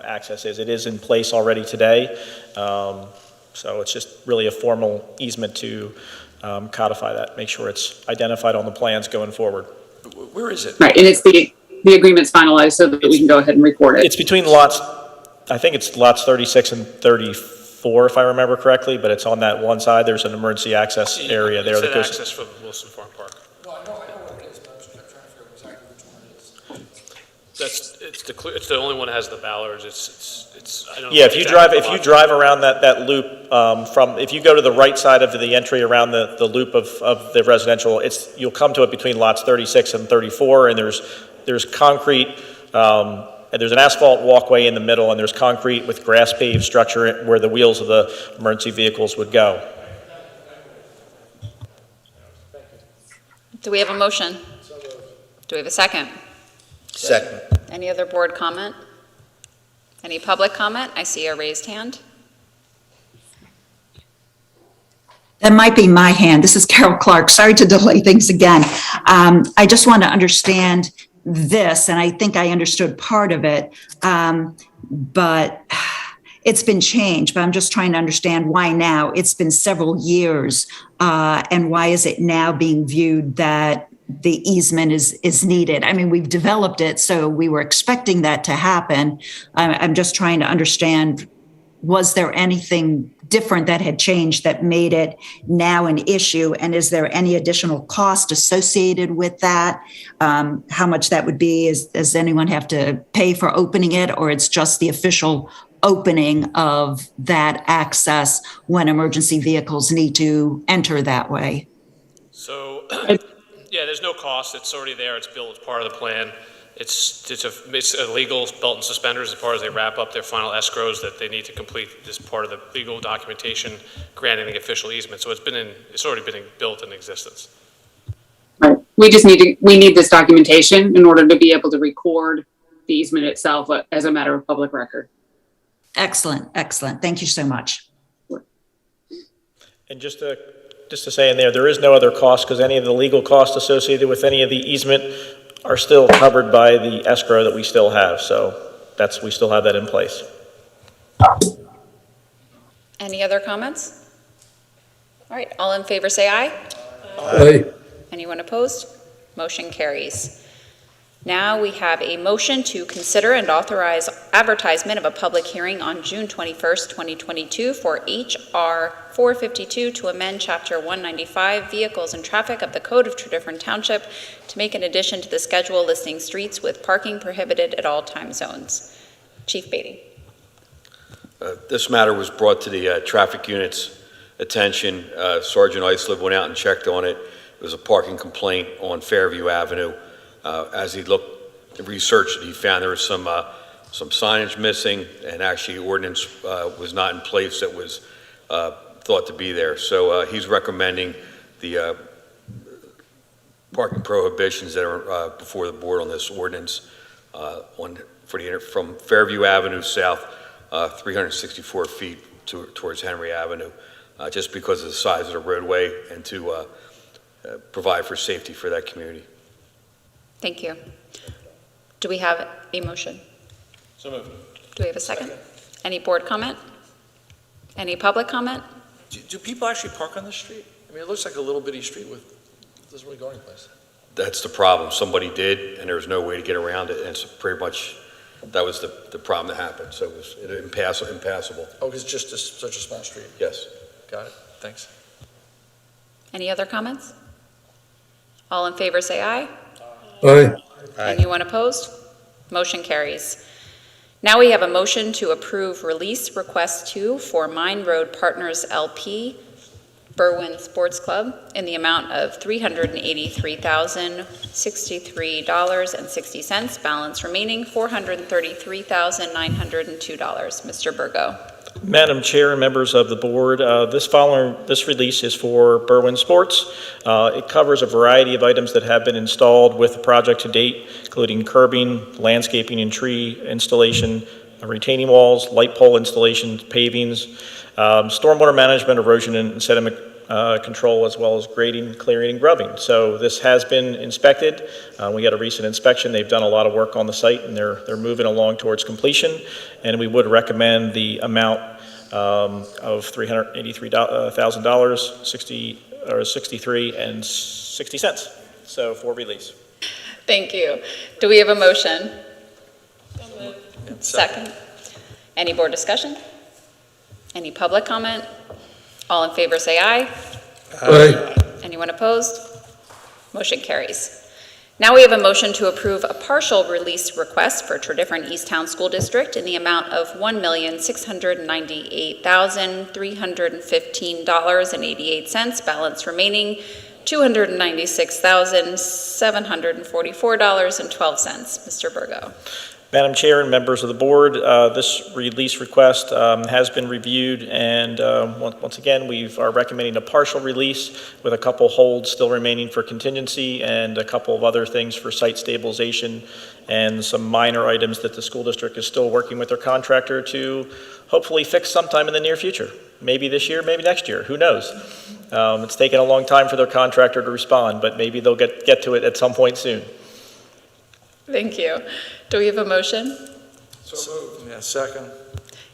access is. It is in place already today, so it's just really a formal easement to codify that, make sure it's identified on the plans going forward. Where is it? Right, and it's the agreement's finalized so that we can go ahead and record it. It's between lots, I think it's lots 36 and 34, if I remember correctly, but it's on that one side. There's an emergency access area there. That goes access from Wilson Farm Park. Well, I know what it is, but I'm just trying to figure out exactly which one it is. It's the only one that has the ballards. I don't know. Yeah, if you drive around that loop if you go to the right side of the entry around the loop of the residential, you'll come to it between lots 36 and 34, and there's concrete. And there's an asphalt walkway in the middle, and there's concrete with grass paved structure where the wheels of the emergency vehicles would go. Do we have a motion? Do we have a second? Second. Any other board comment? Any public comment? I see a raised hand. That might be my hand. This is Carol Clark. Sorry to delay things again. I just want to understand this, and I think I understood part of it, but it's been changed, but I'm just trying to understand why now. It's been several years, and why is it now being viewed that the easement is needed. I mean, we've developed it, so we were expecting that to happen. I'm just trying to understand, was there anything different that had changed that made it now an issue? And is there any additional cost associated with that? How much that would be? Does anyone have to pay for opening it, or it's just the official opening of that access when emergency vehicles need to enter that way? So, yeah, there's no cost. It's already there. It's built as part of the plan. It's a legal belt and suspenders as far as they wrap up their final escrows that they need to complete this part of the legal documentation granting the official easement. So it's already been built in existence. Right. We need this documentation in order to be able to record the easement itself as a matter of public record. Excellent, excellent. Thank you so much. And just to say in there is no other cost, because any of the legal costs associated with any of the easement are still covered by the escrow that we still have. So we still have that in place. Any other comments? All right, all in favor say aye. Aye. Anyone opposed? Motion carries. Now we have a motion to consider and authorize advertisement of a public hearing on June 21st, 2022 for HR 452 to amend Chapter 195 Vehicles and Traffic of the Code of Tredyffrin Township to make an addition to the schedule listing streets with parking prohibited at all time zones. Chief Beatty. This matter was brought to the traffic unit's attention. Sergeant Islip went out and checked on it. It was a parking complaint on Fairview Avenue. As he researched it, he found there was some signage missing, and actually ordinance was not in place that was thought to be there. So he's recommending the parking prohibitions that are before the board on this ordinance from Fairview Avenue south, 364 feet towards Henry Avenue, just because of the size of the roadway and to provide for safety for that community. Thank you. Do we have a motion? So moved. Do we have a second? Any board comment? Any public comment? Do people actually park on the street? I mean, it looks like a little bitty street doesn't really go anyplace. That's the problem. Somebody did, and there was no way to get around it, and it's pretty much, that was the problem that happened. So it was impassable. Oh, it's just such a small street? Yes. Got it. Thanks. Any other comments? All in favor say aye. Aye. Anyone opposed? Motion carries. Now we have a motion to approve release request 2 for Mine Road Partners LP, Berwyn Sports Club, in the amount of $383,063.60, balance remaining $433,902. Mr. Burgo. Madam Chair and members of the board, this release is for Berwyn Sports. It covers a variety of items that have been installed with the project to date, including curbing, landscaping and tree installation, retaining walls, light pole installations, pavings, stormwater management, erosion and sediment control, as well as grading, clearing, and grubbing. So this has been inspected. We got a recent inspection. They've done a lot of work on the site, and they're moving along towards completion. And we would recommend the amount of $383,000, 63.60. So for release. Thank you. Do we have a motion? Second. Any board discussion? Any public comment? All in favor say aye. Aye. Anyone opposed? Motion carries. Now we have a motion to approve a partial release request for Tredyffrin East Town School District in the amount of $1,698,315.88, balance remaining $296,744.12. Mr. Burgo. Madam Chair and members of the board, this release request has been reviewed, and once again, we are recommending a partial release with a couple holds still remaining for contingency and a couple of other things for site stabilization and some minor items that the school district is still working with their contractor to hopefully fix sometime in the near future. Maybe this year, maybe next year, who knows? It's taken a long time for their contractor to respond, but maybe they'll get to it at some point soon. Thank you. Do we have a motion? So moved. Yeah, second.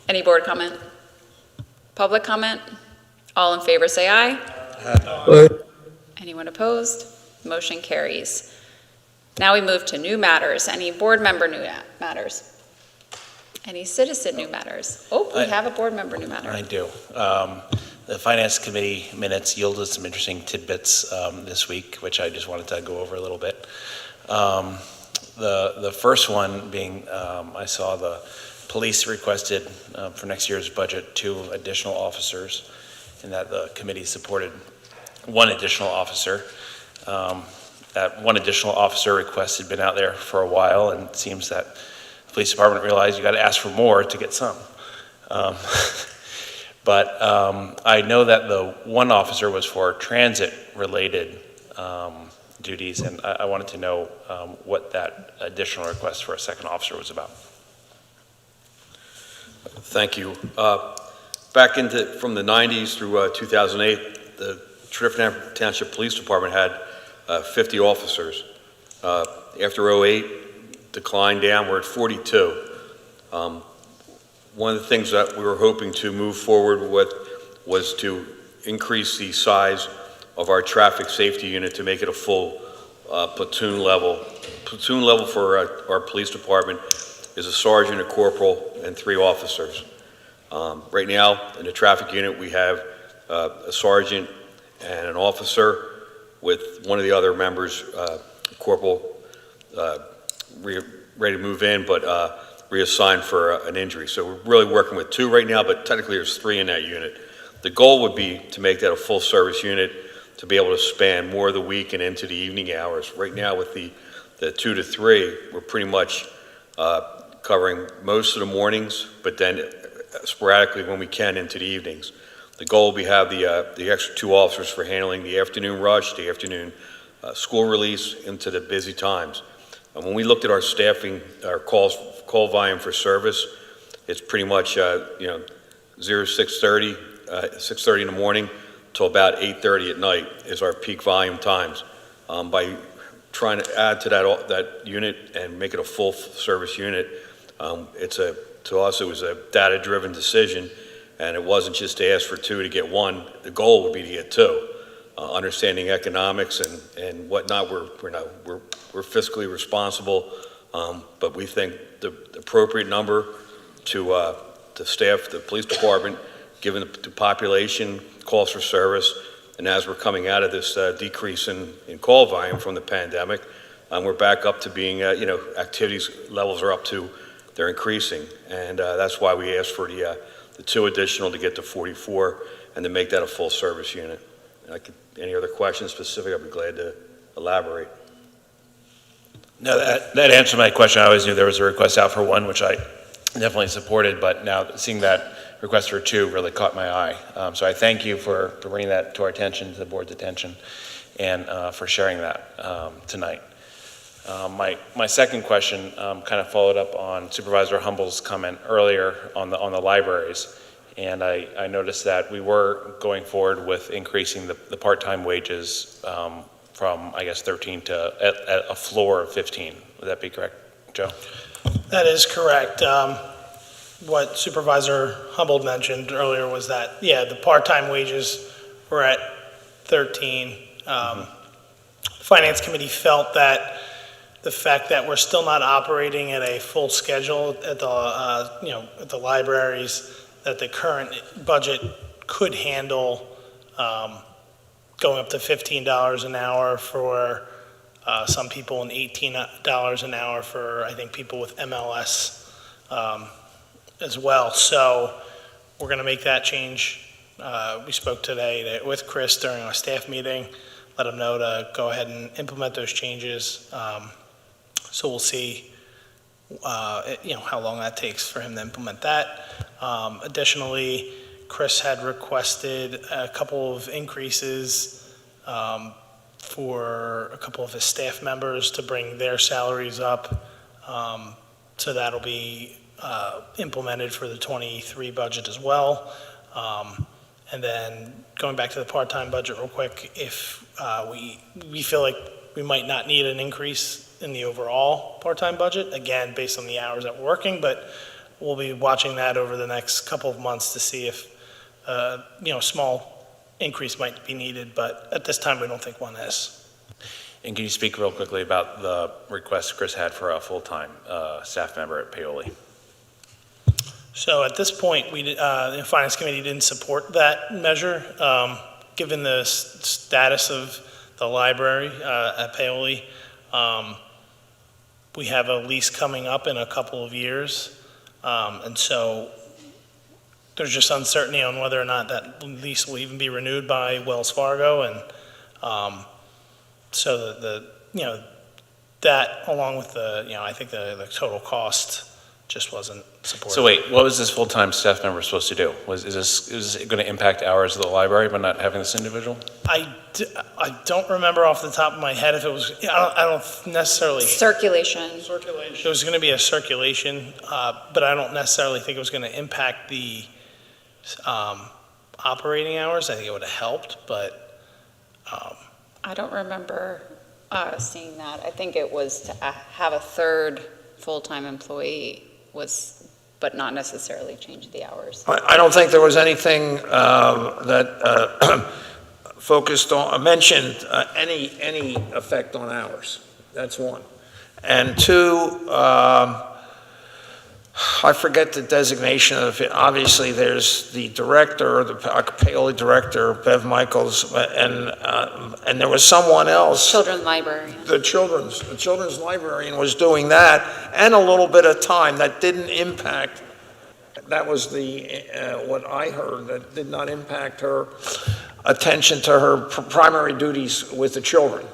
Any board comment? Public comment? All in favor say aye. Aye. Anyone opposed? Motion carries. Now we move to new matters. Any board member new matters? Any citizen new matters? Oh, we have a board member new matter. I do. The Finance Committee minutes yielded some interesting tidbits this week, which I just wanted to go over a little bit. The first one being, I saw the police requested for next year's budget 2 additional officers, and that the committee supported 1 additional officer. That 1 additional officer request had been out there for a while, and it seems that the police department realized you got to ask for more to get some. But I know that the 1 officer was for transit-related duties, and I wanted to know what that additional request for a 2nd officer was about. Thank you. Back from the 90s through 2008, the Tredyffrin Township Police Department had 50 officers. After 08, declined down, we're at 42. One of the things that we were hoping to move forward with was to increase the size of our traffic safety unit to make it a full platoon level. Platoon level for our police department is a sergeant, a corporal, and 3 officers. Right now, in the traffic unit, we have a sergeant and an officer with one of the other members, corporal, ready to move in, but reassigned for an injury. So we're really working with 2 right now, but technically there's 3 in that unit. The goal would be to make that a full service unit to be able to span more of the week and into the evening hours. Right now with the 2 to 3, we're pretty much covering most of the mornings, but then sporadically when we can into the evenings. The goal will be have the extra 2 officers for handling the afternoon rush, the afternoon school release into the busy times. And when we looked at our staffing, our call volume for service, it's pretty much 6:30 in the morning till about 8:30 at night is our peak volume times. By trying to add to that unit and make it a full service unit, to us it was a data-driven decision, and it wasn't just to ask for 2 to get 1. The goal would be to get 2. Understanding economics and whatnot, we're fiscally responsible, but we think the appropriate number to staff the police department, given the population, calls for service, and as we're coming out of this decrease in call volume from the pandemic, we're back up to being, activities levels are up to, they're increasing, and that's why we asked for the 2 additional to get to 44 and to make that a full service unit. Any other questions specific, I'd be glad to elaborate. No, that answered my question. I always knew there was a request out for 1, which I definitely supported, but now seeing that request for 2 really caught my eye. So I thank you for bringing that to our attention, to the board's attention, and for sharing that tonight. My second question kind of followed up on Supervisor Humble's comment earlier on the libraries. And I noticed that we were going forward with increasing the part-time wages from, I guess, 13 to at a floor of 15. Would that be correct, Joe? That is correct. What Supervisor Humble mentioned earlier was that, the part-time wages were at 13. The Finance Committee felt that the fact that we're still not operating at a full schedule at the libraries, that the current budget could handle going up to $15 an hour for some people and $18 an hour for, I think, people with MLS as well. So we're going to make that change. We spoke today with Chris during our staff meeting, let him know to go ahead and implement those changes. So we'll see how long that takes for him to implement that. Additionally, Chris had requested a couple of increases for a couple of his staff members to bring their salaries up. So that'll be implemented for the 23 budget as well. And then going back to the part-time budget real quick, if we feel like we might not need an increase in the overall part-time budget, again, based on the hours that we're working, but we'll be watching that over the next couple of months to see if a small increase might be needed, but at this time we don't think one is. And can you speak real quickly about the request Chris had for a full-time staff member at Paoli? So at this point, the Finance Committee didn't support that measure. Given the status of the library at Paoli, we have a lease coming up in a couple of years. And so there's just uncertainty on whether or not that lease will even be renewed by Wells Fargo. And so that along with I think the total cost just wasn't supported. So wait, what was this full-time staff member supposed to do? Is it going to impact hours of the library by not having this individual? I don't remember off the top of my head if it was, I don't necessarily. Circulation. It was going to be a circulation, but I don't necessarily think it was going to impact the operating hours. I think it would have helped, but. I don't remember seeing that. I think it was to have a third full-time employee but not necessarily change the hours. I don't think there was anything that focused on, mentioned any effect on hours. That's one. And two, I forget the designation of it. Obviously, there's the director, the Paoli director, Bev Michaels, and there was someone else. Children's librarian. The children's librarian was doing that, and a little bit of time that didn't impact. That was what I heard. That did not impact her attention to her primary duties with the children.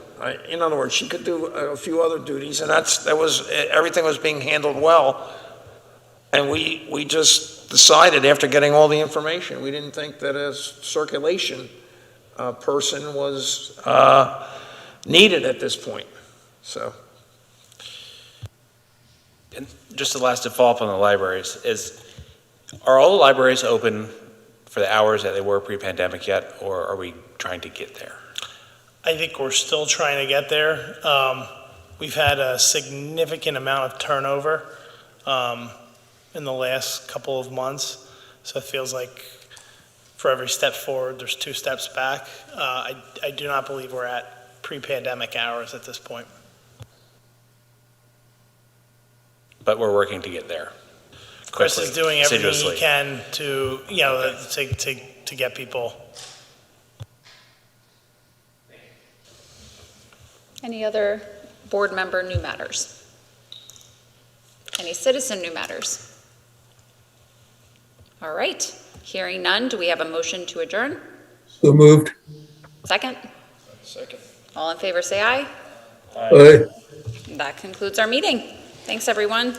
In other words, she could do a few other duties, and everything was being handled well. And we just decided after getting all the information, we didn't think that a circulation person was needed at this point. So. And just the last to follow up on the libraries are all the libraries open for the hours that they were pre-pandemic yet, or are we trying to get there? I think we're still trying to get there. We've had a significant amount of turnover in the last couple of months, so it feels like for every step forward, there's 2 steps back. I do not believe we're at pre-pandemic hours at this point. But we're working to get there. Chris is doing everything he assiduously. can to, to get people. Any other board member new matters? Any citizen new matters? All right, hearing none, do we have a motion to adjourn? So moved. Second? Second. All in favor, say aye. Aye. That concludes our meeting. Thanks, everyone.